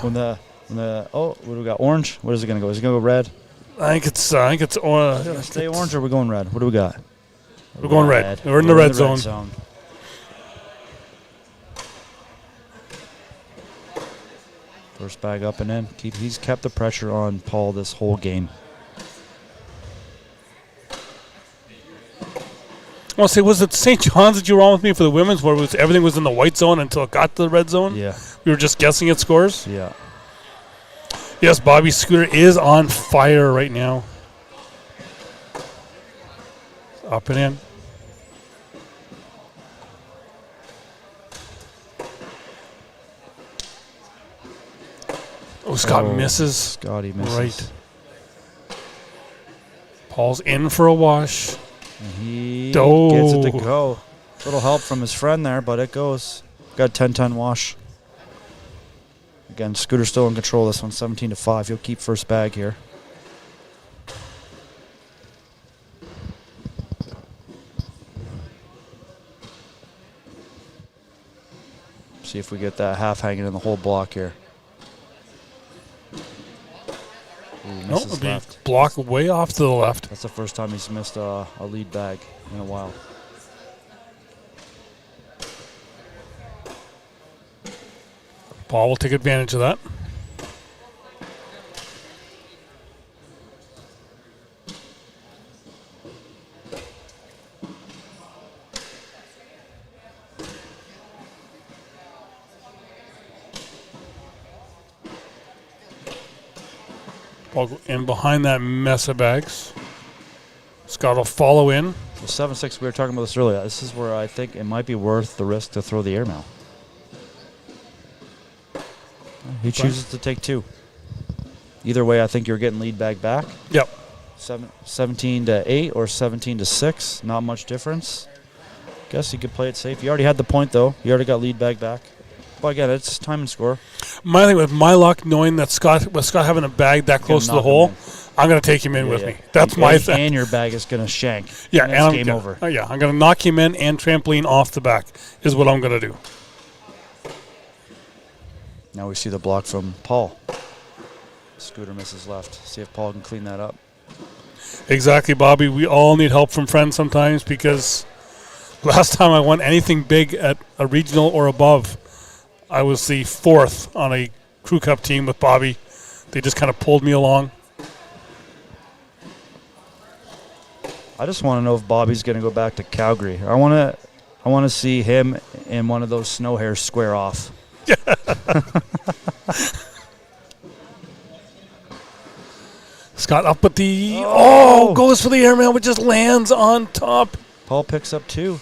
When the what do we got? Orange? What is it going to go? Is it going to go red? I think it's Stay orange or are we going red? What do we got? We're going red. We're in the red zone. First bag up and in. He's kept the pressure on Paul this whole game. I want to say, was it St. John's that you were on with me for the women's, where everything was in the white zone until it got to the red zone? Yeah. We were just guessing at scores? Yeah. Yes, Bobby Scooter is on fire right now. Up and in. Oh, Scott misses. Scotty misses. Right. Paul's in for a wash. And he Oh. gets it to go. Little help from his friend there, but it goes. Got 10-10 wash. Again, Scooter still in control of this one, 17-5. He'll keep first bag here. See if we get that half hanging in the whole block here. Ooh, No, misses it'll be left. blocked way off to the left. That's the first time he's missed a lead bag in a while. Paul will take advantage of that. Paul go in behind that mess of bags. Scott will follow in. So 7-6, we were talking about this earlier. This is where I think it might be worth the risk to throw the airmail. He chooses to take two. Either way, I think you're getting lead bag back. Yep. 17-8 or 17-6. Not much difference. Guess you could play it safe. You already had the point, though. You already got lead bag back. But again, it's time and score. My thing with my luck, knowing that with Scott having a bag that close to the knock him hole, in. I'm going to take him in Yeah, with yeah. me. That's my thing. And your bag is going to shank. Yeah, and and it's I'm game gonna, over. yeah, I'm going to knock him in and trampoline off the back is what I'm going to do. Now we see the block from Paul. Scooter misses left. See if Paul can clean that up. Exactly, Bobby. We all need help from friends sometimes, because last time I won anything big at a regional or above, I was the 4th on a crew cup team with Bobby. They just kind of pulled me along. I just want to know if Bobby's going to go back to Calgary. I want to see him and one of those snow hairs square off. Scott up at the goes for the airmail, but just lands on top. Paul picks up two.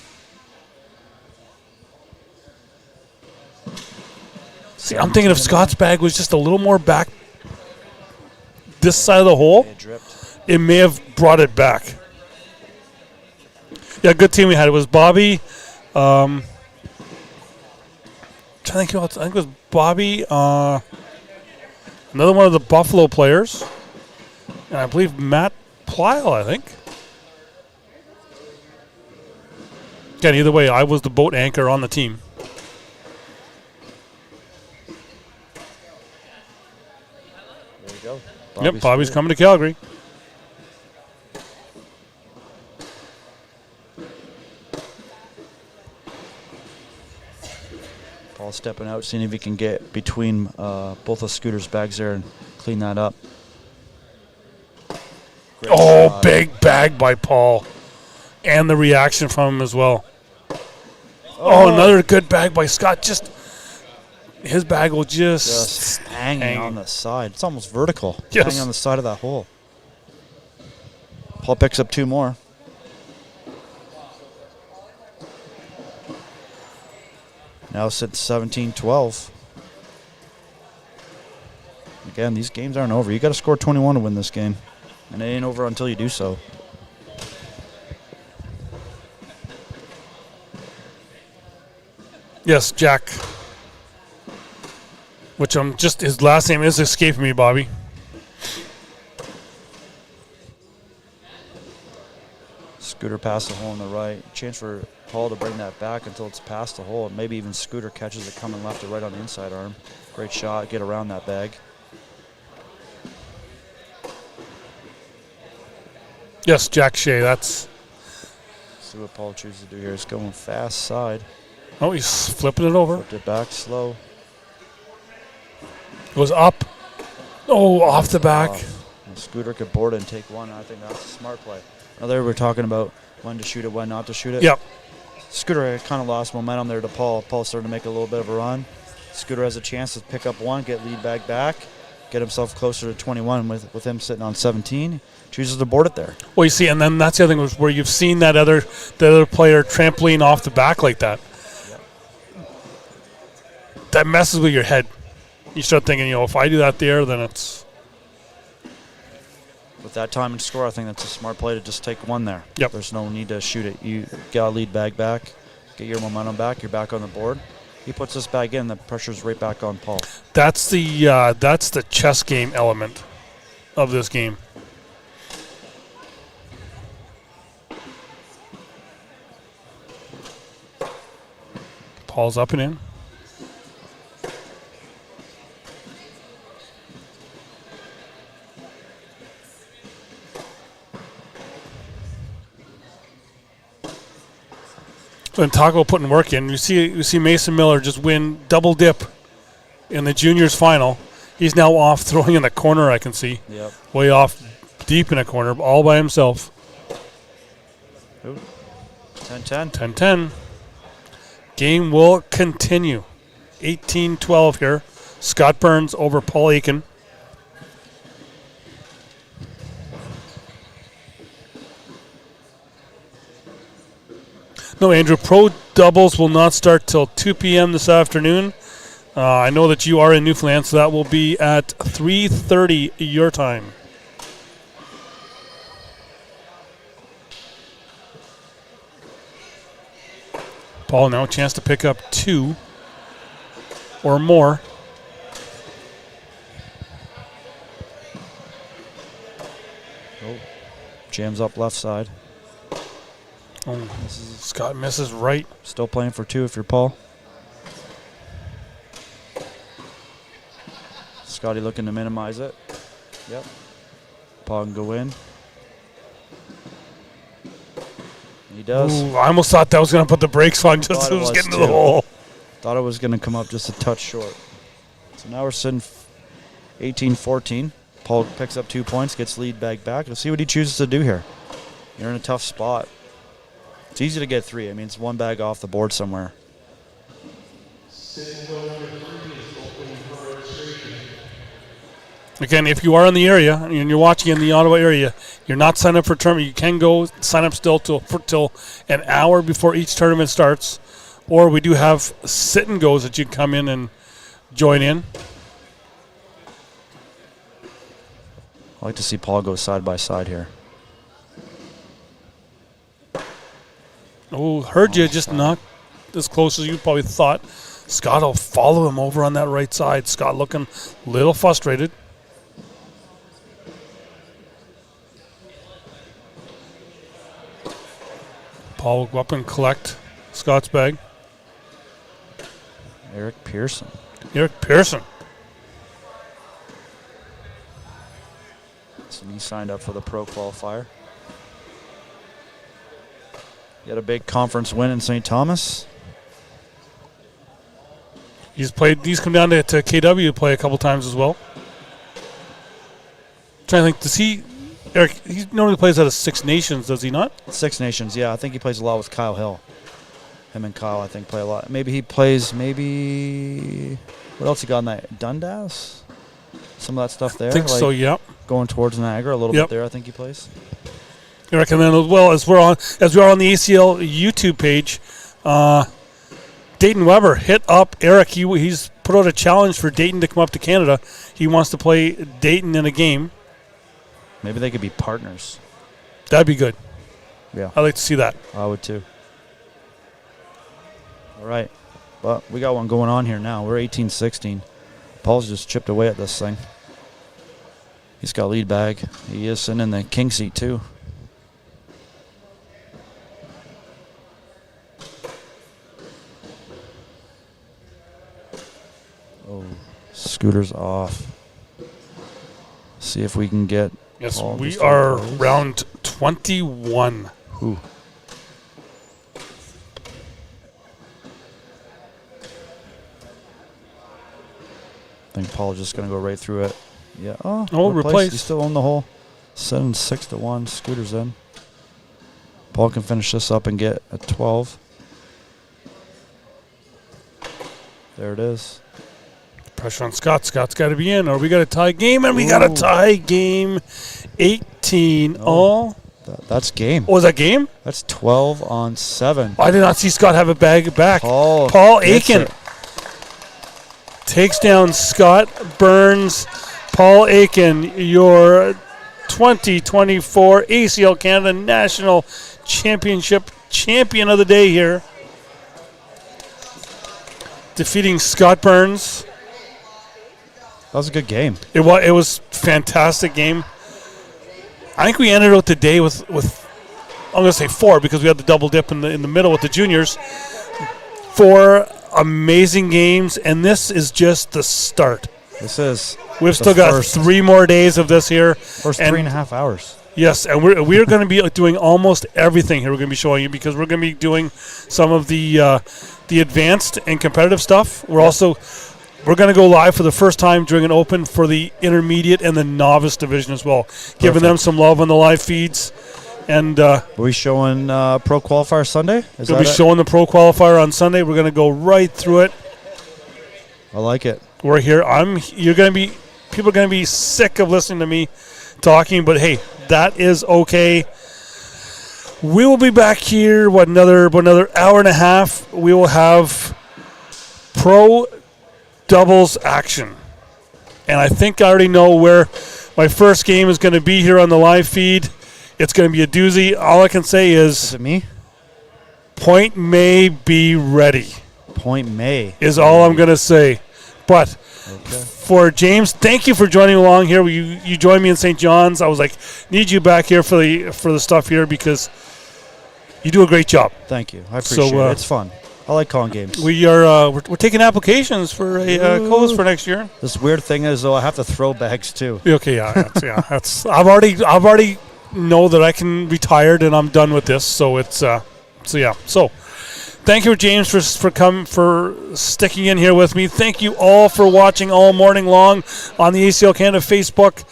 See, I'm thinking if Scott's bag was just a little more back this side of the hole, It dripped. it may have brought it back. Yeah, good team we had. It was Bobby. Trying to think who else. I think it was Bobby. Another one of the Buffalo players, and I believe Matt Plyle. I think. Again, either way, I was the boat anchor on the team. There you go. Yep, Bobby's square. coming to Calgary. Paul stepping out, seeing if he can get between both of Scooter's bags there and clean that up. Oh, shot. big bag by Paul. And the reaction from him as well. Oh, another good bag by Scott. Just his bag will Just hanging on the side. It's almost vertical. Yes. Hanging on the side of that hole. Paul picks up 2 more. Now sits 17-12. Again, these games aren't over. You got to score 21 to win this game. And it ain't over until you do so. Yes, Jack. Which I'm just, his last name is escaping me, Bobby. Scooter past the hole on the right. Chance for Paul to bring that back until it's past the hole. And maybe even Scooter catches it coming left or right on the inside arm. Great shot. Get around that bag. Yes, Jack Shea. That's. See what Paul chooses to do here. He's going fast side. Oh, he's flipping it over. Flipped it back slow. Goes up. Oh, off the back. And Scooter could board it and take one. I think that's a smart play. Now there we're talking about when to shoot it, when not to shoot it. Yep. Scooter kind of lost momentum there to Paul. Paul started to make a little bit of a run. Scooter has a chance to pick up one, get lead bag back, get himself closer to 21 with him sitting on 17. Chooses to board it there. Well, you see, and then that's the other thing was where you've seen that other player trampoline off the back like that. Yep. That messes with your head. You start thinking, if I do that there, then it's. With that time and score, I think that's a smart play to just take one there. Yep. There's no need to shoot it. You got a lead bag back, get your momentum back, you're back on the board. He puts this bag in, the pressure's right back on Paul. That's the chess game element of this game. Paul's up and in. When Taco putting work in, you see Mason Miller just win double dip in the juniors final. He's now off throwing in the corner, I can see. Yep. Way off deep in a corner, all by himself. 10-10. 10-10. Game will continue. 18-12 here. Scott Burns over Paul Aiken. No, Andrew, pro doubles will not start till 2 p.m. this afternoon. I know that you are in Newfoundland, so that will be at 3:30 your time. Paul now a chance to pick up 2 or more. Jams up left side. Oh, Scott misses right. Still playing for 2 if you're Paul. Scotty looking to minimize it. Yep. Paul can go in. He does. Ooh, I almost thought that was going to put the brakes on just as Thought it it was was getting to the too. hole. Thought it was going to come up just a touch short. So now we're sitting 18-14. Paul picks up 2 points, gets lead back. Let's see what he chooses to do here. You're in a tough spot. It's easy to get 3. I mean, it's one bag off the board somewhere. Again, if you are in the area and you're watching in the Ottawa area, you're not signed up for a tournament. You can go sign up still till an hour before each tournament starts. Or we do have sit and goes that you can come in and join in. I like to see Paul go side by side here. Oh, heard you, just not as close as you probably thought. Scott will follow him over on that right side. Scott looking a little frustrated. Paul will go up and collect Scott's bag. Eric Pearson. Eric Pearson. So he signed up for the pro qualifier. He had a big conference win in St. Thomas. He's come down to KW to play a couple times as well. Trying to think, Eric, he normally plays out of Six Nations, does he not? Six Nations, yeah. I think he plays a lot with Kyle Hill. Him and Kyle, I think, play a lot. Maybe he plays, what else he got in that? Dundas? Some of that stuff there? I think so, yeah. Going towards Niagara a little Yep. bit there, I think he plays. Eric, and then as well as we are on the ACL YouTube page, Dayton Weber hit up Eric. He's put out a challenge for Dayton to come up to Canada. He wants to play Dayton in a game. Maybe they could be partners. That'd be good. Yeah, I'd like to see that. I would too. All right. But we got one going on here now. We're 18-16. Paul's just chipped away at this thing. He's got lead bag. He is sitting in the king seat too. Oh, scooter's off. See if we can get. Yes, Paul we just are in place. round 21. Ooh. I think Paul's just going to go right through it. Yeah. Oh, replace. You still own the hole. 7-6-1. Scooter's in. Paul can finish this up and get a 12. There it is. Pressure on Scott. Scott's got to be in, or we got a tie game, and we got a Ooh. tie game. 18 all. That's game. Oh, was that game? That's 12-7. I did not see Scott have a bag back. Paul gets Aiken it. takes down Scott Burns. Paul Aiken, your 2024 ACL Canada National Championship champion of the day here. Defeating Scott Burns. That was a good game. It was fantastic game. I think we ended out the day with I'm going to say 4 because we had the double dip in the middle with the juniors. 4 amazing games, and this is just the start. This is We've the still got first- 3 more days of this here. first and 3.5 hours. Yes, and we're going to be doing almost everything here. We're going to be showing you because we're going to be doing some of the advanced and competitive stuff. We're going to go live for the first time during an open for the intermediate and the novice division as well, giving them some love on the live feeds. And Are we showing Pro Qualifier Sunday? Is we'll that be it? showing the pro qualifier on Sunday. We're going to go right through it. I like it. We're here. People are going to be sick of listening to me talking, but hey, that is okay. We will be back here. Another hour and a half. We will have pro doubles action, and I think I already know where my first game is going to be here on the live feed. It's going to be a doozy. All I can say Is is it me? Point May be ready. Point May. Is all I'm going to say. But Okay. for James, thank you for joining along here. You joined me in St. John's. I was like, need you back here for the stuff here because you do a great job. Thank you. I appreciate it. It's fun. I like calling games. We're taking applications for a co-host for next year. This weird thing is, though, I have to throw bags too. Okay, that's I've already know that I can retired and I'm done with this. So it's So thank you, James, for sticking in here with me. Thank you all for watching all morning long on the ACL Canada Facebook.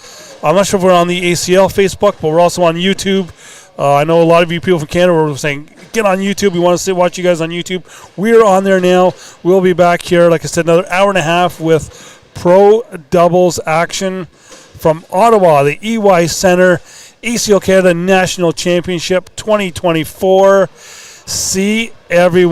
I'm not sure if we're on the ACL Facebook, but we're also on YouTube. I know a lot of you people from Canada were saying, get on YouTube. We want to watch you guys on YouTube. We're on there now. We'll be back here, like I said, another hour and a half with pro doubles action from Ottawa, the EY Center, ACL Canada National Championship 2024. See everyone.